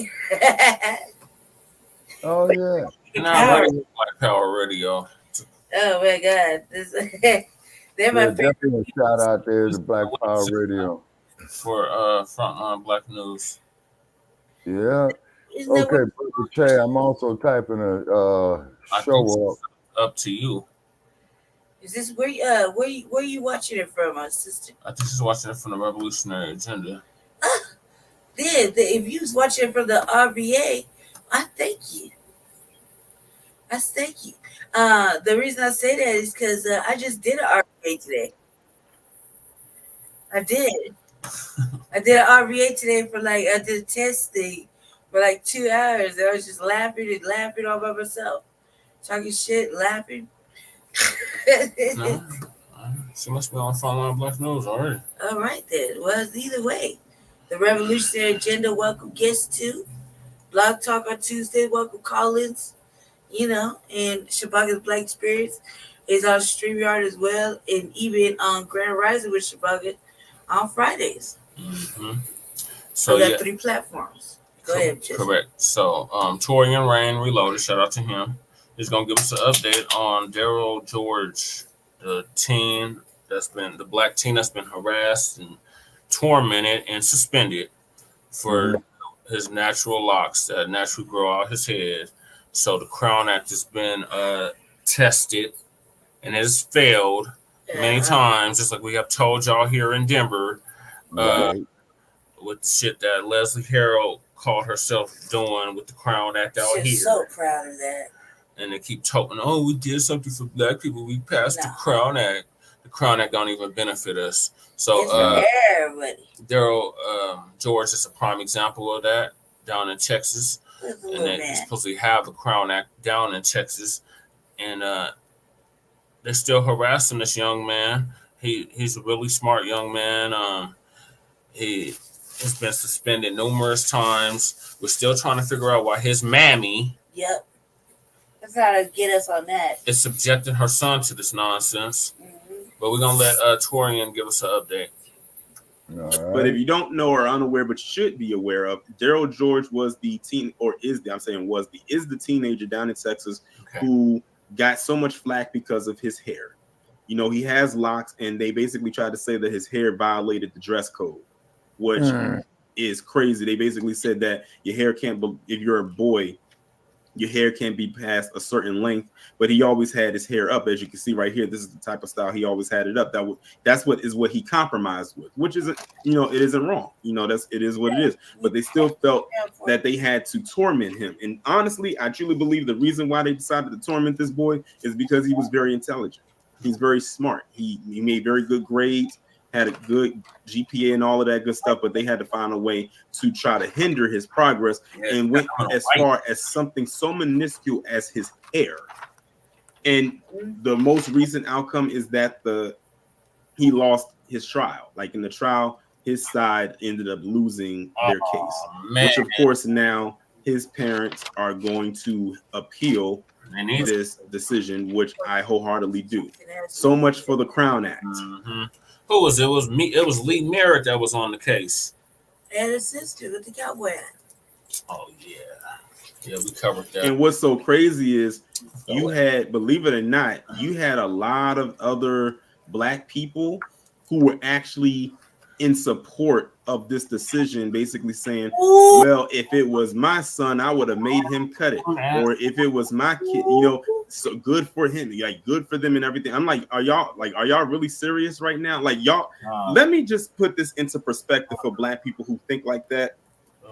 Oh yeah. They're not ready for Black Power Radio. Oh my God. They're my favorite. Definitely a shout out there to Black Power Radio. For Frontline Black News. Yeah. Okay, Brother Che, I'm also typing a show up to you. Is this where you watching it from, my sister? I think she's watching it from the Revolutionary Agenda. If you was watching it from the RBA, I thank you. The reason I say that is because I just did an RBA today. I did an RBA today I did a test thing for like 2 hours. I was just laughing all by myself, talking shit, laughing. No. She must be on Frontline Black News already. All right then. Well, either way, the Revolutionary Agenda welcome guests too. Blog Talk on Tuesday, welcome call-ins. And Shabaka's Black Experience is on StreamYard as well, and even on Grand Rising with Shabaka on Fridays. Mm-hmm. So we got 3 platforms. Go ahead, Jesse. Correct. So Torian Rain Reloaded, shout out to him. He's gonna give us an update on Daryl George, the black teen that's been harassed and tormented and suspended for his natural locks that naturally grow out his head. So the Crown Act has been tested and has failed many times, just like we have told y'all here in Denver, with the shit that Leslie Harrell caught herself doing with the Crown Act out here. So proud of that. And they keep talking, we did something for black people. We passed the Crown Act. The Crown Act don't even benefit us. So Daryl George is a prime example of that down in Texas. And they supposedly have a Crown Act down in Texas. And they're still harassing this young man. He's a really smart young man. He has been suspended numerous times. We're still trying to figure out why his mammy Let's try to get us on that. is subjecting her son to this nonsense. But we're going to let Torian give us an update. But if you don't know or unaware, but you should be aware of, Daryl George was the is the teenager down in Texas who got so much flack because of his hair. You know, he has locks, and they basically tried to say that his hair violated the dress code, which is crazy. They basically said that your hair can't be, if you're a boy, your hair can't be past a certain length, but he always had his hair up. As you can see right here, this is the type of style he always had it up. That's what he compromised with, which isn't, you know, it isn't wrong. You know, it is what it is. But they still felt that they had to torment him. And honestly, I truly believe the reason why they decided to torment this boy is because he was very intelligent. He's very smart. He made very good grades, had a good GPA and all of that good stuff, but they had to find a way to try to hinder his progress and went as far as something so minuscule as his hair. And the most recent outcome is that he lost his trial. Like in the trial, his side ended up losing their case, which of course now his parents are going to appeal this decision, which I wholeheartedly do. So much for the Crown Act. Who was it? It was me. It was Lee Merritt that was on the case. And his sister with the cowboy hat. Oh yeah, we covered that. And what's so crazy is you had, believe it or not, you had a lot of other Black people who were actually in support of this decision, basically saying, well, if it was my son, I would have made him cut it. Or if it was my kid, you know, so good for him, like good for them and everything. I'm like, are y'all really serious right now? Like y'all, let me just put this into perspective for Black people who think like that.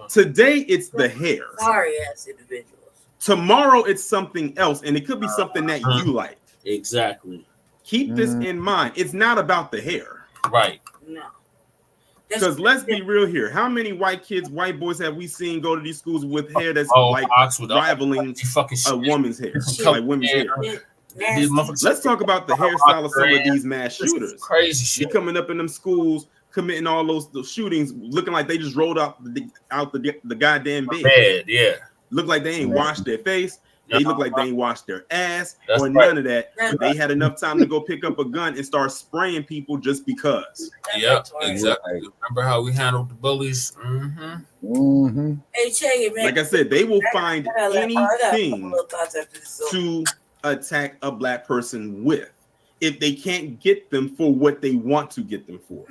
Today, it's the hair. Sorry ass individuals. Tomorrow, it's something else. And it could be something that you like. Exactly. Keep this in mind. It's not about the hair. Right. No. Because let's be real here. How many white boys have we seen go to these schools with hair that's rivaling a woman's hair, like women's hair? Let's talk about the hairstyle of some of these mass shooters. Crazy shit. They coming up in them schools, committing all those shootings, looking like they just rolled out the goddamn bed. Yeah. Look like they ain't washed their face. They look like they ain't washed their ass none of that. But they had enough time to go pick up a gun and start spraying people just because. Yep, exactly. Remember how we handled the bullies? Hey, check it, man. Like I said, they will find anything to attack a Black person with if they can't get them for what they want to get them for.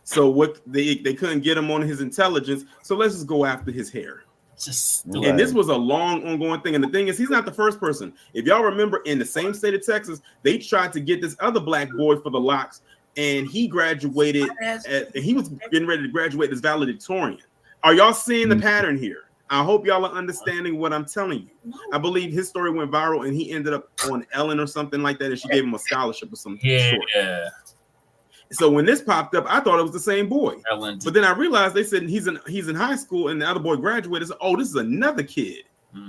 So what they couldn't get him on his intelligence, so let's just go after his hair. And this was a long ongoing thing. And the thing is, he's not the first person. If y'all remember, in the same state of Texas, they tried to get this other Black boy for the locks, and he graduated he was getting ready to graduate as valedictorian. Are y'all seeing the pattern here? I hope y'all are understanding what I'm telling you. I believe his story went viral and he ended up on Ellen or something like that, and she gave him a scholarship or something. Yeah. So when this popped up, I thought it was the same boy. But then I realized they said he's in high school and the other boy graduated. So, oh, this is another kid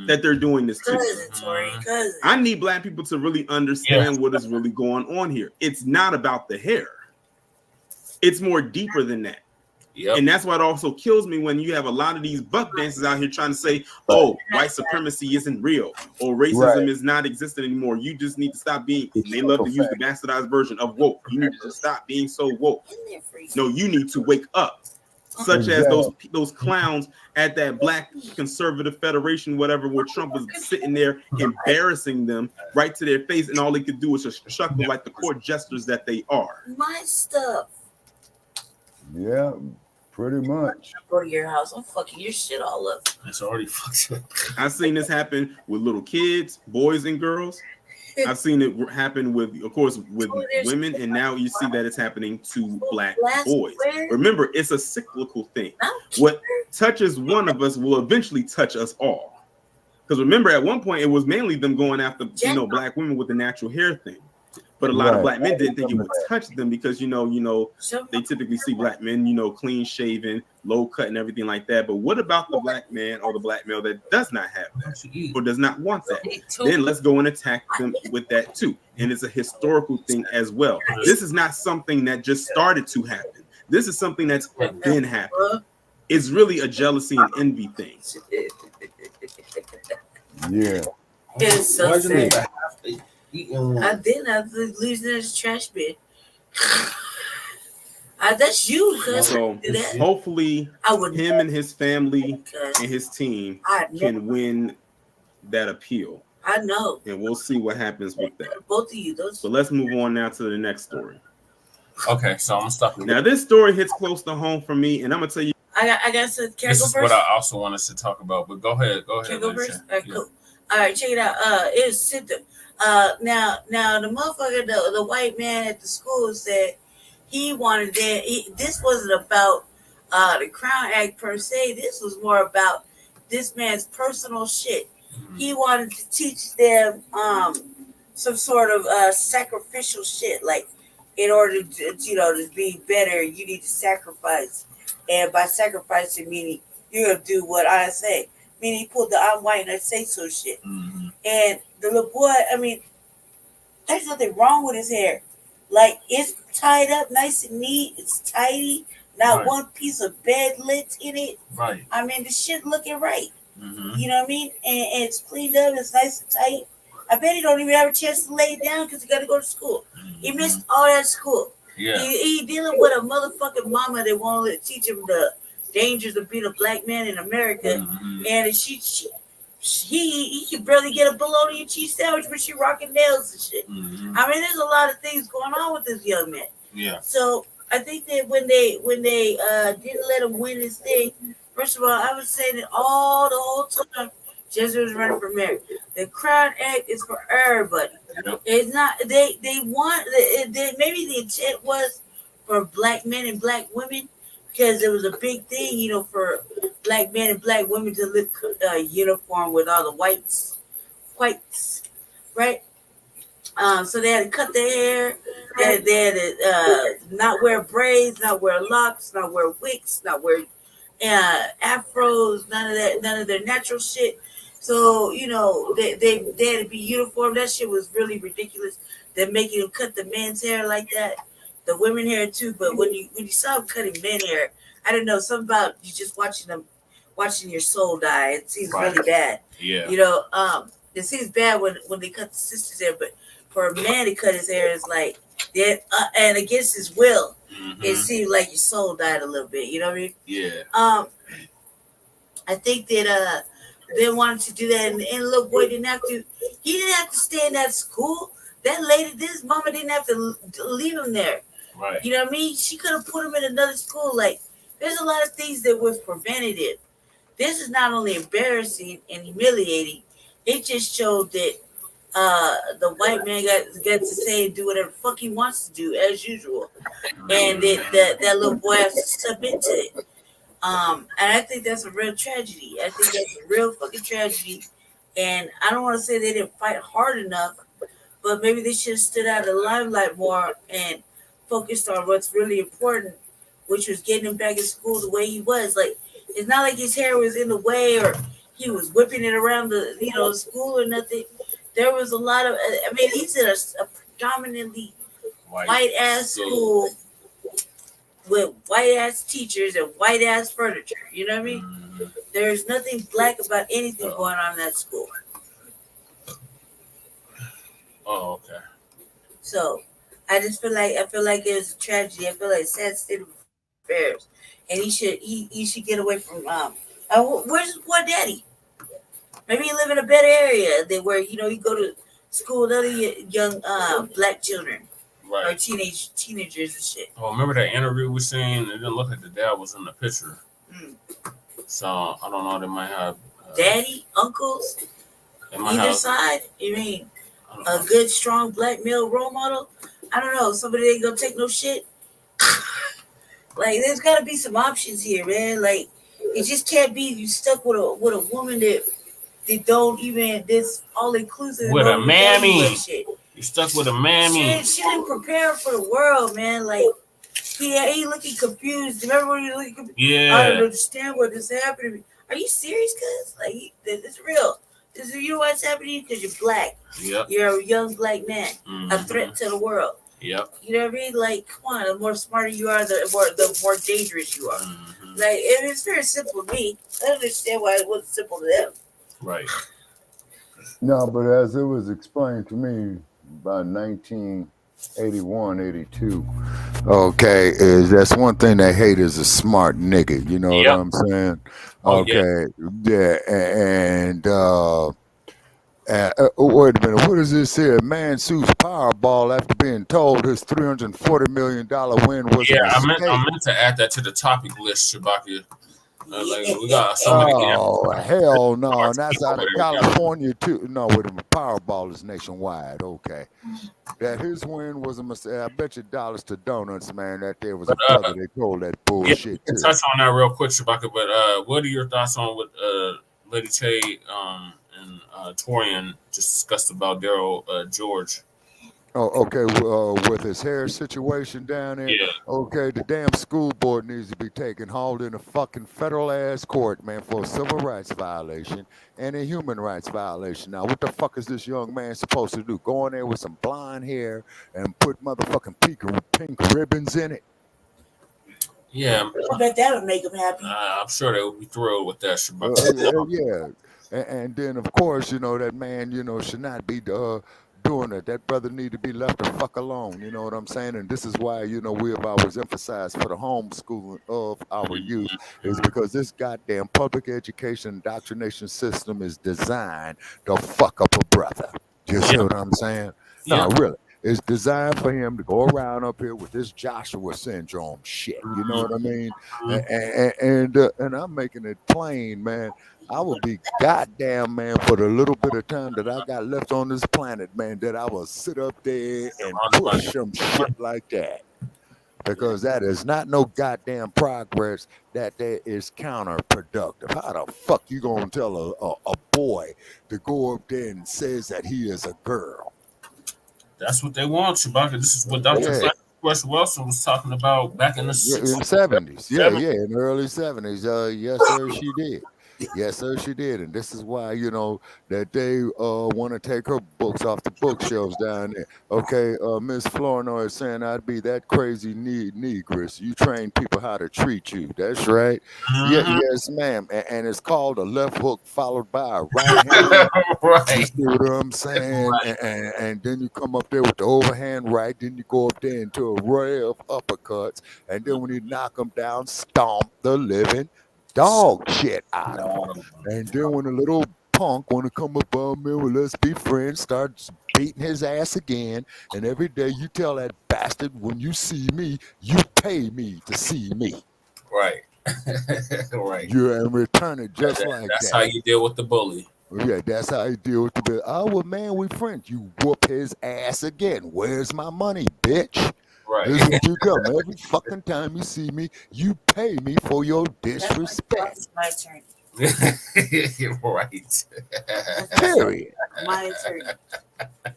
that they're doing this to. I need Black people to really understand what is really going on here. It's not about the hair. It's more deeper than that. And that's why it also kills me when you have a lot of these buck dancers out here trying to say, oh, white supremacy isn't real, or racism is not existent anymore. You just need to stop being, they love to use the bastardized version of woke. You need to stop being so woke. No, you need to wake up. Such as those clowns at that Black Conservative Federation, whatever, where Trump was sitting there embarrassing them right to their face, and all they could do was just chuckle like the court jesters that they are. My stuff. Yeah. Pretty much. Go to your house. I'm fucking your shit all up. It's already fucked up. I've seen this happen with little kids, boys and girls. I've seen it happen with, of course, with women, and now you see that it's happening to Black boys. Remember, it's a cyclical thing. What touches one of us will eventually touch us all. Because remember, at one point, it was mainly them going after, Black women with the natural hair thing. But a lot of Black men didn't think it would touch them because, they typically see Black men, clean shaven, low cut and everything like that. But what about the Black man or the Black male that does not have that or does not want that? Then let's go and attack them with that too. And it's a historical thing as well. This is not something that just started to happen. This is something that's been happening. It's really a jealousy and envy thing. Yeah. It's so sad. I didn't have to lose this trash bin. That's you, cuz. So hopefully him and his family and his team can win that appeal. I know. And we'll see what happens with that. Both of you. Those. So let's move on now to the next story. Okay, so I'm gonna stop. Now this story hits close to home for me, and I'm gonna tell you. I got some. Can this I go is first? what I also wanted to talk about, but go ahead. Go ahead. Can I go first? All right, cool. All right, check it out. It's Sita. Now the motherfucker, the white man at the school said he wanted that. This wasn't about the Crown Act per se. This was more about this man's personal shit. He wanted to teach them some sort of sacrificial shit, like in order to to be better, you need to sacrifice, and by sacrificing meaning you're gonna do what I say. Meaning he pulled the I'm white and I say so shit. And the little boy, I mean, there's nothing wrong with his hair. Like it's tied up nice and neat. It's tidy. Not one piece of bed lint in it. Right. I mean, the shit looking right. You know what I mean? And it's cleaned up. It's nice and tight. I bet he don't even have a chance to lay it down because he got to go to school. He missed all that school. Yeah. He dealing with a motherfucking mama that won't teach him the dangers of being a black man in America. And he can barely get a bologna and cheese sandwich, but she rocking nails and shit. I mean, there's a lot of things going on with this young man. Yeah. So I think that when they didn't let him win his thing, first of all, I was saying it the whole time. Just was running for mayor. The Crown Act is for everybody. It's not. They want. Maybe the intent was for black men and black women because it was a big thing, for black men and black women to live uniform with all the whites, right? So they had to cut their hair. They had to not wear braids, not wear locks, not wear wigs, not wear afros, none of their natural shit. So they had to be uniform. That shit was really ridiculous. They're making them cut the men's hair like that, the women hair too. But when you saw them cutting men hair, I don't know, something about you just watching your soul die. It seems really bad. Yeah. It seems bad when they cut the sister's hair, but for a man to cut his hair is like that, and against his will. It seemed like your soul died a little bit. You know what I mean? Yeah. I think that they wanted to do that, and the little boy didn't have to. He didn't have to stay in that school. That lady, this mama didn't have to leave him there. Right. You know what I mean? She could have put him in another school. Like, there's a lot of things that was preventative. This is not only embarrassing and humiliating. It just showed that the white man got to say and do whatever the fuck he wants to do as usual, and that little boy has to submit to it. And I think that's a real tragedy. I think that's a real fucking tragedy. And I don't want to say they didn't fight hard enough, but maybe they should have stood out in the limelight more and focused on what's really important, which was getting him back in school the way he was. Like, it's not like his hair was in the way or he was whipping it around the school or nothing. There was a lot of, I mean, he's in a predominantly white ass school with white ass teachers and white ass furniture. You know what I mean? There's nothing black about anything going on in that school. Oh, okay. So I just feel like it was a tragedy. I feel like a sad state of affairs, and he should get away from where's his poor daddy? Maybe he live in a better area where you go to school with other young black children. Right. Or teenagers and shit. Well, remember that interview we seen? It didn't look like the dad was in the picture. So I don't know. They might have daddy, uncles, either side. You mean a good, strong black male role model? I don't know. Somebody ain't gonna take no shit. Like, there's gotta be some options here, man. Like, it just can't be you stuck with a woman that they don't even this all inclusive with a mammy. Shit. You stuck with a mammy. She didn't prepare for the world, man. Like, he looking confused. Remember when he was looking confused? Yeah. I don't understand what is happening to me. Are you serious, cuz? Like, it's real. You know what's happening? Because you're black. Yep. You're a young black man. A threat to the world. Yep. You know what I mean? Like, come on. The more smarter you are, the more dangerous you are. Like, it's very simple to me. I don't understand why it wasn't simple to them. Right. No, but as it was explained to me, about 1981, 82, Okay, is that's one thing they hate is a smart nigga. You know what I'm saying? Oh, yeah. Okay, yeah, and wait a minute. What does this here? Man sues Powerball after being told his $340 million win was a mistake. I meant to add that to the topic list, Shabaki. Like we got so many. Oh hell no! And that's out of California too. No, wait a minute. Powerball is nationwide. Okay, that his win was a mistake. I bet you dollars to donuts, man. That there was a brother they told that bullshit. Yeah, touch on that real quick, Shabaka. But what are your thoughts on what Lady Tay and Torian just discussed about Daryl George? Oh, okay. With his hair situation down there, okay, the damn school board needs to be hauled in a fucking federal ass court, man, for a civil rights violation and a human rights violation. Now, what the fuck is this young man supposed to do? Go in there with some blonde hair and put motherfucking pink ribbons in it? Yeah, I bet that would make him happy. I'm sure they would be thrilled with that. Yeah, and then of course, you know, that man, you know, should not be doing it. That brother need to be left the fuck alone. You know what I'm saying? And this is why, you know, we have always emphasized for the homeschooling of our youth is because this goddamn public education indoctrination system is designed to fuck up a brother. You see what I'm saying? No, really. It's designed for him to go around up here with this Joshua syndrome shit. You know what I mean? And I'm making it plain, man. I would be goddamn, man, for the little bit of time that I got left on this planet, man, that I will sit up there and push some shit like that. Because that is not no goddamn progress. That is counterproductive. How the fuck you gonna tell a boy to go up there and says that he is a girl? That's what they want, Chewbacca. This is what Dr. West Wilson was talking about back in the 60s. In the 70s. Yeah, in the early 70s. Yes, sir, she did. Yes, sir, she did. And this is why, you know, that they want to take her books off the bookshelves down there. Okay, Miss Flournoy is saying I'd be that crazy negress. You train people how to treat you. That's right. Yes, ma'am. And it's called a left hook followed by a right hand. Right. You see what I'm saying? And then you come up there with the overhand right. Then you go up there into a array of uppercuts. And then when you knock them down, stomp the living dog shit out of him. And then when a little punk want to come above me, well, let's be friends, starts beating his ass again. And every day you tell that bastard, when you see me, you pay me to see me. Right. Right. You're in return it just like that's that. That's how you deal with the bully. Yeah, that's how you deal with the bully. Oh, well, man, we friends. You whoop his ass again. Where's my money, bitch? Right. This is what you tell me. Every fucking time you see me, you pay me for your disrespect. That's my turn. Right. Period. My turn. All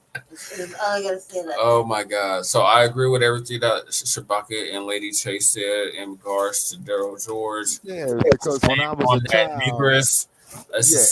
I gotta say. Oh my God. So I agree with everything that Shabaka and Lady Chase said in regards to Daryl George. Yeah, because when I was a child,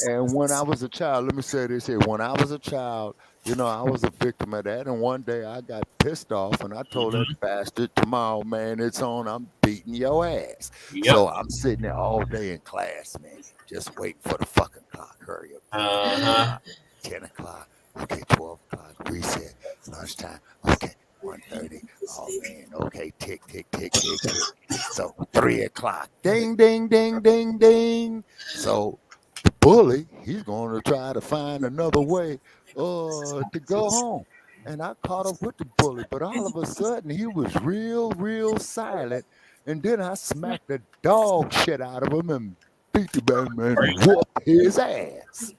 and when I was a child, let me say this here. When I was a child, you know, I was a victim of that. And one day I got pissed off and I told that bastard, tomorrow, man, it's on. I'm beating your ass. Yep. So I'm sitting there all day in class, man, just waiting for the fucking clock. Hurry up. 10 o'clock. Okay, 12 o'clock. Reset. Lunchtime. Okay. 1:30. Oh man, okay, tick, tick, tick, tick, tick. So 3 o'clock. Ding, ding, ding, ding, ding. So the bully, he's going to try to find another way to go home. And I caught up with the bully, but all of a sudden he was real silent. And then I smacked the dog shit out of him and beat the bad man and whooped his ass.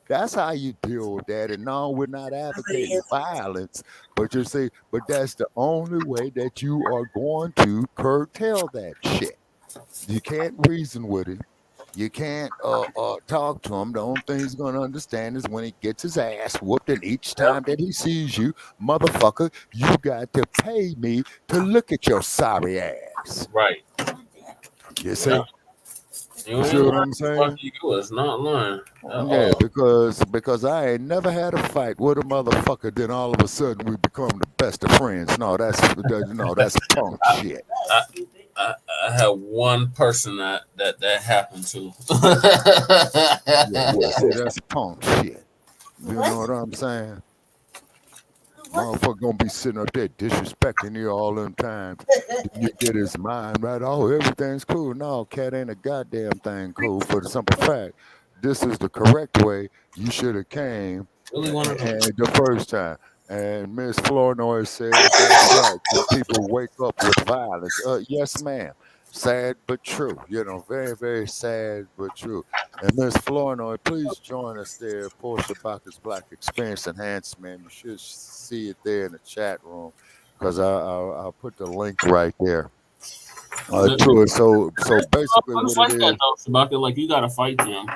That's how you deal with that. And no, we're not advocating violence, but you see, but that's the only way that you are going to curtail that shit. You can't reason with him. You can't talk to him. The only thing he's going to understand is when he gets his ass whooped, and each time that he sees you, motherfucker, you got to pay me to look at your sorry ass. Right. You see? You see what I'm saying? It's not lying. Yeah, because I ain't never had a fight with a motherfucker. Then all of a sudden we become the best of friends. No, that's punk shit. I had one person that happened to. Yeah, well, see, that's punk shit. You know what I'm saying? Motherfucker gonna be sitting up there disrespecting you all them times. You get his mind right. Oh, everything's cool. No, cat ain't a goddamn thing cool for the simple fact. This is the correct way. You should have came the first time. And Miss Flournoy says that's right. Some people wake up with violence. Yes, ma'am. Sad but true. You know, very, very sad but true. And Miss Flournoy, please join us there for Shabaka's Black Experience Enhancement. You should see it there in the chat room because I'll put the link right there to it. So basically, I just what like it that is. though, Shabaka. Like you gotta fight them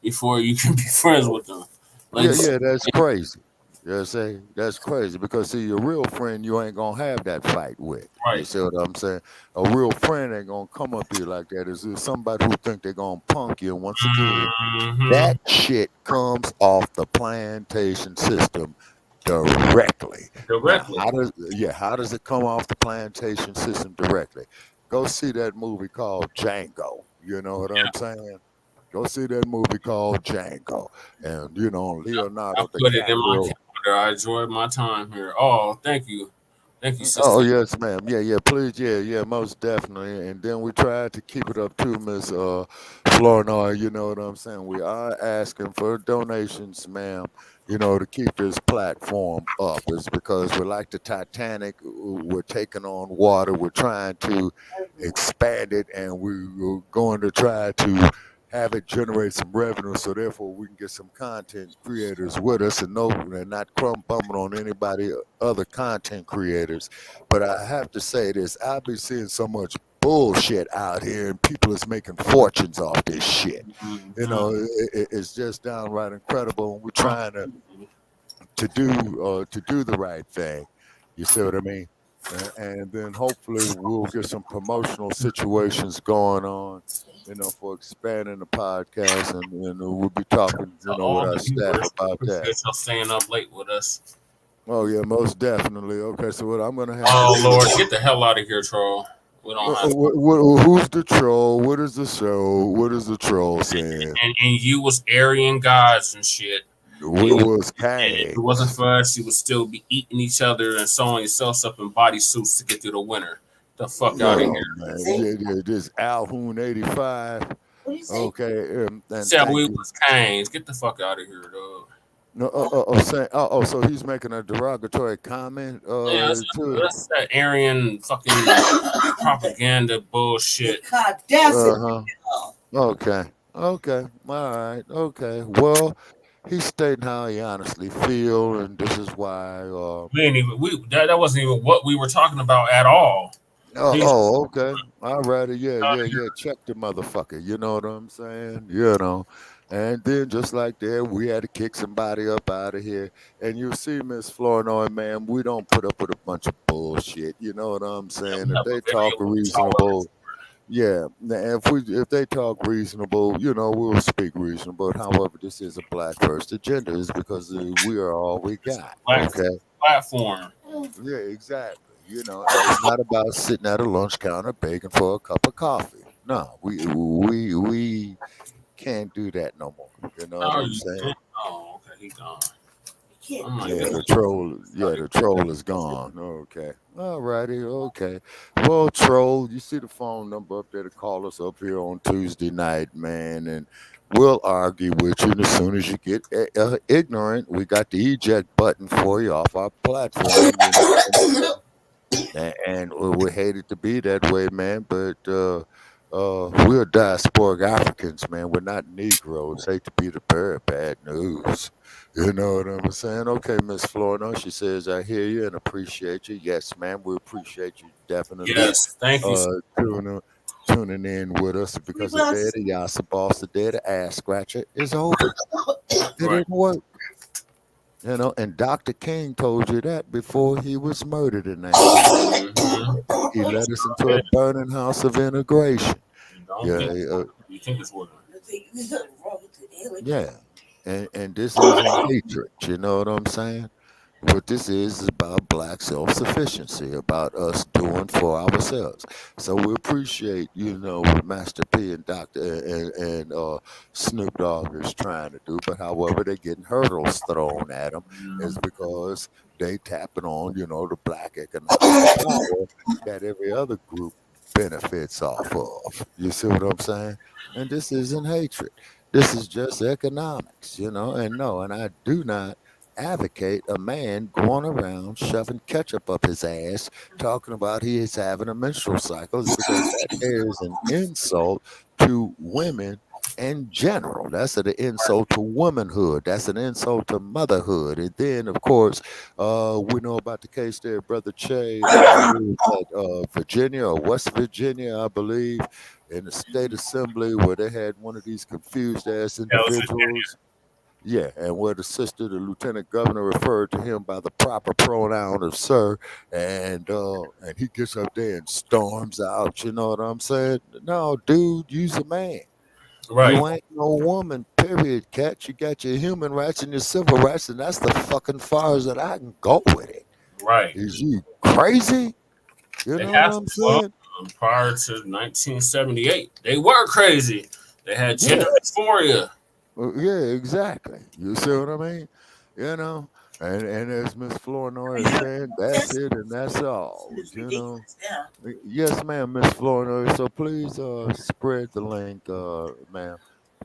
before you can be friends with them. Like, Yeah, that's crazy. You know what I'm saying? That's crazy because see, your real friend you ain't gonna have that fight with. You see what I'm saying? A real friend ain't gonna come up here like that. Is somebody who think they're gonna punk you. And once again, that shit comes off the plantation system directly. Now, how does it come off the plantation system directly? Go see that movie called Django. You know what I'm saying? Go see that movie called Django, and you know Leonardo I put it in my DiCaprio. calendar. I enjoyed my time here. Oh, thank you, sister. Oh yes, ma'am. Yeah, please, yeah, most definitely. And then we tried to keep it up to Miss Flournoy. You know what I'm saying? We are asking for donations, ma'am. You know, to keep this platform up. It's because we're like the Titanic. We're taking on water. We're trying to expand it, and we're going to try to have it generate some revenue, so therefore we can get some content creators with us and not crumb bumming on anybody other content creators. But I have to say this: I've been seeing so much bullshit out here, and people is making fortunes off this shit. You know, it's just downright incredible. And we're trying to do the right thing. You see what I mean? And then hopefully we'll get some promotional situations going on, you know, for expanding the podcast, and we'll be talking, you know, with our staff about that. Appreciate y'all staying up late with us. Oh yeah, most definitely. Okay, so what I'm gonna have. Oh Lord, get the hell out of here, troll. We don't have. Who's the troll? What is the show? What is the troll saying? And you was Aryan gods and shit. We was kind. If it wasn't for us, you would still be eating each other and sewing yourselves up in bodysuits to get through the winter. The fuck out of here. Man. This Alhoon 85. Okay. Said we was Canes. Get the fuck out of here, dog. No, so he's making a derogatory comment. Yeah, that's that Aryan fucking propaganda bullshit. God damn it. Okay. All right. Okay. Well, he's stating how he honestly feel, and this is why. That wasn't even what we were talking about at all. Okay. All righty. Yeah. Check the motherfucker. You know what I'm saying? You know. And then just like that, we had to kick somebody up out of here. And you see, Miss Flournoy, man, we don't put up with a bunch of bullshit. You know what I'm saying? If they talk reasonable, if they talk reasonable, you know, we'll speak reasonable. However, this is a Black First agenda, is because we are all we got. Okay. Platform. Yeah, exactly. You know, and it's not about sitting at a lunch counter begging for a cup of coffee. No, we can't do that no more. You know what I'm saying? Oh, okay, he's gone. The troll is gone. Okay. All righty. Okay. Well, troll, you see the phone number up there to call us up here on Tuesday night, man, and we'll argue with you. And as soon as you get ignorant, we got the eject button for you off our platform. And we hate it to be that way, man, but we're diasporic Africans, man. We're not Negroes. Hate to be the bearer of bad news. You know what I'm saying? Okay, Miss Florida, she says, I hear you and appreciate you. Yes, ma'am, we appreciate you definitely. Yes, thank you. Tuning in with us, because the day of the Yassa Boss, the day of the ass scratcher is over. It didn't work. You know, and Dr. King told you that before he was murdered in that. He led us into a burning house of integration. You think it's working? Yeah. And this isn't hatred. You know what I'm saying? What this is about Black self-sufficiency, about us doing for ourselves. So we appreciate, what Master P and Dr. and Snoop Dogg is trying to do. But however, they're getting hurdles thrown at them is because they tapping on, the Black economic power that every other group benefits off of. You see what I'm saying? And this isn't hatred. This is just economics, and I do not advocate a man going around shoving ketchup up his ass, talking about he is having a menstrual cycle, because that is an insult to women in general. That's an insult to womanhood. That's an insult to motherhood. And then, of course, we know about the case there, Brother Che, Virginia or West Virginia, I believe, in the state assembly, where they had one of these confused ass individuals. Yeah, and where the lieutenant governor, referred to him by the proper pronoun of sir, and he gets up there and storms out. You know what I'm saying? No, dude, you's a man. Right. You ain't no woman, period, cat. You got your human rights and your civil rights, and that's the fucking far as that I can go with it. Right. Is you crazy? You know what I'm saying? Prior to 1978, they were crazy. They had gender dysphoria. Yeah, exactly. You see what I mean? And as Miss Flournoy is saying, that's it and that's all. Yes, ma'am, Miss Flournoy. So please spread the link, ma'am,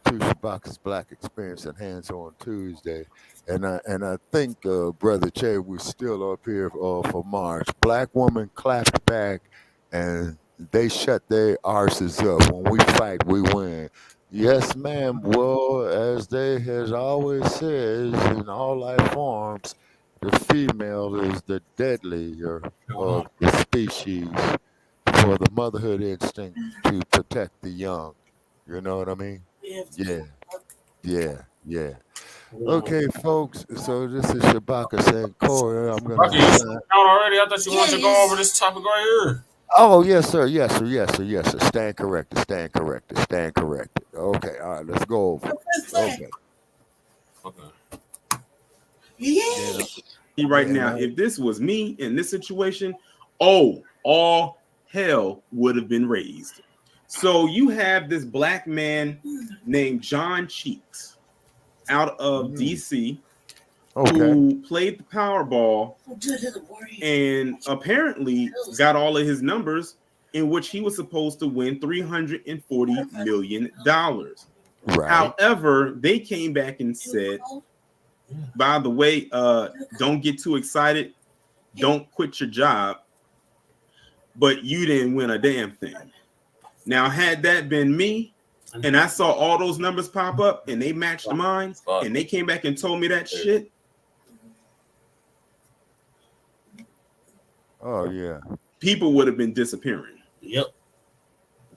to Shabaka's Black Experience and Hands on Tuesday. And I think Brother Che was still up here for March. Black woman clapped back and they shut their arses up. When we fight, we win. Yes, ma'am. Well, as they has always says in all life forms, the female is the deadlier of the species for the motherhood instinct to protect the young. You know what I mean? Yeah. Okay, folks. So this is Shabaka saying, Corey, I'm gonna. Rocky, you out already? I thought you wanted to go over this topic right here. Oh, yes, sir. Yes, sir. Stand corrected. Okay, all right, let's go over it. Okay. Yeah. Right now, if this was me in this situation, all hell would have been raised. So you have this black man named John Cheeks out of DC who played the Powerball and apparently got all of his numbers, in which he was supposed to win $340 million. Right. However, they came back and said, by the way, don't get too excited. Don't quit your job. But you didn't win a damn thing. Now, had that been me, and I saw all those numbers pop up and they matched mine, and they came back and told me that shit. Oh, yeah. People would have been disappearing. Yep.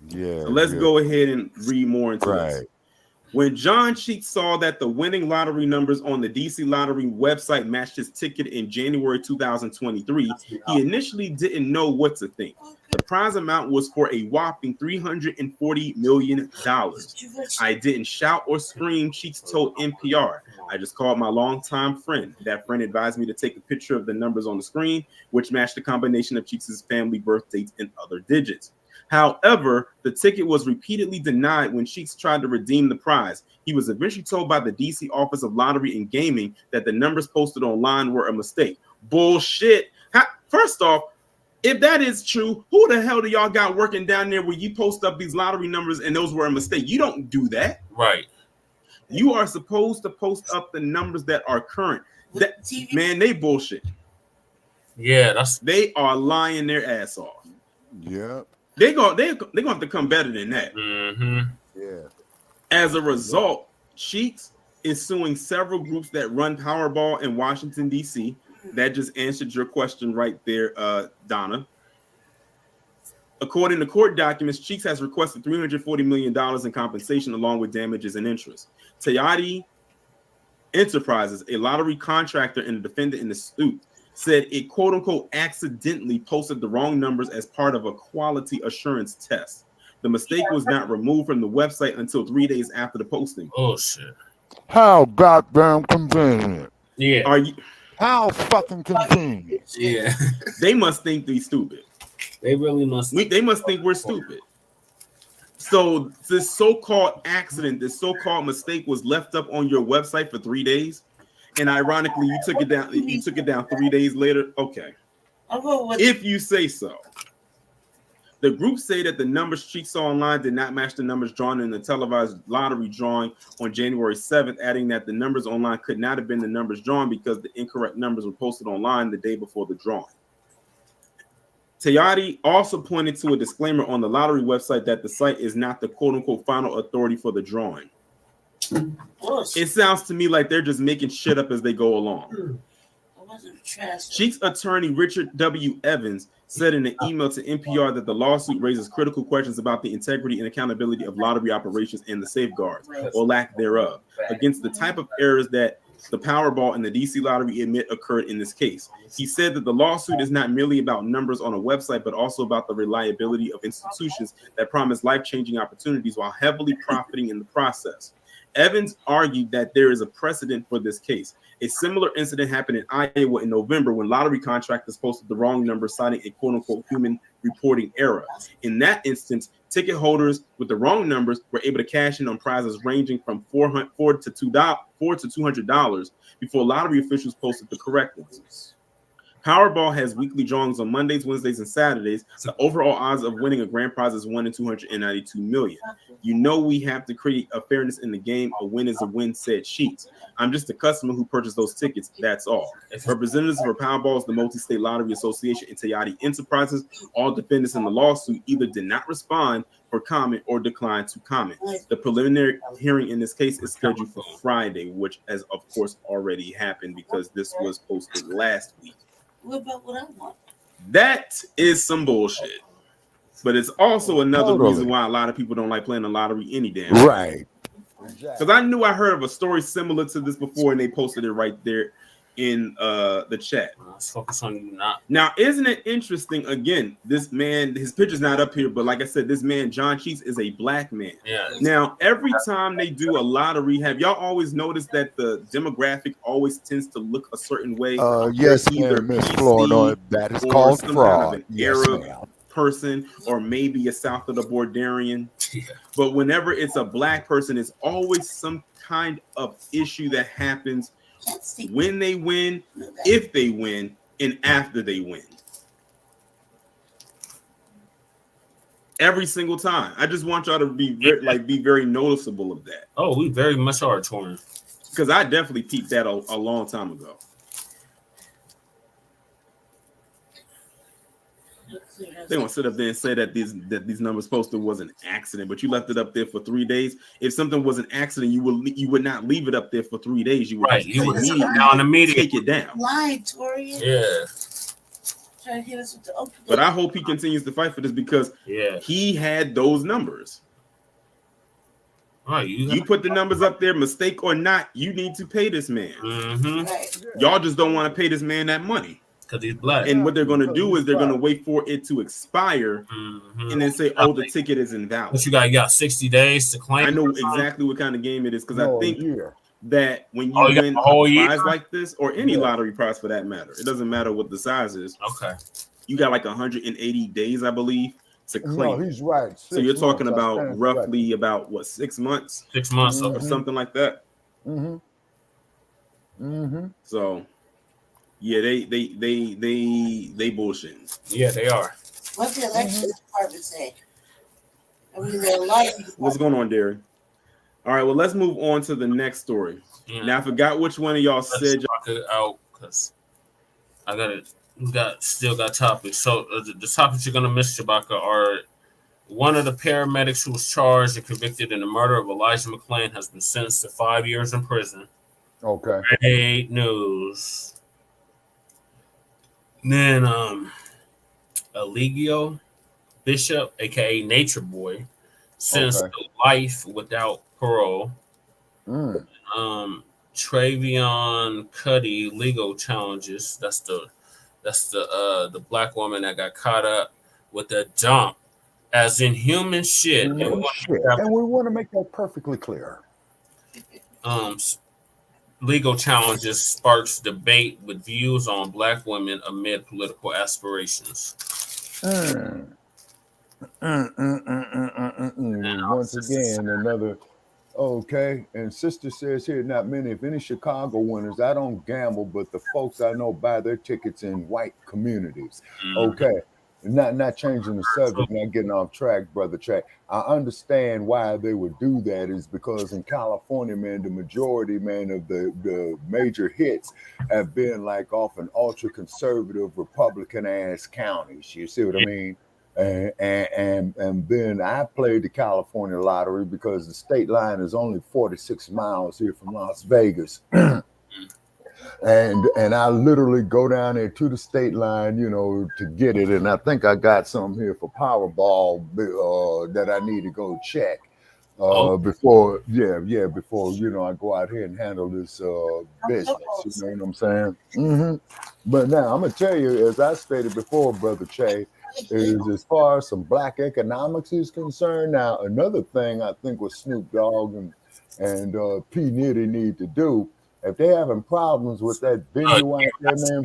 Yeah. So let's go ahead and read more into this. When John Cheeks saw that the winning lottery numbers on the DC Lottery website matched his ticket in January 2023, he initially didn't know what to think. The prize amount was for a whopping $340 million. I didn't shout or scream, Cheeks told NPR. I just called my longtime friend. That friend advised me to take a picture of the numbers on the screen, which matched the combination of Cheeks' family birth dates and other digits. However, the ticket was repeatedly denied when Cheeks tried to redeem the prize. He was eventually told by the DC Office of Lottery and Gaming that the numbers posted online were a mistake. Bullshit. First off, if that is true, who the hell do y'all got working down there where you post up these lottery numbers and those were a mistake? You don't do that. Right. You are supposed to post up the numbers that are current. Man, they bullshit. Yeah, they are lying their ass off. Yeah. They're gonna have to come better than that. Mm-hmm. Yeah. As a result, Cheeks is suing several groups that run Powerball in Washington, D.C. That just answered your question right there, Donna. According to court documents, Cheeks has requested $340 million in compensation along with damages and interest. Tayati Enterprises, a lottery contractor and a defendant in the suit, said it quote-unquote accidentally posted the wrong numbers as part of a quality assurance test. The mistake was not removed from the website until 3 days after the posting. Oh, shit. How goddamn convenient. Yeah. Are you... How fucking convenient. Yeah. They must think we stupid. They really must. They must think we're stupid. So this so-called accident, this so-called mistake was left up on your website for 3 days. And ironically, you took it down. You took it down 3 days later. Okay. If you say so. The group say that the numbers Cheeks saw online did not match the numbers drawn in the televised lottery drawing on January 7th, adding that the numbers online could not have been the numbers drawn because the incorrect numbers were posted online the day before the drawing. Tayati also pointed to a disclaimer on the lottery website that the site is not the quote-unquote final authority for the drawing. It sounds to me like they're just making shit up as they go along. Cheeks attorney Richard W. Evans said in an email to NPR that the lawsuit raises critical questions about the integrity and accountability of lottery operations and the safeguards, or lack thereof, against the type of errors that the Powerball and the DC Lottery admit occurred in this case. He said that the lawsuit is not merely about numbers on a website, but also about the reliability of institutions that promise life-changing opportunities while heavily profiting in the process. Evans argued that there is a precedent for this case. A similar incident happened in Iowa in November when lottery contractors posted the wrong number, citing a quote-unquote human reporting error. In that instance, ticket holders with the wrong numbers were able to cash in on prizes ranging from $4 to $200 before lottery officials posted the correct ones. Powerball has weekly drawings on Mondays, Wednesdays, and Saturdays. The overall odds of winning a grand prize is 1 in 292 million. You know we have to create a fairness in the game. A win is a win, said Sheets. I'm just a customer who purchased those tickets. That's all. Representatives for Powerball, the Multi-State Lottery Association, and Tayati Enterprises, all defendants in the lawsuit, either did not respond for comment or declined to comment. The preliminary hearing in this case is scheduled for Friday, which has, of course, already happened because this was posted last week. What about what I want? That is some bullshit. But it's also another reason why a lot of people don't like playing the lottery any damn way. Right. Because I knew I heard of a story similar to this before, and they posted it right there in the chat. Let's focus on you not. Now, isn't it interesting? Again, this man, his picture's not up here, but like I said, this man, John Cheeks, is a black man. Yeah. Now, every time they do a lottery, have y'all always noticed that the demographic always tends to look a certain way? Yes, either Miss Florida, that is called fraud. Kind of an Arab person, or maybe a south of the Borderian. Yeah. But whenever it's a black person, it's always some kind of issue that happens when they win, if they win, and after they win. Every single time. I just want y'all to be very noticeable of that. Oh, we very much are torn. Because I definitely peeped that a long time ago. They gonna sit up there and say that these numbers posted was an accident, but you left it up there for 3 days. If something was an accident, you would not leave it up there for 3 days. You would take it down. Lying, Tori. Yeah. Trying to hit us with the open. But I hope he continues to fight for this because he had those numbers. Right, you put the numbers up there, mistake or not, you need to pay this man. Mm-hmm. Right. Y'all just don't want to pay this man that money. Because he's black. And what they're going to do is they're going to wait for it to expire and then say, oh, the ticket is invalid. But you got 60 days to claim. I know exactly what kind of game it is because I think that when you win a prize like this, or any lottery prize for that matter, it doesn't matter what the size is. Okay. You got like 180 days, I believe, to claim. No, he's right. So you're talking about roughly about what, 6 months? 6 months or something like that. Mm-hmm. Mm-hmm. So yeah, they bullshitting. Yeah, they are. What's the election department say? I mean, there are a lot of people. What's going on, Darren? All right, well, let's move on to the next story. Yeah. Now, I forgot which one of y'all said. Out because I got it. We still got topics. So the topics you're gonna miss, Chewbacca, are one of the paramedics who was charged and convicted in the murder of Elijah McClain has been sentenced to 5 years in prison. Okay. Great news. Then Eligio Bishop, aka Nature Boy, sentenced to life without parole. Trevian Kutti legal challenges. That's the black woman that got caught up with a dump, as in human shit. And we want to make that perfectly clear. Legal challenges sparks debate with views on black women amid political aspirations. Once again, another. Okay, and sister says here, not many, if any, Chicago winners. I don't gamble, but the folks I know buy their tickets in white communities. Okay, not changing the subject, not getting off track, brother Track. I understand why they would do that is because in California, man, the majority, man, of the major hits have been like off an ultra conservative Republican ass counties. You see what I mean? And then I played the California lottery because the state line is only 46 miles here from Las Vegas. and I literally go down there to the state line, you know, to get it. And I think I got some here for Powerball that I need to go check before, before, you know, I go out here and handle this business. You know what I'm saying? But now I'm going to tell you, as I stated before, Brother Che, is as far as some black economics is concerned. Now, another thing I think what Snoop Dogg and P. Nitty need to do, if they're having problems with that venue out there, man.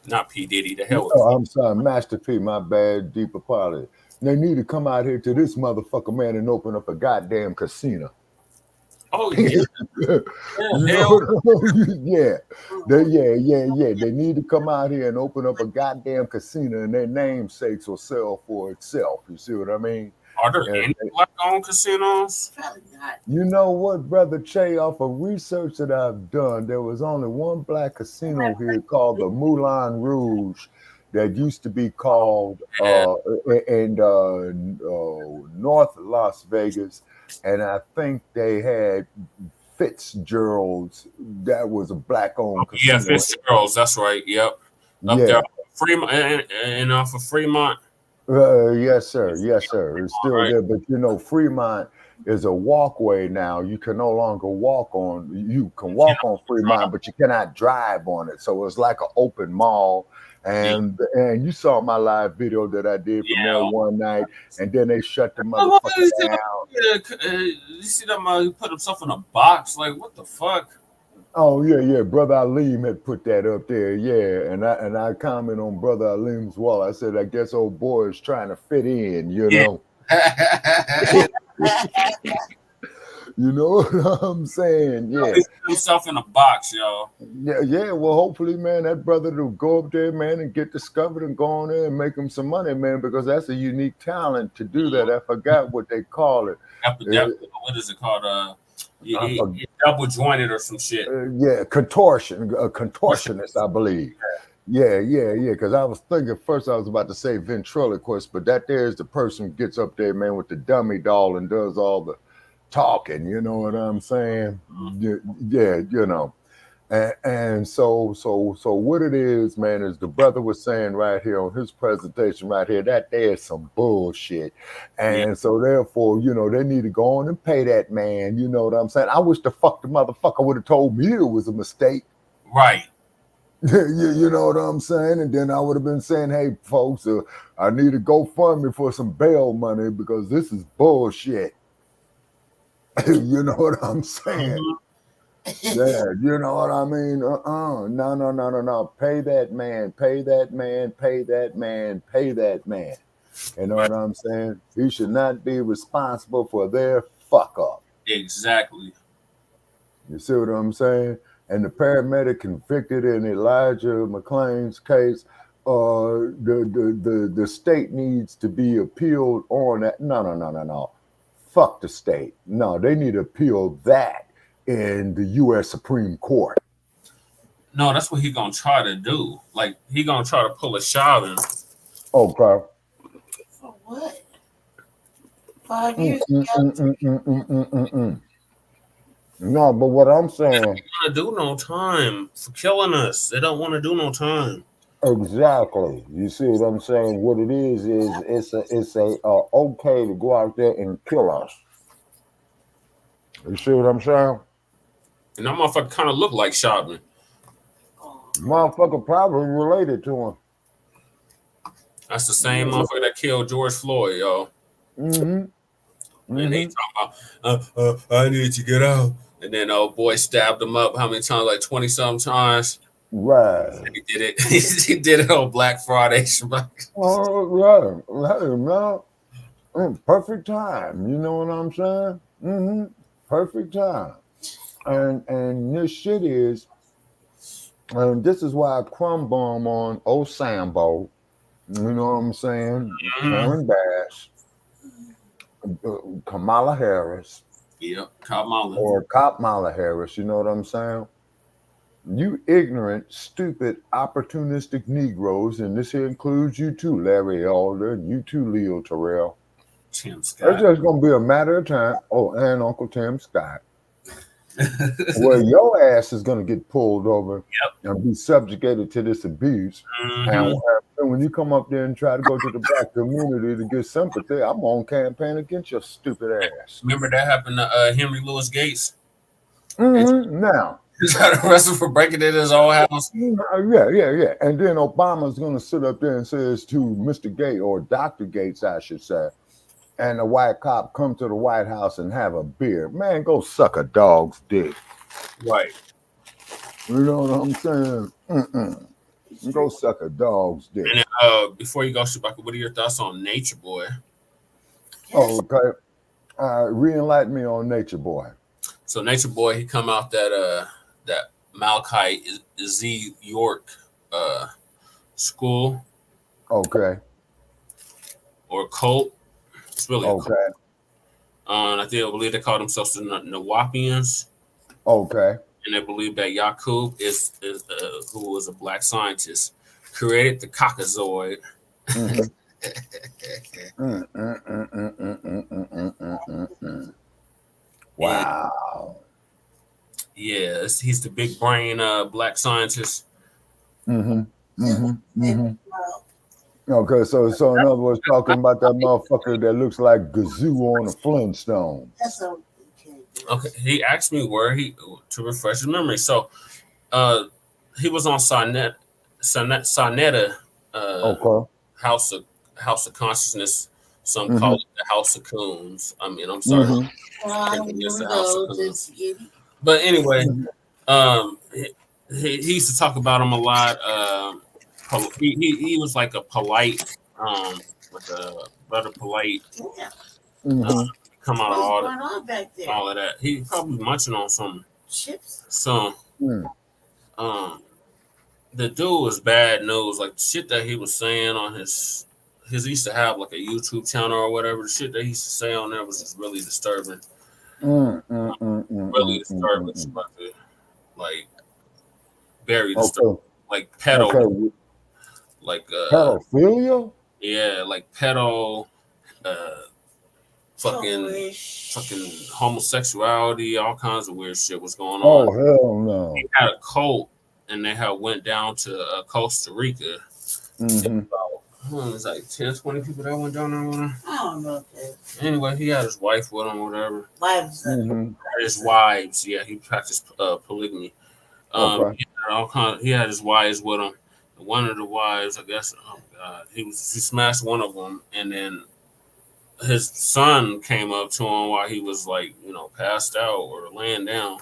Not P. Diddy, the hell. Oh, I'm sorry, Master P, my bad, deep apology. They need to come out here to this motherfucker, man, and open up a goddamn casino. Oh, yeah. Yeah. They need to come out here and open up a goddamn casino, and their namesakes will sell for itself. You see what I mean? Are there any black-owned casinos? Probably not. You know what, Brother Che, off of research that I've done, there was only one black casino here called the Moulin Rouge that used to be called in North Las Vegas. And I think they had Fitzgerald's. That was a black-owned casino. Yeah, Fitzgerald's. That's right. Yep. Up there, Fremont, and off of Fremont. Yes, sir. Yes, sir. It's still there, but you know, Fremont is a walkway now. You can no longer walk on. You can walk on Fremont, but you cannot drive on it. So it's like an open mall. And you saw my live video that I did from there one night, and then they shut the motherfucker down. You see that man put himself in a box? Like, what the fuck? Oh yeah, Brother Aleem had put that up there, and I comment on Brother Aleem's wall. I said, I guess old boy is trying to fit in, you know. You know what I'm saying? Yeah. He put himself in a box, y'all. Yeah. Well, hopefully, man, that brother will go up there, man, and get discovered and go on there and make him some money, man, because that's a unique talent to do that. I forgot what they call it. What is it called? Double jointed or some shit. Contortionist, I believe. Yeah. Because I was thinking first I was about to say ventriloquist, but that there is the person who gets up there, man, with the dummy doll and does all the talking. You know what I'm saying? Yeah, you know. And so what it is, man, is the brother was saying right here on his presentation right here that there's some bullshit. And so therefore, you know, they need to go on and pay that man. You know what I'm saying? I wish the motherfucker would have told me it was a mistake. Right. You know what I'm saying? And then I would have been saying, hey, folks, I need to GoFundMe for some bail money because this is bullshit. You know what I'm saying? Yeah, you know what I mean? No. Pay that man. You know what I'm saying? He should not be responsible for their fuck up. Exactly. You see what I'm saying? And the paramedic convicted in Elijah McClain's case, the state needs to be appealed on that. No. Fuck the state. No, they need to appeal that in the U.S. Supreme Court. No, that's what he gonna try to do. Like, he gonna try to pull a Chauvin. Okay. For what? 5 years No, but what I'm saying, they don't want to do no time for killing us. They don't want to do no time. Exactly. You see what I'm saying? What it is it's okay to go out there and kill us. You see what I'm saying? And that motherfucker kind of look like Chauvin. Motherfucker probably related to him. That's the same motherfucker that killed George Floyd, y'all. And they talking about, I need to get out. And then old boy stabbed him up how many times? Like 20-some times. Right. He did it. He did it on Black Friday. Oh, right. Hey, man. Perfect time. You know what I'm saying? Mm-hmm. Perfect time. And this shit is, this is why I crumb bomb on old Sambo. You know what I'm saying? Karen Bass, Kamala Harris. Yep, Kamala. Or Kamala Harris. You know what I'm saying? You ignorant, stupid, opportunistic Negroes, and this here includes you too, Larry Elder, and you too, Leo Terrell. Tim Scott. It's just gonna be a matter of time. Oh, and Uncle Tim Scott. Well, your ass is gonna get pulled over and be subjugated to this abuse. And when you come up there and try to go to the black community to get sympathy, I'm on campaign against your stupid ass. Remember that happened to Henry Louis Gates? Now. He got arrested for breaking into his own house. Yeah. And then Obama's gonna sit up there and says to Mr. Gates, or Dr. Gates, I should say, and the white cop come to the White House and have a beer. Man, go suck a dog's dick. Right. You know what I'm saying? Go suck a dog's dick. And before you go, Shabaka, what are your thoughts on Nature Boy? Okay. Re-enlighten me on Nature Boy. So Nature Boy, he come out that Malachi Z. York school. Okay. Or cult. It's really okay. A cult. I believe they call themselves the Nawapians. Okay. And they believe that Yakub is who was a black scientist, created the cockazoid. Wow. Yeah, he's the big brain black scientist. Okay, so in other words, talking about that motherfucker that looks like Gazoo on a Flintstone. Okay, he asked me to refresh his memory. So, he was on Sonetta, House of Consciousness. Some call it the House of Coons. I mean, I'm sorry. It's the House of Coons. But anyway, he used to talk about him a lot. He was like a polite, like a rather polite. Come out of all of that. He probably munching on some chips. So, the dude was bad news. Like the shit that he was saying on his he used to have like a YouTube channel or whatever. The shit that he used to say on there was just really disturbing. Really disturbing. Like very disturbing. Like pedo. Like pedophilia? Yeah, like pedo. Fucking homosexuality, all kinds of weird shit was going on. Oh hell no! He had a cult, and they had went down to Costa Rica. It was like 10, 20 people that went down there with him. I don't know. Anyway, he had his wife with him, or whatever. Wives. His wives, yeah, he practiced polygamy. He had his wives with him. One of the wives, I guess, oh god, he smashed one of them, and then his son came up to him while he was like, passed out or laying down.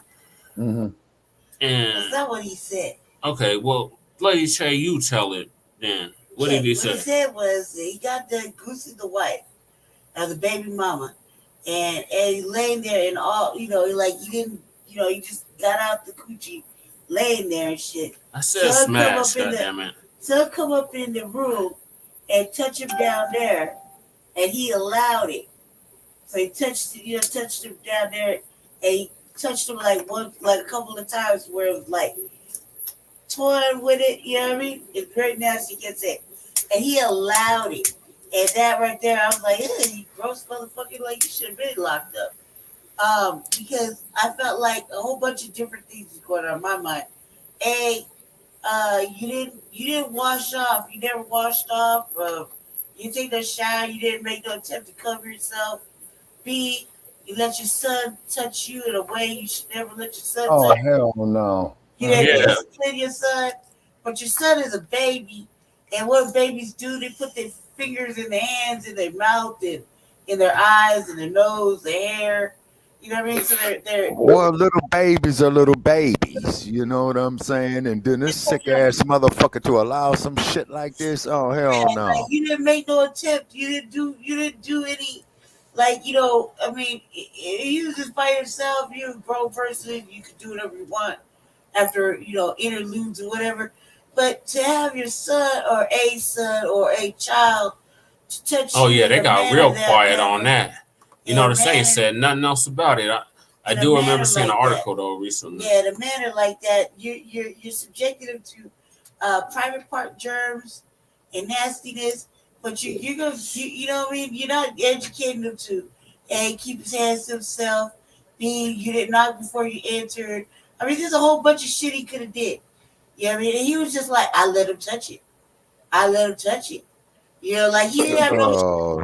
And is that what he said? Okay, well, Lady Shay, you tell it then. What did he say? What he said was he got the Goosey, the wife, the baby mama, and he laying there and all, he just got out the coochie, laying there and shit. I said smash, goddammit. Son come up in the room and touch him down there. And he allowed it. So he touched him down there, and he touched him like a couple of times where it was like toying with it, you know what I mean? It's very nasty, gets it. And he allowed it. And that right there, I was like, you gross motherfucker, like you should have been locked up. Because I felt like a whole bunch of different things was going on in my mind. A, you didn't wash off, you never washed off. You take that shower, you didn't make no attempt to cover yourself. B, you let your son touch you in a way you should never let your son touch you. Oh, hell no. You didn't discipline your son, but your son is a baby. And what babies do, they put their fingers in their hands, in their mouth, and in their eyes, and their nose, their hair. You know what I mean? So they're Well, little babies are little babies. You know what I'm saying? And then this sick ass motherfucker to allow some shit like this? Oh hell no! like, you didn't make no attempt. You didn't do any. Like, you know, I mean, you was just by yourself. You're a grown person. You can do whatever you want after, you know, interludes or whatever. But to have your son or a child to touch Oh you yeah, in they a got manner real that- quiet on that. You in know, a the Saints manner- said nothing else about it. I in a do remember manner seeing like an article though recently. Yeah, the manner like that, you're subjecting them to private part germs and nastiness, but you're gonna you know what I mean? You're not educating them to keep his hands to himself, you didn't knock before you entered. I mean, there's a whole bunch of shit he could have did. You know what I mean? And he was just like, I let him touch it. I let him touch it. You know, like he didn't have no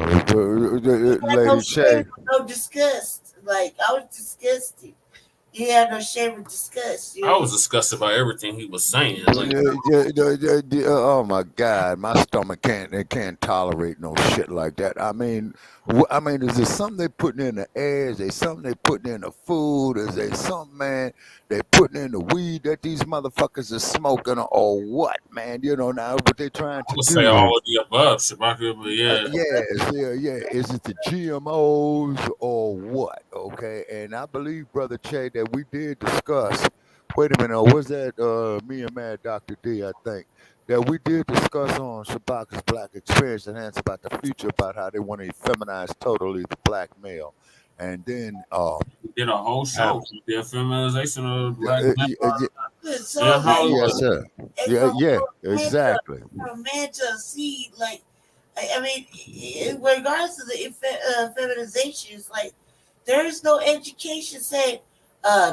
Lady Shay. no disgust. Like I was disgusted. He had no shame or disgust. You I know? was disgusted by everything he was saying. Like, Oh my God, my stomach can't tolerate no shit like that. I mean, is there something they putting in the air? Is there something they putting in the food? Is there something, man, they putting in the weed that these motherfuckers are smoking, or what, man? You know, now what they trying to I would do? say all of the above, Shabaka, but yeah. Yeah. Is it the GMOs or what? Okay, and I believe, Brother Che, that we did discuss. Wait a minute, was that me and Mad Dr. D? I think that we did discuss on Shabaka's Black Experience Enhanced about the future, about how they want to feminize totally the black male, and then we did a whole show, the feminization of black men. Yes, sir. Yeah, exactly. For a man to see, like, I mean, regardless of the feminization, it's like there's no education saying,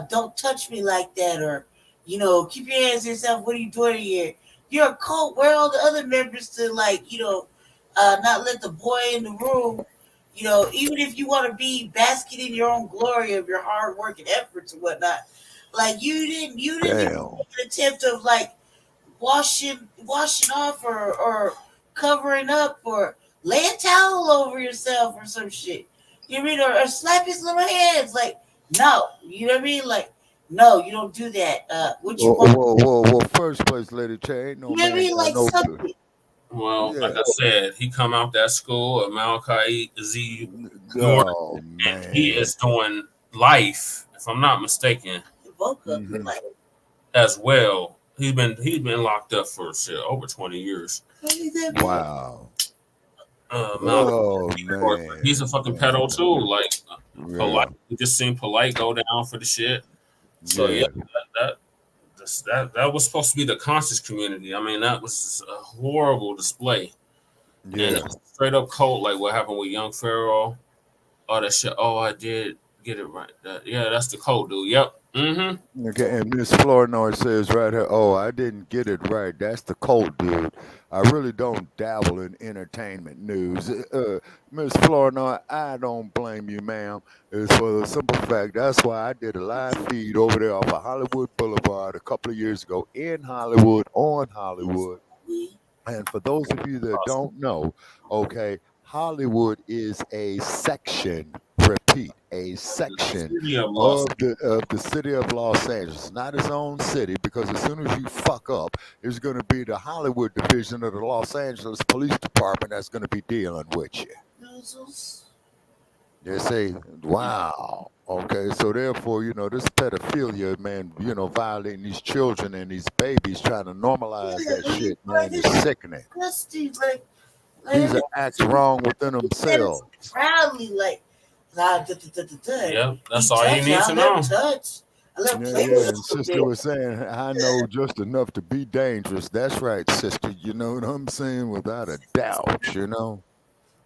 don't touch me like that, or, you know, keep your hands to yourself. What are you doing here? You're a cult. Where are all the other members to, like, you know, not let the boy in the room, you know, even if you want to be basking in your own glory of your hard work and efforts and whatnot. Like you didn't even make an attempt of like washing off or covering up or lay a towel over yourself or some shit. You know what I mean? Or slap his little hands. Like, no. You know what I mean? Like, no, you don't do that. What you want? Well, first place, Lady Che, ain't no You know what I mean? Like something. Well, like I said, he come out that school at Malachi Z. And he is doing life, if I'm not mistaken, as well. He's been locked up for shit over 20 years. Wow. Man. He's a fucking pedo too. Like, Polite. We just seen Polite go down for the shit. So yeah, that was supposed to be the conscious community. I mean, that was a horrible display. Yeah. And it's straight up cult, like what happened with Young Pharaoh. All that shit. Oh, I did get it right. That's the cult, dude. Yep. Mm-hmm. Okay, and Miss Flournoy says right here, oh, I didn't get it right. That's the cult, dude. I really don't dabble in entertainment news. Miss Flournoy, I don't blame you, ma'am. It's for the simple fact that's why I did a live feed over there off of Hollywood Boulevard a couple of years ago in Hollywood, on Hollywood. And for those of you that don't know, okay, Hollywood is a section, repeat, a section of the city of Los Angeles, not its own city, because as soon as you fuck up, it's going to be the Hollywood division of the Los Angeles Police Department that's going to be dealing with you. They say, wow. Okay, so therefore, you know, this pedophilia, man, you know, violating these children and these babies, trying to normalize that shit, man, is sickening. These are acts wrong within themselves. Proudly, like, yeah, that's all you need to know. Yeah, and sister was saying, I know just enough to be dangerous. That's right, sister. You know what I'm saying? Without a doubt, you know?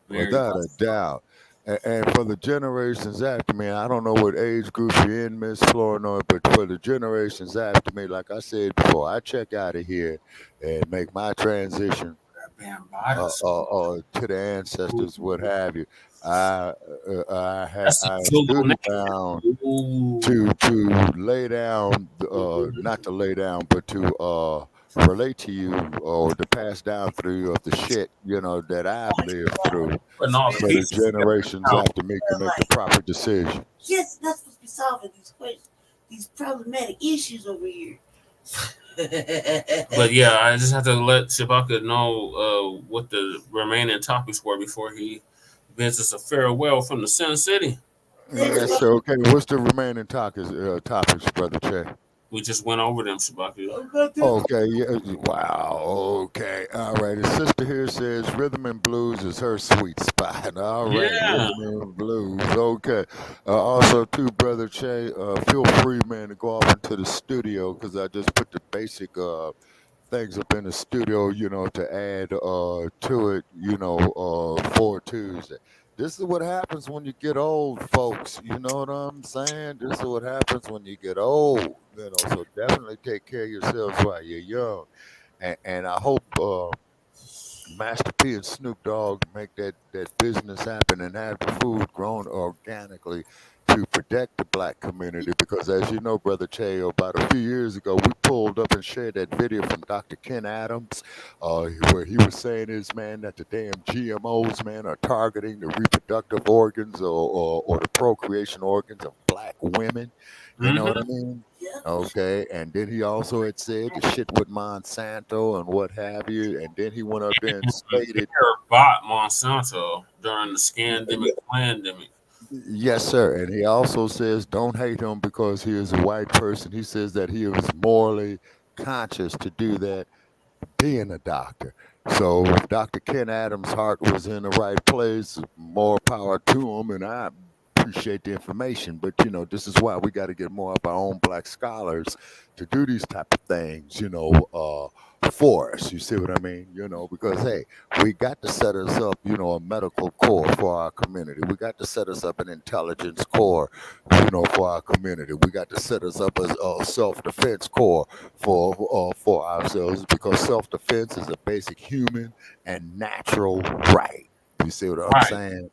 Without a doubt. And for the generations after me, I don't know what age group you're in, Miss Flournoy, but for the generations after me, like I said before, I check out of here and make my transition to the ancestors, what have you. I stood down to lay down, not to lay down, but to relate to you or to pass down through you of the shit, you know, that I've lived through. So the generations after me can make the proper decision. Yes, that's what's be solving these questions, these problematic issues over here. But yeah, I just have to let Shabaka know what the remaining topics were before he bids us a farewell from the Sin City. Yes, sir. Okay, what's the remaining topics, Brother Che? We just went over them, Shabaka. Okay, yeah, wow, okay, all right. His sister here says rhythm and blues is her sweet spot. All right, Yeah. rhythm and blues. Okay. Also, too, Brother Che, feel free, man, to go off into the studio because I just put the basic things up in the studio, you know, to add to it, you know, for Tuesday. This is what happens when you get old, folks. You know what I'm saying? This is what happens when you get old. You know, so definitely take care of yourselves while you're young. And I hope Master P and Snoop Dogg make that business happen and have the food grown organically to protect the Black community. Because as you know, Brother Che, about a few years ago, we pulled up and shared that video from Dr. Ken Adams, where he was saying is, man, that the damn GMOs, man, are targeting the reproductive organs or the procreation organs of Black women. You know what I mean? Okay, and then he also had said the shit with Monsanto and what have you, and then he went up there and stated bought Monsanto during the scandemic, pandemic. Yes, sir. And he also says don't hate him because he is a white person. He says that he was morally conscious to do that, being a doctor. So if Dr. Ken Adams' heart was in the right place, more power to him, and I appreciate the information. But, you know, this is why we got to get more of our own Black scholars to do these type of things, you know, for us. You see what I mean? You know, because, hey, we got to set us up, you know, a medical core for our community. We got to set us up an intelligence core, you know, for our community. We got to set us up as a self-defense core for ourselves, because self-defense is a basic human and natural right. You see what I'm saying?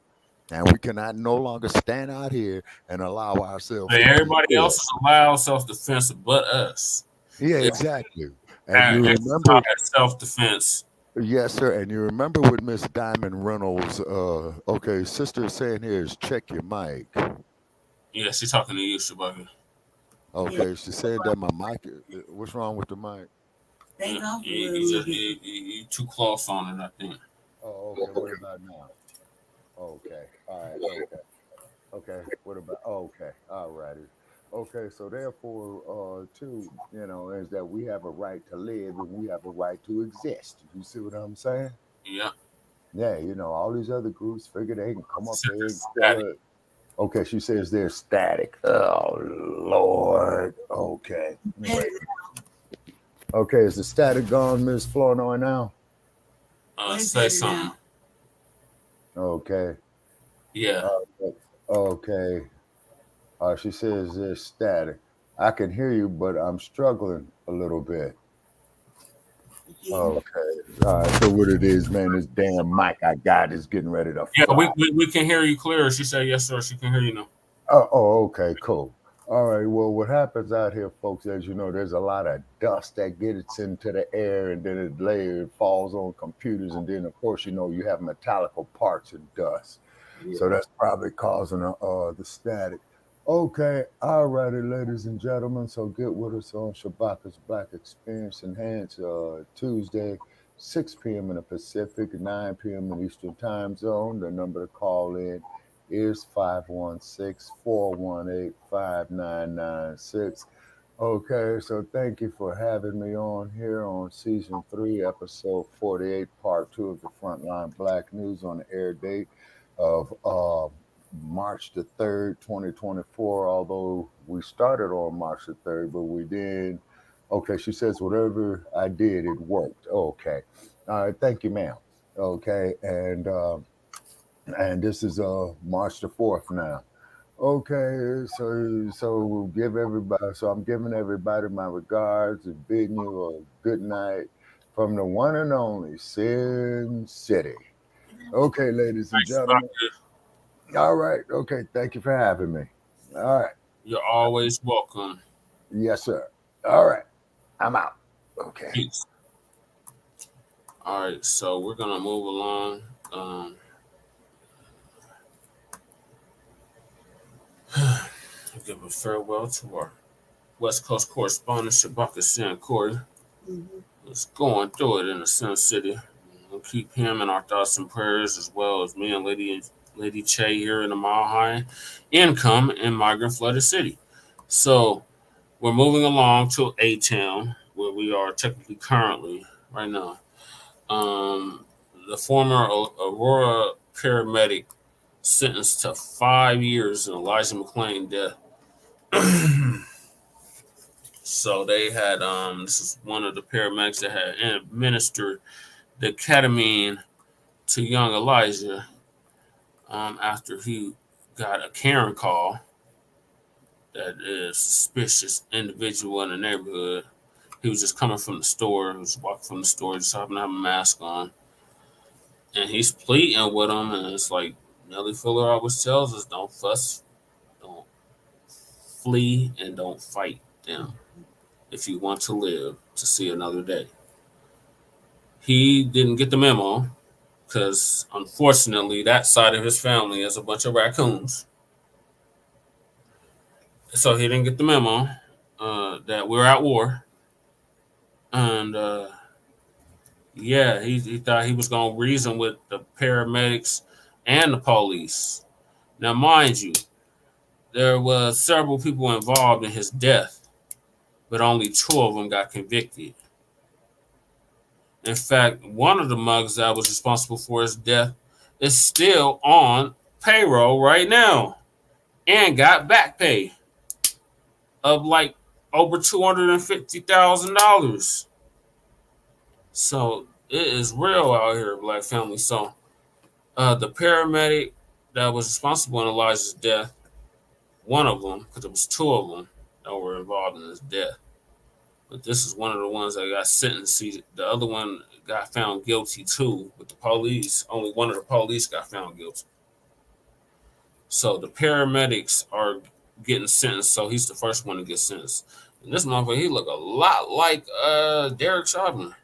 And we cannot no longer stand out here and allow ourselves. But everybody else is allowed self-defense, but us. Yeah, exactly. And you remember self-defense. Yes, sir. And you remember with Miss Diamond Reynolds, okay, sister is saying here is check your mic. Yeah, she's talking to you, Shabaka. Okay, she said that my mic, what's wrong with the mic? You too close on it, I think. Oh, okay. What about now? Okay. All right. Okay. Okay. What about? Okay. All righty. Okay. So therefore, too, you know, is that we have a right to live and we have a right to exist. You see what I'm saying? Yeah. Yeah. You know, all these other groups figure they can come up there. Okay. She says they're static. Oh Lord. Okay. Wait. Okay. Is the static gone, Miss Flournoy now? Say something. Okay. Yeah. Okay. She says there's static. I can hear you, but I'm struggling a little bit. Okay. All right. So what it is, man, this damn mic I got is getting ready to fly. We can hear you clear. She said yes, sir. She can hear you now. Oh, okay, cool. All right. Well, what happens out here, folks, as you know, there's a lot of dust that gets into the air, and then it falls on computers, and then, of course, you know, you have metallical parts and dust. Yeah. So that's probably causing the static. Okay. All righty, ladies and gentlemen. So get with us on Shabaka's Black Experience Enhanced Tuesday, 6 p.m. in the Pacific, 9 p.m. in Eastern Time Zone. The number to call in is 516-418-5996. Okay, so thank you for having me on here on season 3, episode 48, part 2 of the Frontline Black News on the air date of March the 3rd, 2024. Although we started on March the 3rd, but we did. Okay, she says whatever I did, it worked. Okay, all right, thank you, ma'am. Okay, and this is March the 4th now. Okay, so give everybody. So I'm giving everybody my regards and bidding you a good night from the one and only Sin City. Okay, ladies and gentlemen. All right. Okay, thank you for having me. All right. You're always welcome. Yes, sir. All right, I'm out. Okay. Peace. All right, so we're gonna move along. I'll give a farewell to our West Coast correspondent, Shabaka San Corey. Let's go on through it in the Sin City. We'll keep him in our thoughts and prayers, as well as me and Lady Che here in the Mile High Income in migrant flooded city. So we're moving along to A-Town, where we are technically currently right now. The former Aurora paramedic sentenced to 5 years in Elijah McClain death. So they had, this is one of the paramedics that had administered the ketamine to young Elijah after he got a Karen call that is suspicious individual in the neighborhood. He was just coming from the store. He was walking from the store, just happened to have a mask on. And he's pleading with him, and it's like Nellie Fuller always tells us, don't fuss, don't flee, and don't fight them if you want to live to see another day. He didn't get the memo because, unfortunately, that side of his family is a bunch of raccoons. So he didn't get the memo that we're at war. And, yeah, he thought he was going to reason with the paramedics and the police. Now, mind you, there was several people involved in his death, but only 2 of them got convicted. In fact, one of the mugs that was responsible for his death is still on payroll right now and got back pay of like over $250,000. So it is real out here, Black family. So the paramedic that was responsible in Elijah's death, one of them, because there was 2 of them that were involved in his death. But this is one of the ones that got sentenced. The other one got found guilty too with the police. Only one of the police got found guilty. So the paramedics are getting sentenced. So he's the first one to get sentenced. And this motherfucker, he look a lot like Derek Chauvin.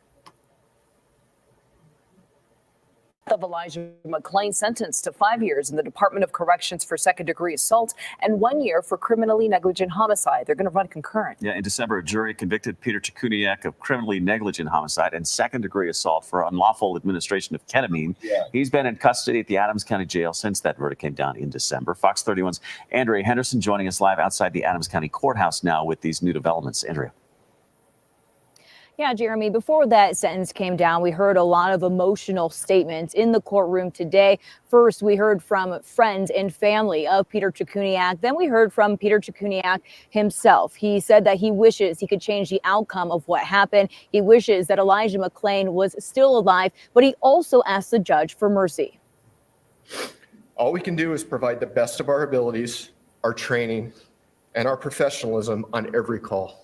Of Elijah McClain sentenced to 5 years in the Department of Corrections for second-degree assault and 1 year for criminally negligent homicide. They're going to run concurrent. Yeah, in December, a jury convicted Peter Cichuniak of criminally negligent homicide and second-degree assault for unlawful administration of ketamine. Yeah. He's been in custody at the Adams County Jail since that verdict came down in December. Fox 31's Andrea Henderson joining us live outside the Adams County Courthouse now with these new developments. Andrea. Yeah, Jeremy, before that sentence came down, we heard a lot of emotional statements in the courtroom today. First, we heard from friends and family of Peter Cichuniak. Then we heard from Peter Cichuniak himself. He said that he wishes he could change the outcome of what happened. He wishes that Elijah McClain was still alive, but he also asked the judge for mercy. All we can do is provide the best of our abilities, our training, and our professionalism on every call.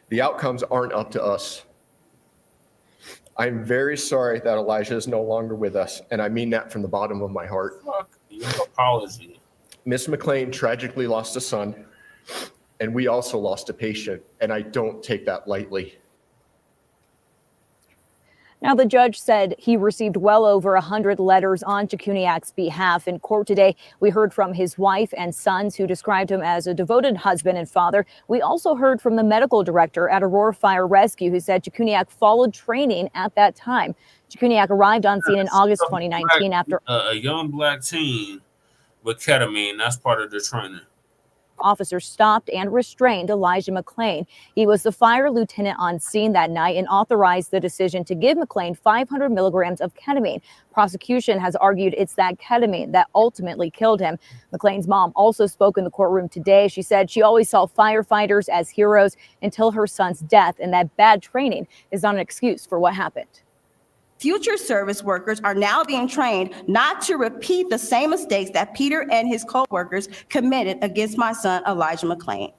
The outcomes aren't up to us. I'm very sorry that Elijah is no longer with us, and I mean that from the bottom of my heart. Fuck your apology. Miss McClain tragically lost a son, and we also lost a patient, and I don't take that lightly. Now, the judge said he received well over 100 letters on Cichuniak's behalf. In court today, we heard from his wife and sons, who described him as a devoted husband and father. We also heard from the medical director at Aurora Fire Rescue, who said Cichuniak followed training at that time. Cichuniak arrived on scene in August 2019 after a young Black teen with ketamine. That's part of the training. Officers stopped and restrained Elijah McClain. He was the fire lieutenant on scene that night and authorized the decision to give McClain 500 milligrams of ketamine. Prosecution has argued it's that ketamine that ultimately killed him. McClain's mom also spoke in the courtroom today. She said she always saw firefighters as heroes until her son's death, and that bad training is not an excuse for what happened. Future service workers are now being trained not to repeat the same mistakes that Peter and his co-workers committed against my son, Elijah McClain.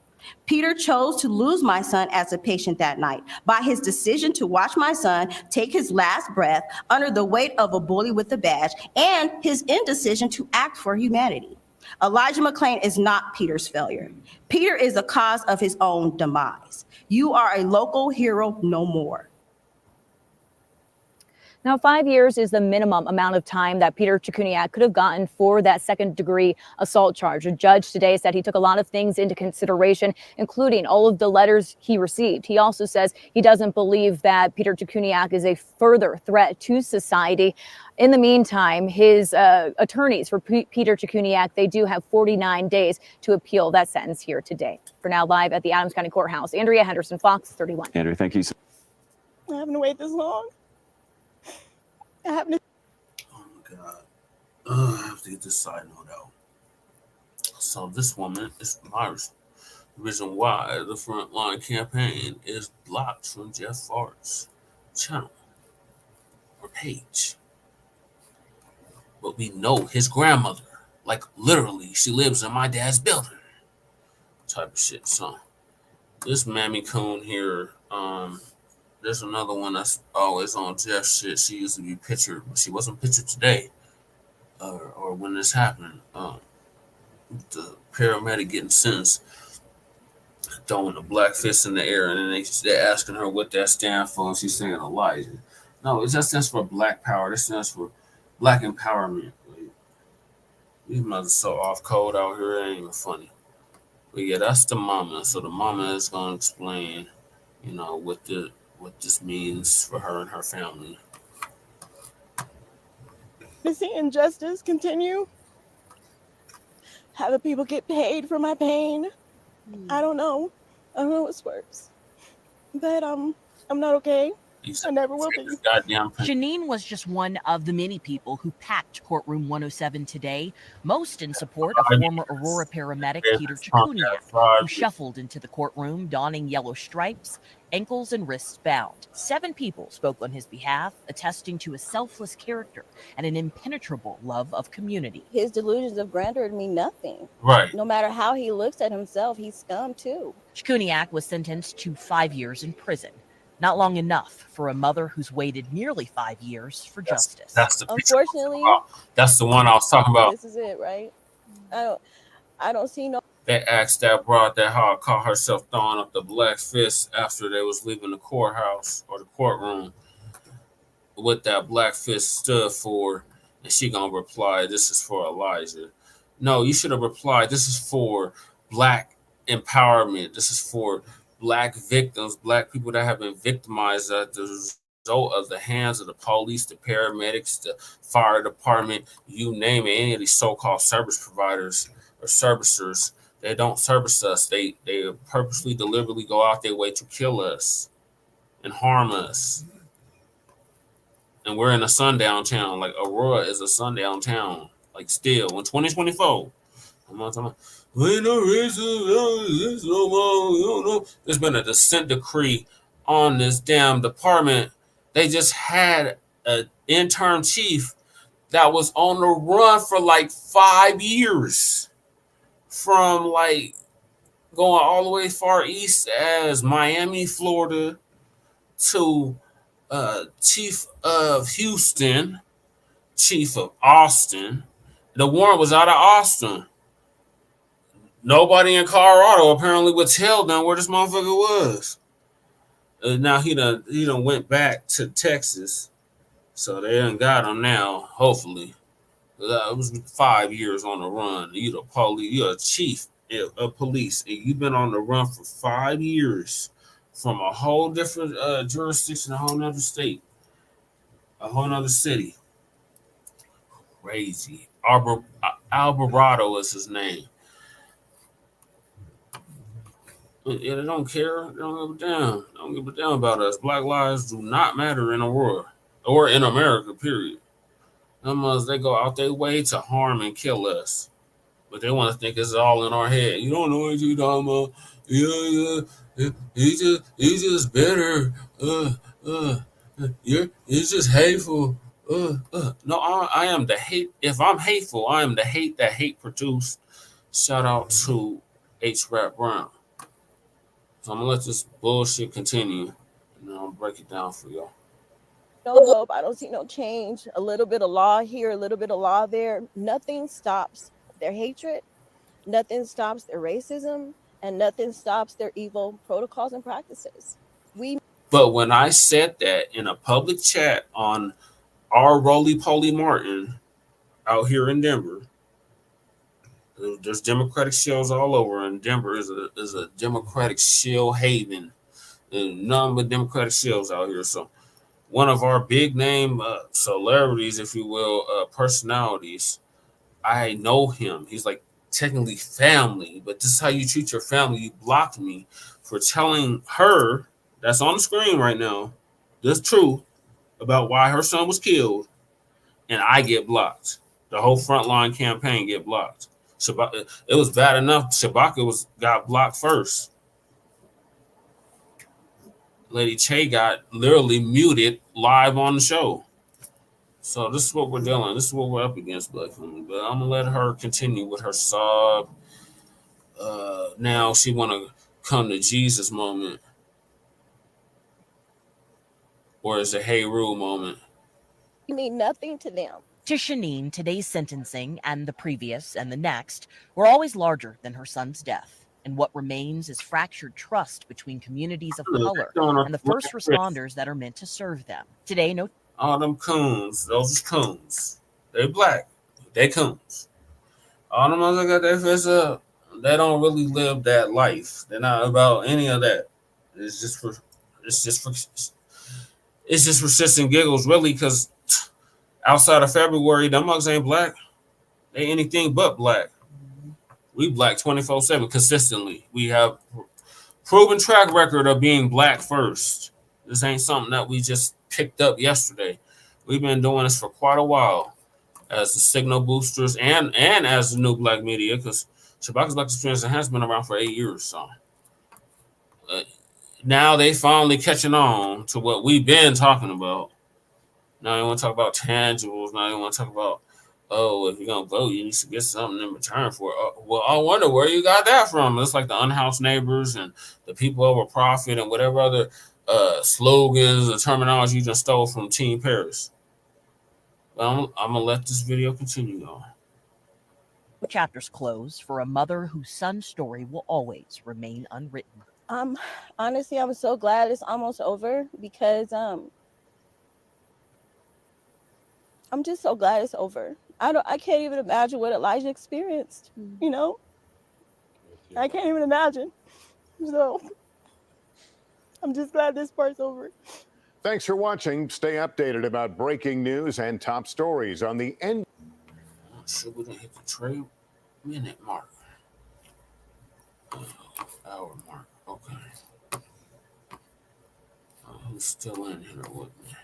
Peter chose to lose my son as a patient that night by his decision to watch my son take his last breath under the weight of a bully with a badge and his indecision to act for humanity. Elijah McClain is not Peter's failure. Peter is the cause of his own demise. You are a local hero no more. Now, 5 years is the minimum amount of time that Peter Cichuniak could have gotten for that second-degree assault charge. A judge today said he took a lot of things into consideration, including all of the letters he received. He also says he doesn't believe that Peter Cichuniak is a further threat to society. In the meantime, his attorneys for Peter Cichuniak, they do have 49 days to appeal that sentence here today. For now, live at the Adams County Courthouse, Andrea Henderson, Fox 31. Andrea, thank you. I haven't to wait this long. I haven't to. Oh my God. I have to get this side note out. So this woman is Myers. The reason why the Frontline campaign is blocked from Jeff Fart's channel or page. But we know his grandmother, like literally, she lives in my dad's building. Type of shit. So this Mammy Coon here, there's another one that's always on Jeff's shit. She used to be pictured, but she wasn't pictured today, or when this happened. The paramedic getting sentenced, throwing a black fist in the air, and then they're asking her what that stands for, and she's saying Elijah. No, it just stands for Black Power. It stands for Black Empowerment. Like, these mothers so off code out here, it ain't even funny. But yeah, that's the mama. So the mama is gonna explain, you know, what this means for her and her family. To see injustice continue, how the people get paid for my pain. I don't know what's worse, but I'm not okay. I never will be. Janine was just one of the many people who packed courtroom 107 today, most in support of former Aurora paramedic Peter Cichuniak, who shuffled into the courtroom donning yellow stripes, ankles and wrists bound. 7 people spoke on his behalf, attesting to a selfless character and an impenetrable love of community. His delusions of grandeur mean nothing. Right. No matter how he looks at himself, he's scum too. Cichuniak was sentenced to 5 years in prison. Not long enough for a mother who's waited nearly 5 years for justice. That's the picture. Unfortunately, that's the one I was talking about. this is it, right? I don't see no. They asked that broad that how caught herself throwing up the black fist after they was leaving the courthouse or the courtroom. What that black fist stood for, and she gonna reply, "This is for Elijah." No, you should have replied, "This is for Black empowerment. This is for Black victims, Black people that have been victimized as the result of the hands of the police, the paramedics, the fire department, you name it, any of these so-called service providers or servicers. They don't service us. They purposely, deliberately go out their way to kill us and harm us. And we're in a sundown town. Like Aurora is a sundown town. Like still, in 2024. I'm not talking about, we no racism, no more. There's been a dissent decree on this damn department. They just had an intern chief that was on the run for like 5 years, from like going all the way far east as Miami, Florida, to chief of Houston, chief of Austin. The warrant was out of Austin. Nobody in Colorado apparently would tell them where this motherfucker was. Now he done went back to Texas, so they done got him now. Hopefully, it was 5 years on the run. You the police, you're a chief of police, and you've been on the run for 5 years from a whole different jurisdiction, a whole nother state, a whole nother city. Crazy. Alvarado is his name. Yeah, they don't care. They don't give a damn. They don't give a damn about us. Black lives do not matter in Aurora or in America, period. They go out their way to harm and kill us. But they want to think it's all in our head. You don't know what you're talking about. Yeah. He's just bitter. You're just hateful. No, I am the hate. If I'm hateful, I am the hate that hate produced. Shout out to H. Rap Brown. So I'm gonna let this bullshit continue, and I'll break it down for y'all. No hope. I don't see no change. A little bit of law here, a little bit of law there. Nothing stops their hatred. Nothing stops their racism, and nothing stops their evil protocols and practices. But when I said that in a public chat on our Roly Poly Martin out here in Denver, there's Democratic shells all over, and Denver is a Democratic shell haven. And none but Democratic shells out here. So one of our big name celebrities, if you will, personalities, I know him. He's like technically family, but this is how you treat your family. You blocked me for telling her, that's on the screen right now, this truth about why her son was killed, and I get blocked. The whole frontline campaign get blocked. It was bad enough. Shabaka got blocked first. Lady Che got literally muted live on the show. So this is what we're dealing. This is what we're up against, Black Family. But I'm gonna let her continue with her sob. Now she wanna come to Jesus moment, or is it Hey Rule moment? You mean nothing to them. To Shanine, today's sentencing and the previous and the next were always larger than her son's death. And what remains is fractured trust between communities of color and the first responders that are meant to serve them. Today, no. All them coons, those coons. They black. They coons. All them ones that got their fists up, they don't really live that life. They're not about any of that. It's just for shits and giggles, really, because outside of February, them mugs ain't black. They anything but black. We black 24/7 consistently. We have proven track record of being black first. This ain't something that we just picked up yesterday. We've been doing this for quite a while as the signal boosters and as the new black media, because Shabaka's Black Experience has been around for 8 years. So now they finally catching on to what we've been talking about. Now they want to talk about tangibles. Now they want to talk about, oh, if you're going to vote, you need to get something in return for it. Well, I wonder where you got that from. It's like the unhoused neighbors and the people over profit and whatever other slogans or terminology you just stole from Team Paris. But I'm going to let this video continue on. Chapters close for a mother whose son's story will always remain unwritten. Honestly, I'm so glad it's almost over because I'm just so glad it's over. I can't even imagine what Elijah experienced, you know? I can't even imagine. So I'm just glad this part's over. Thanks for watching. Stay updated about breaking news and top stories on the end. Sure, we didn't hit the 3-minute mark. Hour mark. Okay. Who's still in here with me?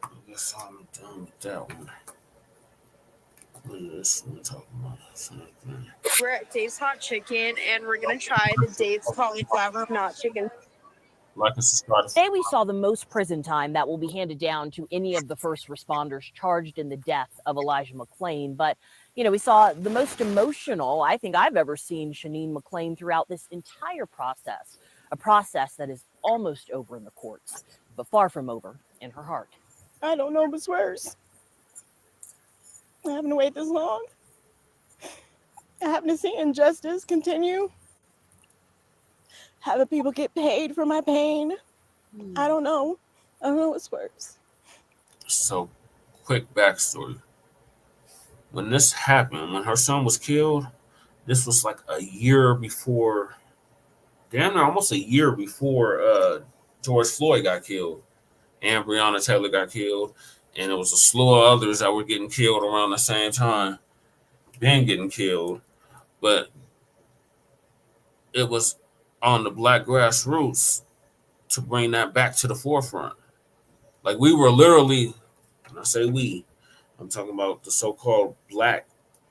I guess I'm done with that one. What is this one talking about? Something. We're at Dave's Hot Chicken, and we're going to try the Dave's Cauliflower Not Chicken. Like and subscribe. Today we saw the most prison time that will be handed down to any of the first responders charged in the death of Elijah McClain. But, you know, we saw the most emotional I think I've ever seen Shanine McClain throughout this entire process, a process that is almost over in the courts, but far from over in her heart. I don't know what's worse. Having to wait this long. Having to see injustice continue. Having people get paid for my pain. I don't know. I don't know what's worse. So, quick backstory. When this happened, when her son was killed, this was like a year before, damn near almost a year before George Floyd got killed and Breonna Taylor got killed. And it was a slew of others that were getting killed around the same time, been getting killed. But it was on the black grassroots to bring that back to the forefront. Like we were literally, when I say we, I'm talking about the so-called black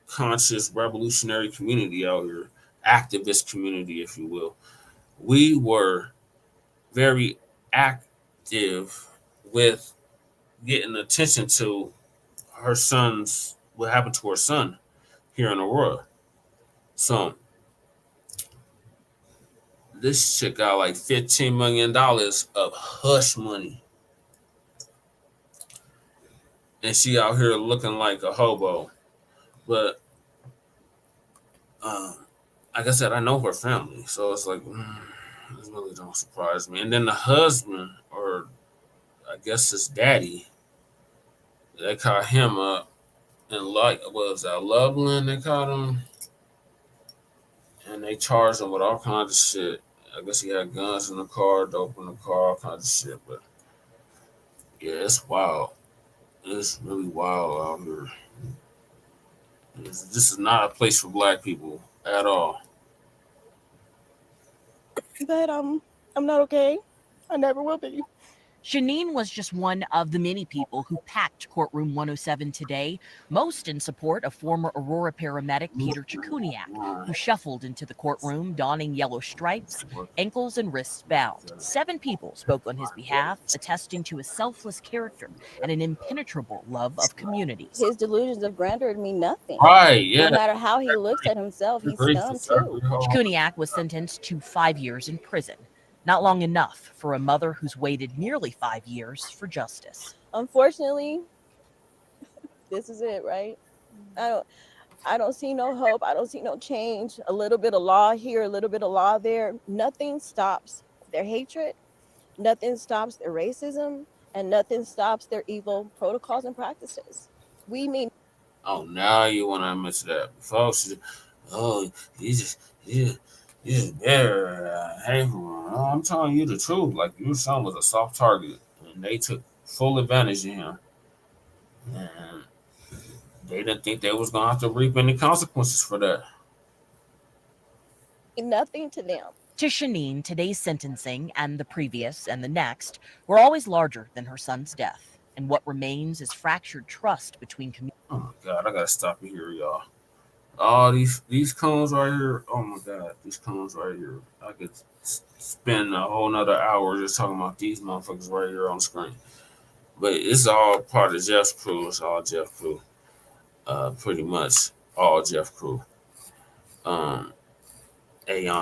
conscious revolutionary community out here, activist community, if you will. We were very active with getting attention to her son's, what happened to her son here in Aurora. So this chick got like $15 million of hush money. And she out here looking like a hobo. But like I said, I know her family. So it's like, This really don't surprise me. And then the husband, or I guess his daddy, they caught him up. And like, what was that, Loveland? They caught him. And they charged him with all kinds of shit. I guess he had guns in the car, dope in the car, all kinds of shit. But yeah, it's wild. It's really wild out here. This is not a place for black people at all. But I'm not okay. I never will be. Shanine was just one of the many people who packed courtroom 107 today, most in support of former Aurora paramedic Peter Chikuniak, who shuffled into the courtroom donning yellow stripes, ankles and wrists bound. 7 people spoke on his behalf, attesting to a selfless character and an impenetrable love of community. His delusions of grandeur mean nothing. Right, yeah. No matter how he looks at himself, he's scum too. Chikuniak was sentenced to 5 years in prison. Not long enough for a mother who's waited nearly 5 years for justice. Unfortunately, this is it, right? I don't see no hope. I don't see no change. A little bit of law here, a little bit of law there. Nothing stops their hatred. Nothing stops their racism, and nothing stops their evil protocols and practices. We mean. Oh, now you want to admit to that, folks? Oh, you just better hate him. I'm telling you the truth. Like, your son was a soft target, and they took full advantage of him. And they didn't think they was gonna have to reap any consequences for that. Nothing to them. To Shanine, today's sentencing and the previous and the next were always larger than her son's death. And what remains is fractured trust between communities. Oh my God, I gotta stop you here, y'all. All these cones right here. Oh my God, these cones right here. I could spend a whole nother hour just talking about these motherfuckers right here on the screen. But it's all part of Jeff's crew. It's all Jeff crew. Pretty much all Jeff crew. Ayon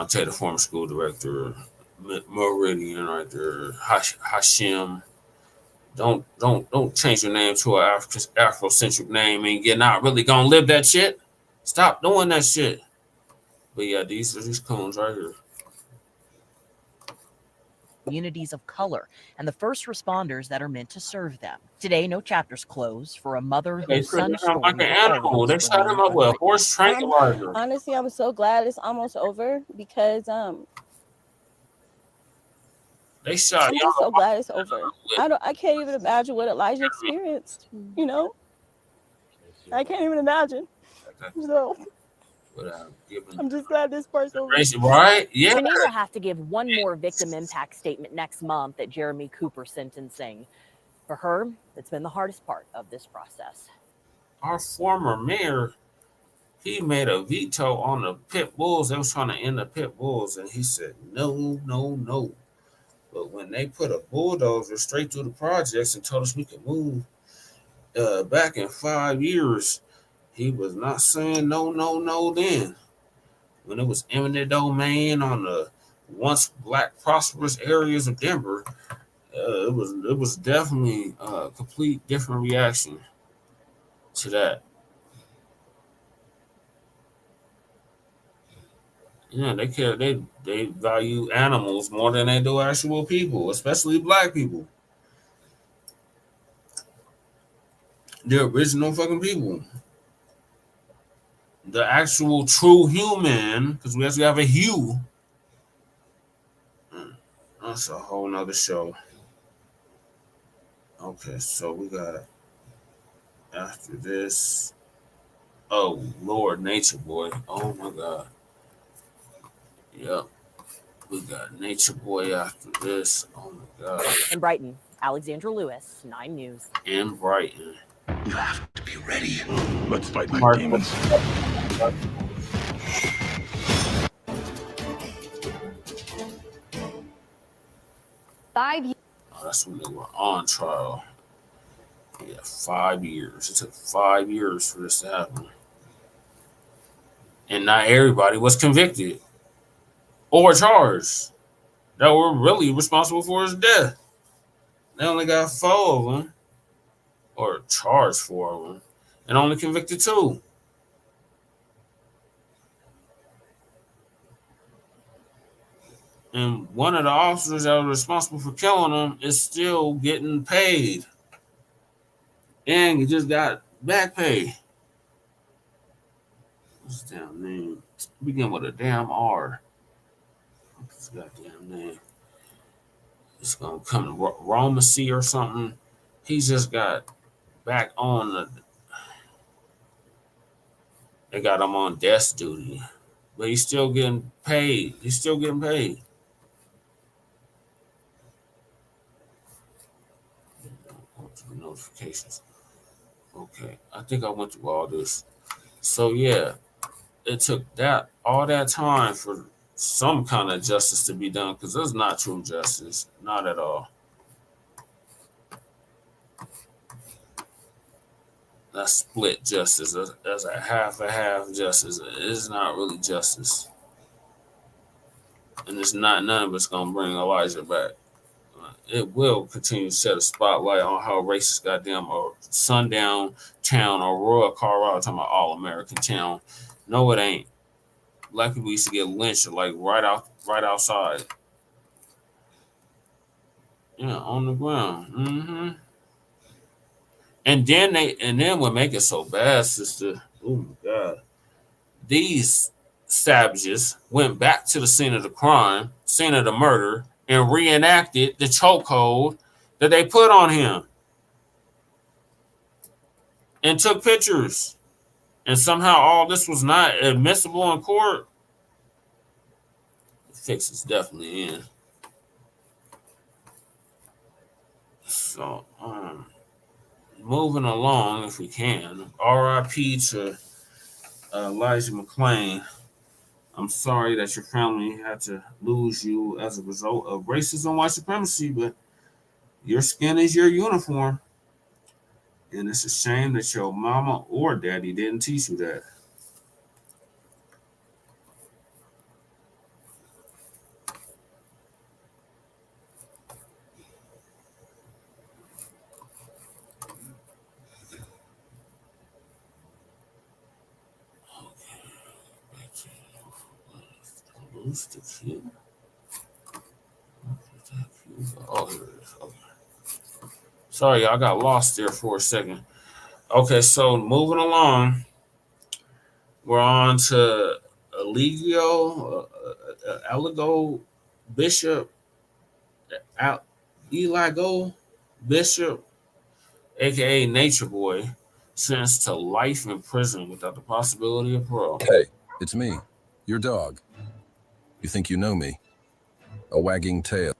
Taylor, former school director, Meridian right there, Hashim. Don't change your name to an Afrocentric name and you're not really gonna live that shit. Stop doing that shit. But yeah, these are these cones right here. Communities of color and the first responders that are meant to serve them. Today, no chapters close for a mother whose son's story like an animal. They shot him up with a horse tranquilizer. Honestly, I'm so glad it's almost over because they shot. I'm just so glad it's over. I can't even imagine what Elijah experienced. You know, I can't even imagine. So I'm just glad this part's over. Right? Yeah. Shanine will have to give one more victim impact statement next month at Jeremy Cooper sentencing. For her, it's been the hardest part of this process. Our former mayor, he made a veto on the pit bulls. They was trying to end the pit bulls, and he said no. But when they put a bulldozer straight through the projects and told us we could move back in 5 years, he was not saying no then. When it was eminent domain on the once black prosperous areas of Denver, it was definitely a complete different reaction to that. Yeah, they care. They value animals more than they do actual people, especially black people. The original fucking people. The actual true human, because we actually have a hue. That's a whole nother show. Okay, so we got after this. Oh Lord, Nature Boy. Oh my God. Yep. We got Nature Boy after this. Oh my God. In Brighton, Alexandra Lewis, 9 News. In Brighton. You have to be ready. Let's fight like demons. Oh, that's when they were on trial. Yeah, 5 years. It took 5 years for this to happen. And not everybody was convicted or charged that were really responsible for his death. They only got 4 of them, or charged 4 of them, and only convicted 2. And one of the officers that was responsible for killing him is still getting paid. And he just got back pay. What's his damn name? Begin with a damn R. What's his goddamn name? It's gonna come to Romacy or something. He just got back on the. They got him on desk duty, but he's still getting paid. He's still getting paid. Notifications. Okay, I think I went through all this. So yeah, it took all that time for some kind of justice to be done, because there's not true justice, not at all. That's split justice. That's a half justice. It's not really justice, and it's not none of it's gonna bring Elijah back. It will continue to set a spotlight on how racist goddamn or sundown town or rural Colorado, talking about all American town. No, it ain't. Black people used to get lynched like right outside. Yeah, on the ground. Mm-hmm. And then what make it so bad, sister? Oh my God. These savages went back to the scene of the crime, scene of the murder, and reenacted the chokehold that they put on him. And took pictures. And somehow all this was not admissible in court. The fix is definitely in. So, moving along, if we can. R.I.P. to Elijah McClain. I'm sorry that your family had to lose you as a result of racism, white supremacy, but your skin is your uniform. And it's a shame that your mama or daddy didn't teach you that. Lose the kid. Oh, here it is. Okay. Sorry, I got lost there for a second. Okay, so moving along, we're on to Eligio, Bishop, Eligio Bishop, aka Nature Boy, sentenced to life in prison without the possibility of parole. Hey, it's me, your dog. You think you know me? A wagging tail.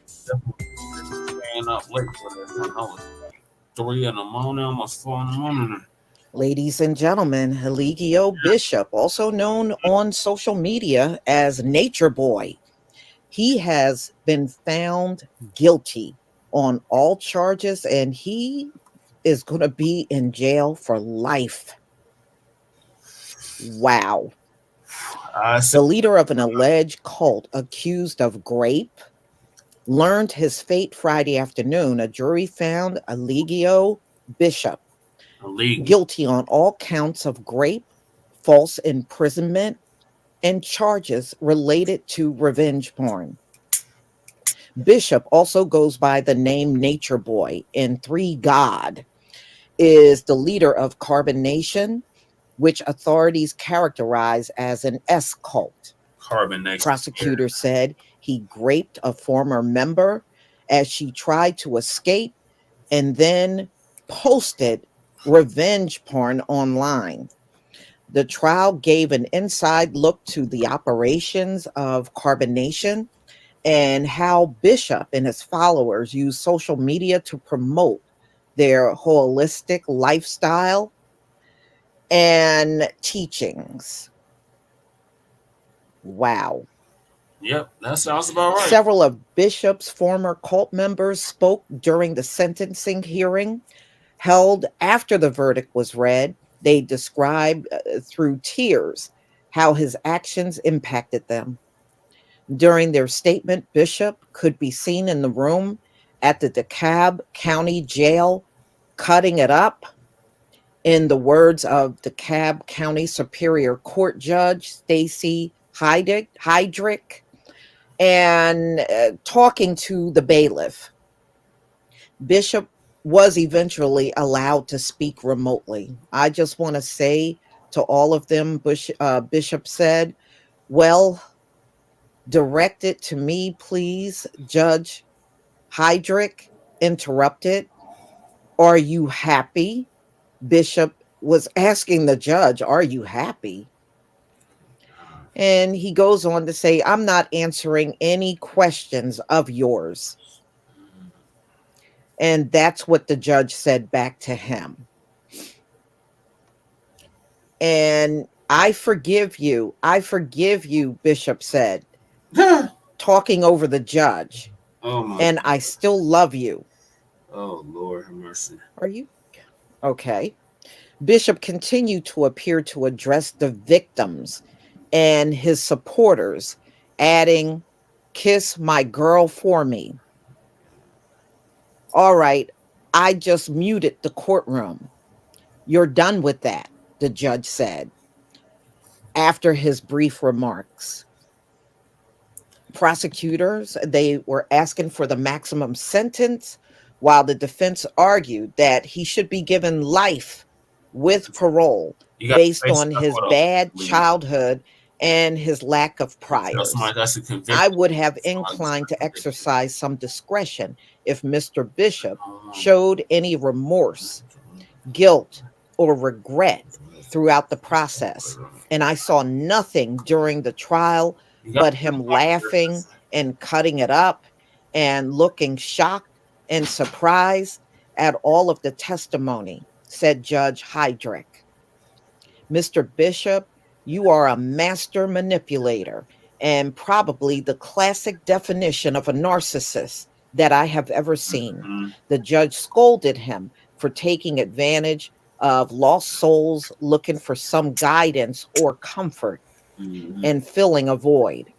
Staying up late for this. I know it's 3 in the morning, almost 4 in the morning. Ladies and gentlemen, Eligio Bishop, also known on social media as Nature Boy, he has been found guilty on all charges, and he is going to be in jail for life. Wow. The leader of an alleged cult accused of rape learned his fate Friday afternoon. A jury found Eligio Bishop guilty on all counts of rape, false imprisonment, and charges related to revenge porn. Bishop also goes by the name Nature Boy, and 3 God is the leader of Carbon Nation, which authorities characterize as an S cult. Carbon Nation. Prosecutors said he raped a former member as she tried to escape and then posted revenge porn online. The trial gave an inside look to the operations of Carbon Nation and how Bishop and his followers use social media to promote their holistic lifestyle and teachings. Wow. Yep, that sounds about right. Several of Bishop's former cult members spoke during the sentencing hearing held after the verdict was read. They described through tears how his actions impacted them. During their statement, Bishop could be seen in the room at the DeKalb County Jail cutting it up. In the words of DeKalb County Superior Court Judge Stacy Heydrich, and talking to the bailiff. Bishop was eventually allowed to speak remotely. I just want to say to all of them, Bishop said, well, direct it to me, please. Judge Heydrich interrupted. Are you happy? Bishop was asking the judge, are you happy? And he goes on to say, I'm not answering any questions of yours. And that's what the judge said back to him. And I forgive you, Bishop said, talking over the judge. Oh my. And I still love you. Oh, Lord have mercy. Are you? Okay. Bishop continued to appear to address the victims and his supporters, adding, kiss my girl for me. All right, I just muted the courtroom. You're done with that, the judge said after his brief remarks. Prosecutors, they were asking for the maximum sentence, while the defense argued that he should be given life with parole based on his bad childhood and his lack of priors. I would have inclined to exercise some discretion if Mr. Bishop showed any remorse, guilt, or regret throughout the process. And I saw nothing during the trial but him laughing and cutting it up and looking shocked and surprised at all of the testimony, said Judge Heydrich. Mr. Bishop, you are a master manipulator and probably the classic definition of a narcissist that I have ever seen. The judge scolded him for taking advantage of lost souls looking for some guidance or comfort and filling a void.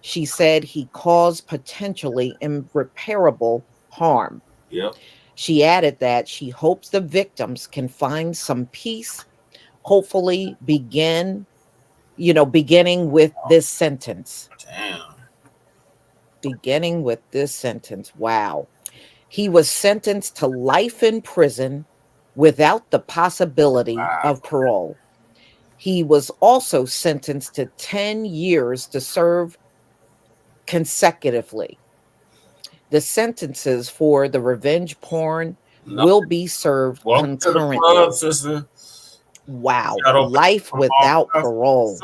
She said he caused potentially irreparable harm. Yep. She added that she hopes the victims can find some peace, hopefully beginning with this sentence. Damn. Beginning with this sentence. Wow. He was sentenced to life in prison without the possibility of parole. He was also sentenced to 10 years to serve consecutively. The sentences for the revenge porn will be served concurrently. Wow. Life without parole.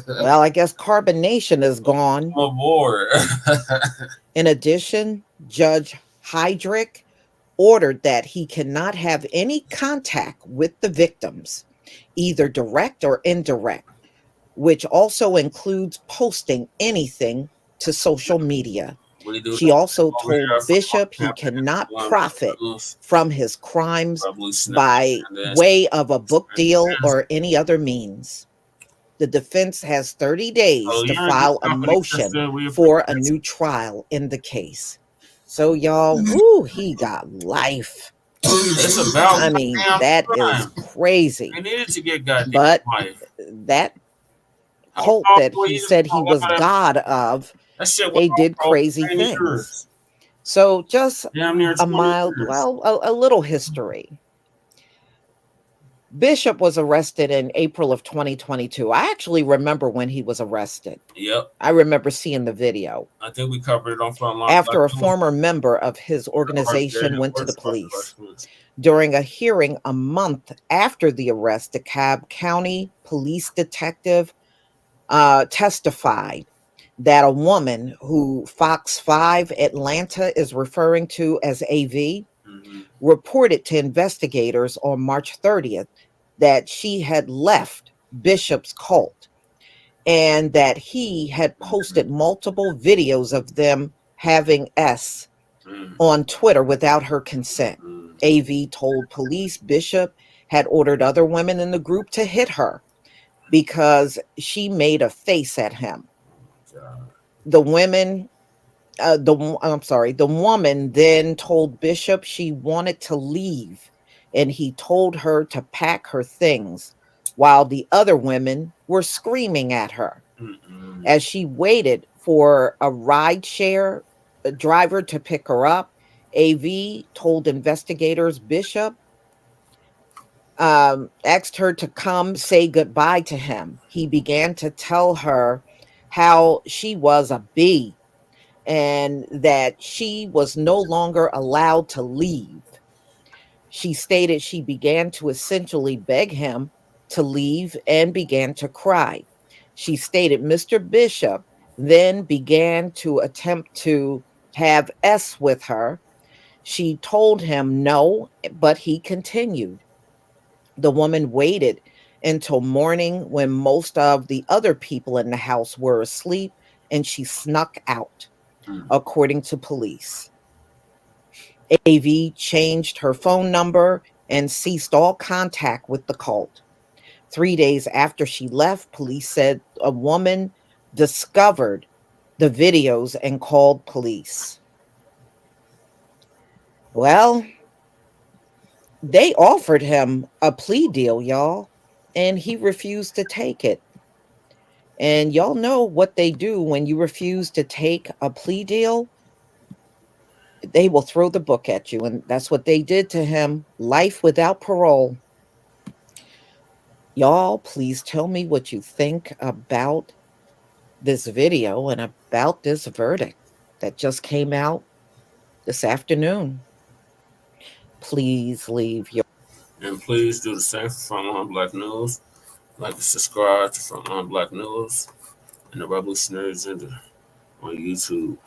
Well, I guess carbonation is gone. I'm aboard. In addition, Judge Heydrich ordered that he cannot have any contact with the victims, either direct or indirect, which also includes posting anything to social media. She also told Bishop he cannot profit from his crimes by way of a book deal or any other means. The defense has 30 days to file a motion for a new trial in the case. So y'all, woo, he got life. It's about I mean, that is crazy. They needed to get goddamn But life. that cult that he said he was God of, they did crazy things. So just a mild, well, a little history. Bishop was arrested in April of 2022. I actually remember when he was arrested. Yep. I remember seeing the video. I think we covered it on Frontline. After a former member of his organization went to the police. During a hearing a month after the arrest, the DeKalb County police detective testified that a woman who Fox 5 Atlanta is referring to as AV reported to investigators on March 30th that she had left Bishop's cult and that he had posted multiple videos of them having S on Twitter without her consent. AV told police Bishop had ordered other women in the group to hit her because she made a face at him. The women, the woman then told Bishop she wanted to leave, and he told her to pack her things, while the other women were screaming at her. As she waited for a rideshare driver to pick her up, AV told investigators Bishop asked her to come say goodbye to him. He began to tell her how she was a bee and that she was no longer allowed to leave. She stated she began to essentially beg him to leave and began to cry. She stated Mr. Bishop then began to attempt to have S with her. She told him no, but he continued. The woman waited until morning when most of the other people in the house were asleep, and she snuck out, according to police. AV changed her phone number and ceased all contact with the cult. 3 days after she left, police said a woman discovered the videos and called police. Well, they offered him a plea deal, y'all, and he refused to take it. And y'all know what they do when you refuse to take a plea deal. They will throw the book at you, and that's what they did to him. Life without parole. Y'all, please tell me what you think about this video and about this verdict that just came out this afternoon. Please leave your... And please do the same for Frontline Black News. Like and subscribe to Frontline Black News and the Revolutionary Agenda on YouTube.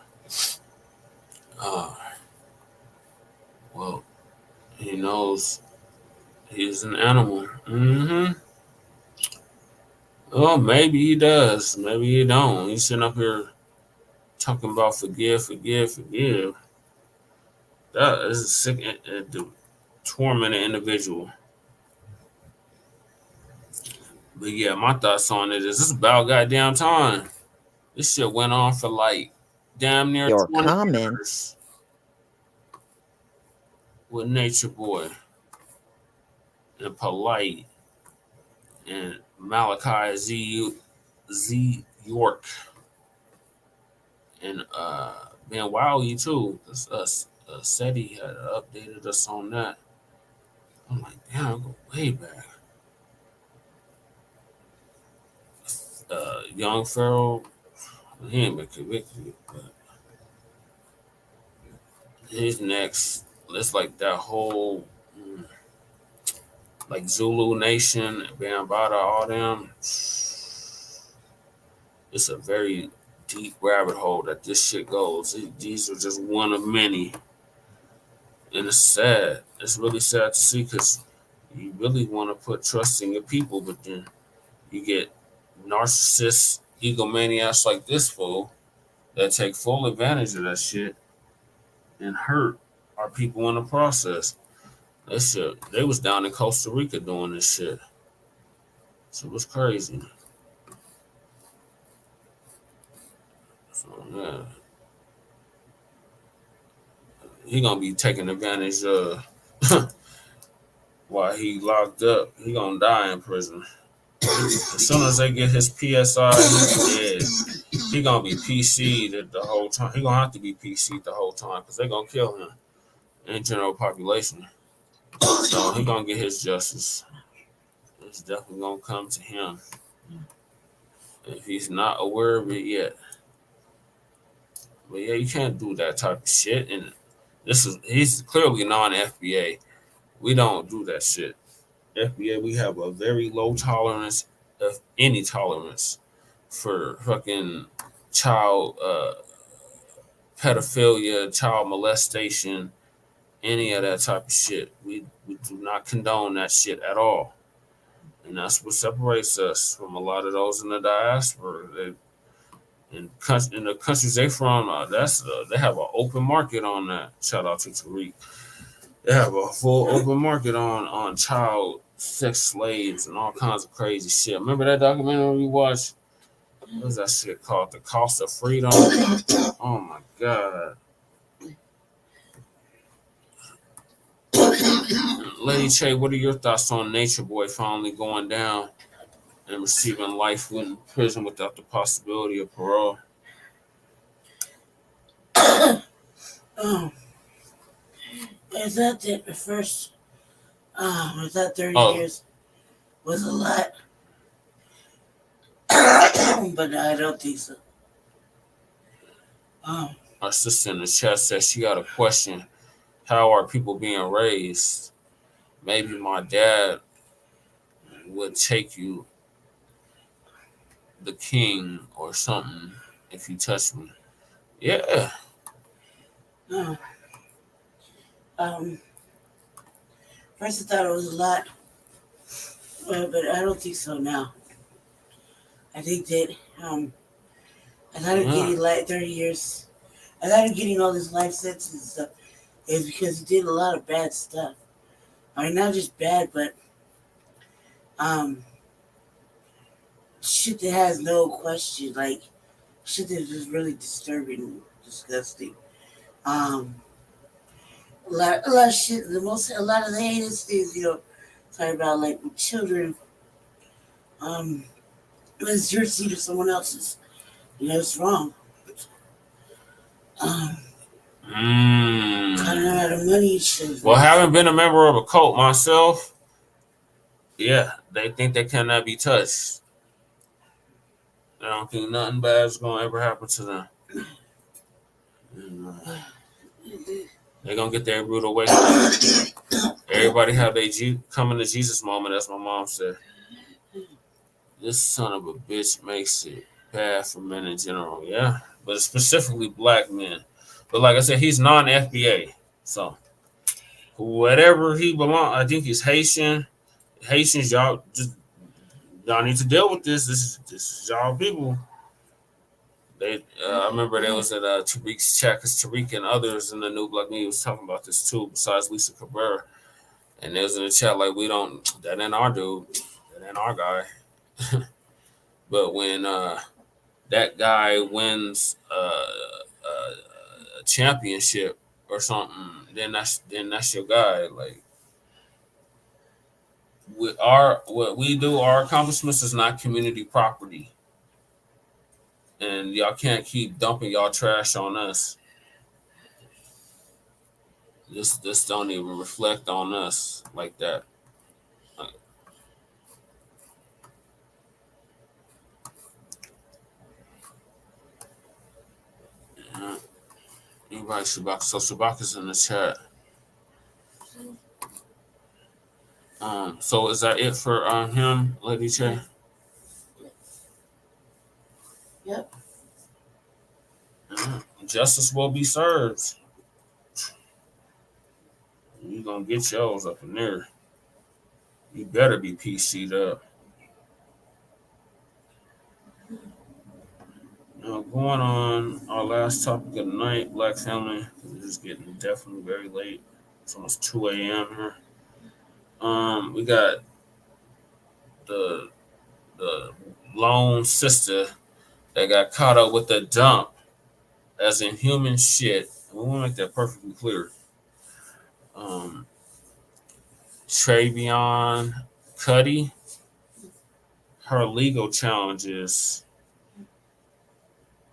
Well, he knows he's an animal. Oh, maybe he does. Maybe he don't. He's sitting up here talking about forgive. That is a sick, tormented individual. But yeah, my thoughts on it is this is about goddamn time. This shit went on for like damn near your 20 comments years with Nature Boy and Polite and Malachi Z York and Ben Wiley too. SETI had updated us on that. I'm like, damn, I go way back. Young Pharaoh, he ain't been convicted, but he's next. It's like that whole like Zulu Nation, Bambaataa, all them. It's a very deep rabbit hole that this shit goes. These are just one of many. And it's sad. It's really sad to see because you really want to put trust in your people, but then you get narcissists, egomaniacs like this fool that take full advantage of that shit and hurt our people in the process. That shit, they was down in Costa Rica doing this shit. So it was crazy. So yeah. He gonna be taking advantage of while he locked up. He gonna die in prison. As soon as they get his PSI, he's dead. He gonna be PC'd the whole time. He gonna have to be PC'd the whole time because they gonna kill him in general population. So he gonna get his justice. It's definitely gonna come to him if he's not aware of it yet. But yeah, you can't do that type of shit. And he's clearly non-FBA. We don't do that shit. FBA, we have a very low tolerance of any tolerance for fucking child pedophilia, child molestation, any of that type of shit. We do not condone that shit at all. And that's what separates us from a lot of those in the diaspora. In the countries they from, they have an open market on that. Shout out to Tariq. They have a full open market on child sex slaves and all kinds of crazy shit. Remember that documentary we watched? What's that shit called? The Cost of Freedom. Oh my God. Lady Che, what are your thoughts on Nature Boy finally going down and receiving life in prison without the possibility of parole? I thought that the first, I thought 30 years was a lot, but I don't think so. Our sister in the chat says she got a question. How are people being raised? Maybe my dad would take you the king or something if you touch me. Yeah. First I thought it was a lot, but I don't think so now. I think that I thought of getting like 30 years. I thought of getting all this life sentence and stuff is because he did a lot of bad stuff. I mean, not just bad, but shit that has no question, like shit that is really disturbing and disgusting. A lot of shit. A lot of the heinous things, talking about like with children. It's your seat or someone else's. It's wrong. Cutting out of money shit. Well, having been a member of a cult myself, yeah, they think they cannot be touched. I don't think nothing bad is gonna ever happen to them. They're gonna get their rude awakening. Everybody have their coming to Jesus moment, as my mom said. This son of a bitch makes it bad for men in general, yeah, but specifically black men. But like I said, he's non-FBA, so whatever he belongs, I think he's Haitian. Haitians, y'all need to deal with this. This is y'all people. I remember they was at Tariq's chat because Tariq and others in the New Black Media was talking about this too, besides Lisa Cabrera. And they was in the chat like, that ain't our dude, that ain't our guy. But when that guy wins a championship or something, then that's your guy. Like what we do, our accomplishments is not community property. And y'all can't keep dumping y'all trash on us. This don't even reflect on us like that. Anybody Shabak? So Shabak is in the chat. So is that it for him, Lady Che? Yep. Justice will be served. You gonna get yours up in there. You better be PC'd up. Now, going on our last topic of the night, Black family. It's just getting definitely very late. It's almost 2 a.m. here. We got the lone sister that got caught up with the dump, as in human shit. We want to make that perfectly clear. Trevian, Kutti, her legal challenges,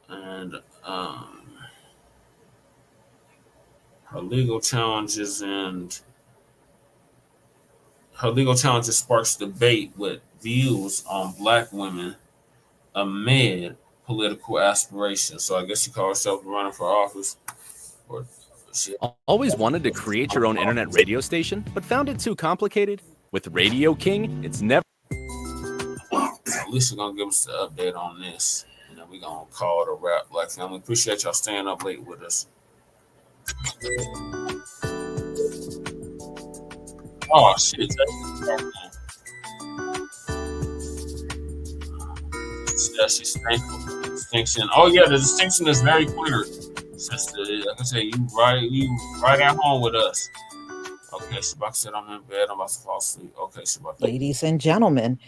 and her legal challenges sparks debate with views on Black women amid political aspirations. So I guess you call herself running for office. Or Always wanted to create your own internet radio station, but found it too complicated? With Radio King, it's never... At least you're going to give us the update on this. And then we're going to call it a wrap, Black family. Appreciate y'all staying up late with us. Oh, shit. That's distinction. Oh, yeah, the distinction is very clear. Sister, like I said, you right at home with us. Okay, Shabak said I'm in bed. I'm about to fall asleep. Okay, Shabak. Ladies and gentlemen,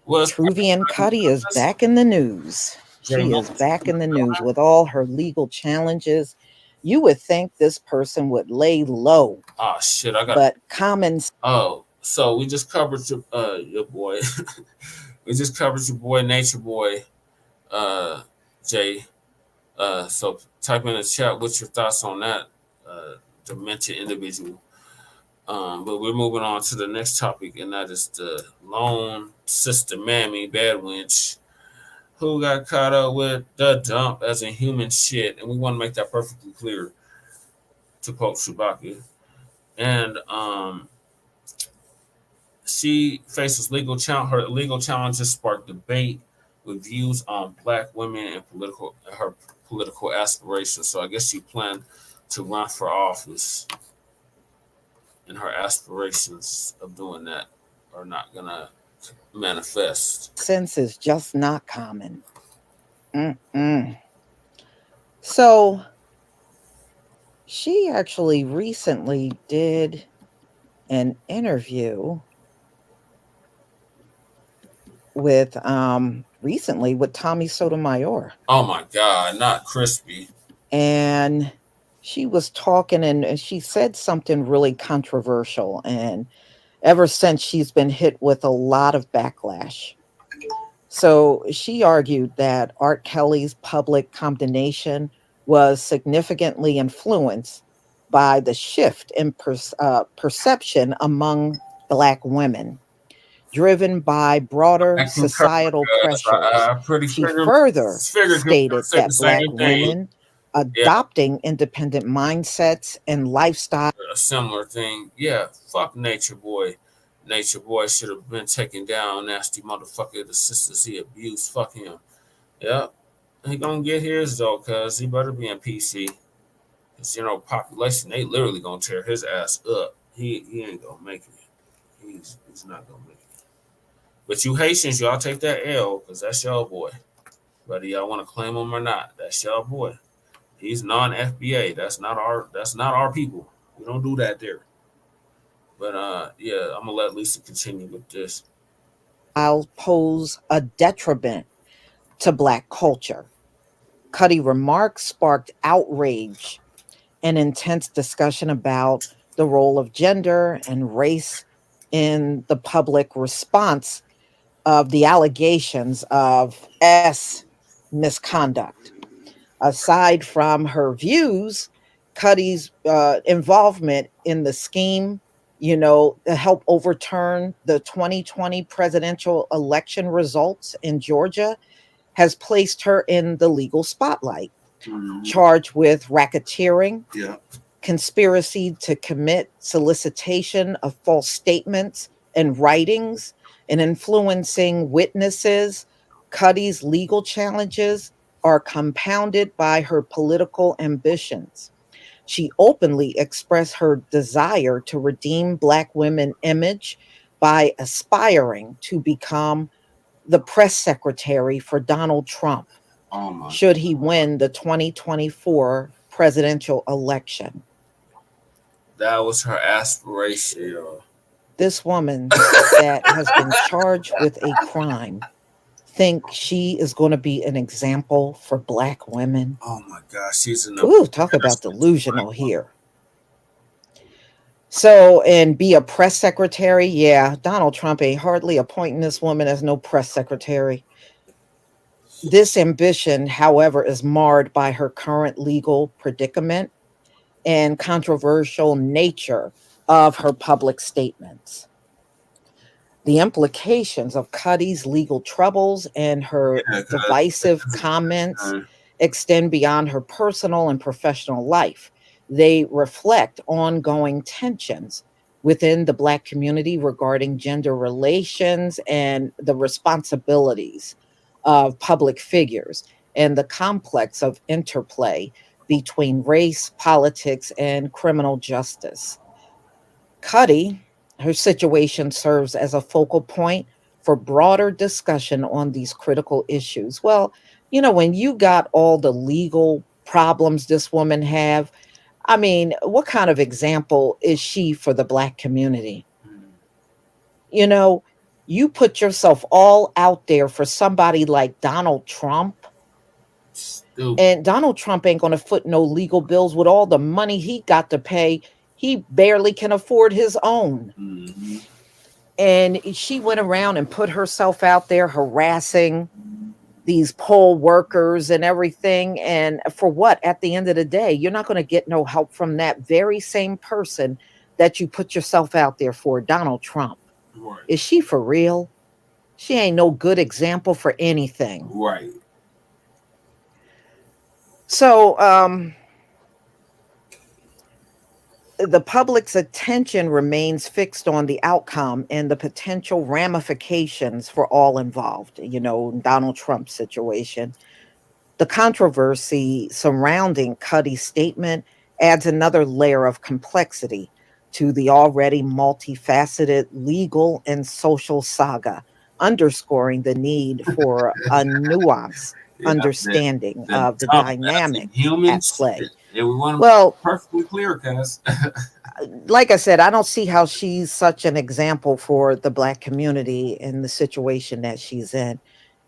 Trevian Kutti is back in the news. She is back in the news with all her legal challenges. You would think this person would lay low, Oh shit, I got. but common Oh, so we just covered your boy. We just covered your boy, Nature Boy, Jay. So type in the chat what's your thoughts on that demented individual. But we're moving on to the next topic, and that is the lone sister mammy bad wench who got caught up with the dump as in human shit, and we want to make that perfectly clear, to quote Chewbacca. And she faces legal challenge. Her legal challenges sparked debate with views on Black women and her political aspirations. So I guess she planned to run for office, and her aspirations of doing that are not gonna manifest. sense is just not common. So she actually recently did an interview with Tommy Sotomayor. Oh my God, not crispy. And she was talking and she said something really controversial. And ever since, she's been hit with a lot of backlash. So she argued that R. Kelly's public condemnation was significantly influenced by the shift in perception among Black women, driven by broader societal pressures. She further stated that Black women adopting independent mindsets and lifestyle. A similar thing. Yeah, fuck Nature Boy. Nature Boy should have been taken down. Nasty motherfucker. The sisters he abused. Fuck him. Yep. He gonna get his though, cause he better be in PC. Cause population, they literally gonna tear his ass up. He ain't gonna make it. He's not gonna make it. But you Haitians, y'all take that L, cause that's y'all boy. Whether y'all want to claim him or not, that's y'all boy. He's non-FBA. That's not our people. We don't do that there. But yeah, I'm gonna let Lisa continue with this. I'll pose a detriment to Black culture. Kutti remarks sparked outrage and intense discussion about the role of gender and race in the public response of the allegations of misconduct. Aside from her views, Kutti's involvement in the scheme, to help overturn the 2020 presidential election results in Georgia, has placed her in the legal spotlight, charged with racketeering, conspiracy to commit solicitation of false statements and writings, and influencing witnesses. Kutti's legal challenges are compounded by her political ambitions. She openly expressed her desire to redeem Black women's image by aspiring to become the press secretary for Donald Trump, should he win the 2024 presidential election. That was her aspiration. This woman that has been charged with a crime think she is going to be an example for Black women. Oh my gosh, she's an talk about delusional here. So, and be a press secretary. Yeah, Donald Trump ain't hardly appointing this woman as no press secretary. This ambition, however, is marred by her current legal predicament and controversial nature of her public statements. The implications of Kutti's legal troubles and her divisive comments extend beyond her personal and professional life. They reflect ongoing tensions within the Black community regarding gender relations and the responsibilities of public figures and the complex of interplay between race, politics, and criminal justice. Kutti, her situation serves as a focal point for broader discussion on these critical issues. Well, when you got all the legal problems this woman have, I mean, what kind of example is she for the Black community? You put yourself all out there for somebody like Donald Trump And Donald Trump ain't going to foot no legal bills with all the money he got to pay. He barely can afford his own. Mm-hmm. And she went around and put herself out there harassing these poll workers and everything. And for what? At the end of the day, you're not going to get no help from that very same person that you put yourself out there for, Donald Trump. Right. Is she for real? She ain't no good example for anything. Right. So, the public's attention remains fixed on the outcome and the potential ramifications for all involved, Donald Trump's situation. The controversy surrounding Kutti's statement adds another layer of complexity to the already multifaceted legal and social saga, underscoring the need for a nuanced understanding of the dynamic at play. Yeah, we want to Well, perfectly clear, Cass. like I said, I don't see how she's such an example for the Black community in the situation that she's in.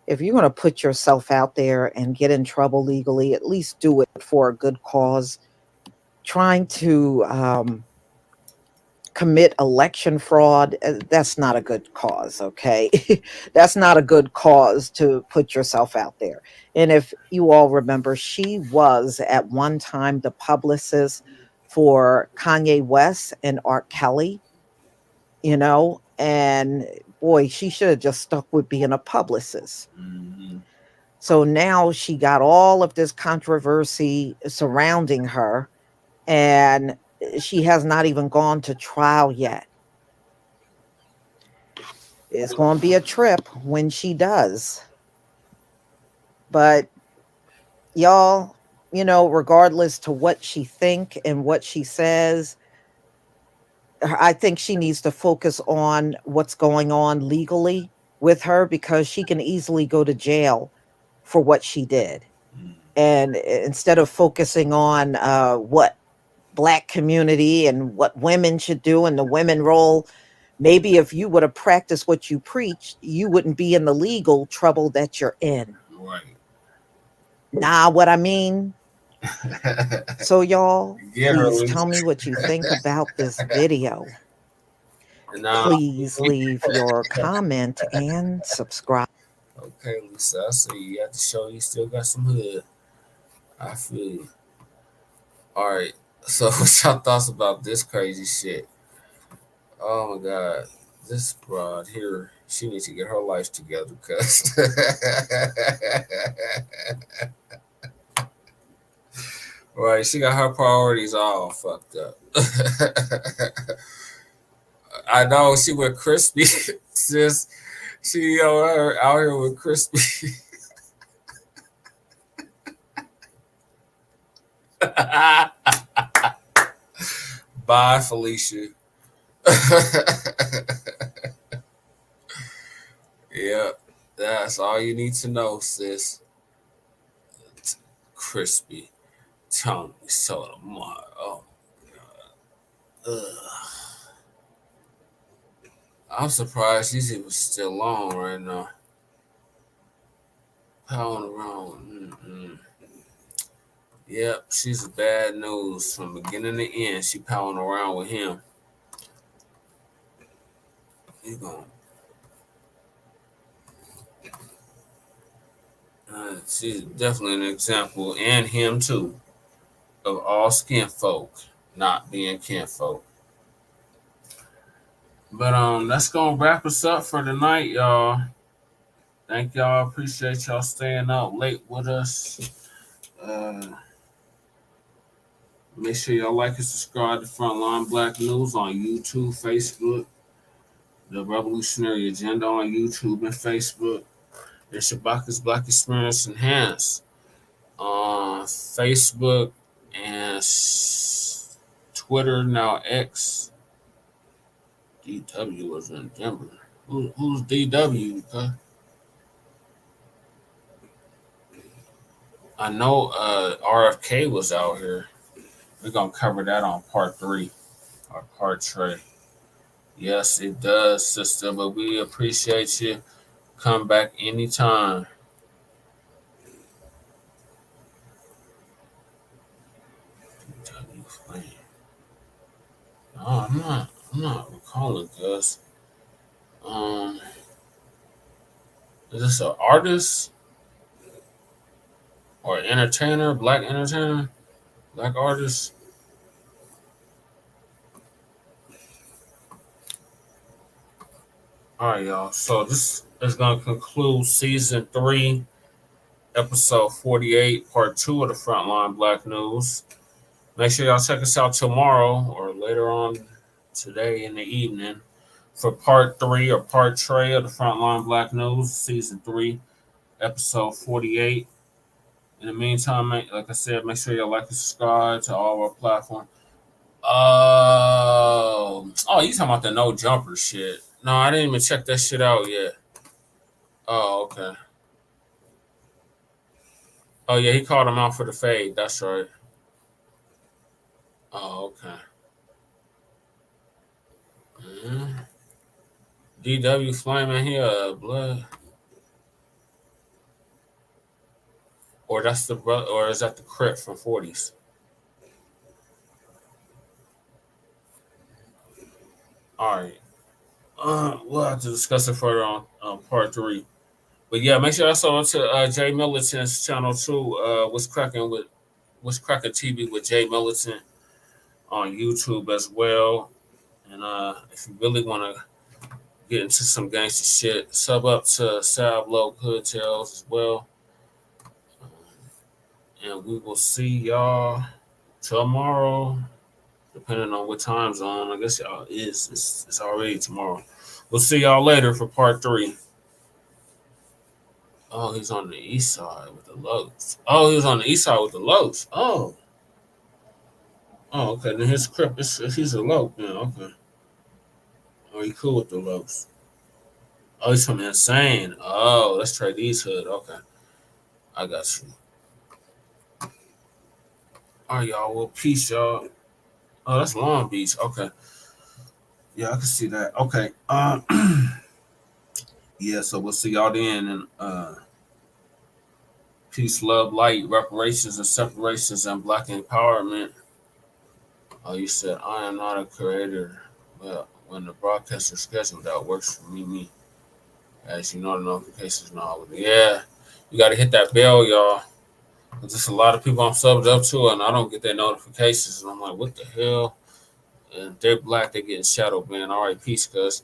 If you're going to put yourself out there and get in trouble legally, at least do it for a good cause. Trying to commit election fraud, that's not a good cause, okay? That's not a good cause to put yourself out there. And if you all remember, she was at one time the publicist for Kanye West and R. Kelly, and boy, she should have just stuck with being a publicist. Mm-hmm. So now she got all of this controversy surrounding her, and she has not even gone to trial yet. It's going to be a trip when she does. But y'all, regardless to what she think and what she says, I think she needs to focus on what's going on legally with her, because she can easily go to jail for what she did. And instead of focusing on what Black community and what women should do and the women role, maybe if you would have practiced what you preached, you wouldn't be in the legal trouble that you're in. Right. Nah, what I mean? So y'all, Get her, please Lisa. tell me what you think about this video. Nah. Please leave your comment and subscribe. Okay, Lisa, I see you got to show you still got some hood. I feel you. All right. So what's your thoughts about this crazy shit? Oh my God. This broad here, she needs to get her life together, cuz. Right, she got her priorities all fucked up. I know she with Crispy, sis. She out here with Crispy. Bye, Felicia. Yeah, that's all you need to know, sis. Crispy. Tony Sotomayor. Oh my God. I'm surprised she's even still on right now. Pounding around. Mm-mm. Yep, she's bad news from beginning to end. She pounding around with him. He's going. She's definitely an example, and him too, of all skin folk not being kinfolk. But that's gonna wrap us up for tonight, y'all. Thank y'all. Appreciate y'all staying out late with us. Make sure y'all like and subscribe to Frontline Black News on YouTube, Facebook, The Revolutionary Agenda on YouTube and Facebook, and Shabaka's Black Experience Enhanced on Facebook and Twitter, now X. DW was in Denver. Who's DW? Huh? I know RFK was out here. We're going to cover that on part 3 or part 3. Yes, it does, sister, but we appreciate you. Come back anytime. McClain. No, I'm not recalling this. Is this an artist or entertainer? Black entertainer? Black artist? All right, y'all. So this is going to conclude season 3, episode 48, part 2 of the Frontline Black News. Make sure y'all check us out tomorrow or later on today in the evening for part 3 or part tray of the Frontline Black News, season 3, episode 48. In the meantime, like I said, make sure y'all like and subscribe to all of our platforms. Oh, you talking about the no jumper shit? No, I didn't even check that shit out yet. Oh, okay. Oh yeah, he called him out for the fade. That's right. Oh, okay. DW flaming here, blood. Or that's the brother, or is that the Crip from 40s? All right. We'll have to discuss it further on part 3. But yeah, make sure I saw to Jay Militant's channel too. What's cracking TV with Jay Militant on YouTube as well. And if you really want to get into some gangster shit, sub up to Sab Low Hood Tales as well. And we will see y'all tomorrow, depending on what time zone. I guess y'all it's already tomorrow. We'll see y'all later for part 3. Oh, he's on the east side with the Lows. Oh, he was on the east side with the Lows. Oh, okay. Then his Crip, he's a low. Yeah, okay. Oh, he cool with the Lows. Oh, he's from Insane. Oh, let's try these hood. Okay. I got you. All right, y'all. Well, peace, y'all. Oh, that's Long Beach. Okay. Yeah, I can see that. Okay. Yeah, so we'll see y'all then. And peace, love, light, reparations and separations, and Black empowerment. Oh, you said, I am not a creator, but when the broadcast is scheduled, that works for me. As you know, the notifications now. Yeah, you got to hit that bell, y'all. There's a lot of people I'm subbed up to, and I don't get their notifications. And I'm like, what the hell? And they're Black, they're getting shadow banned. All right, peace, cuz.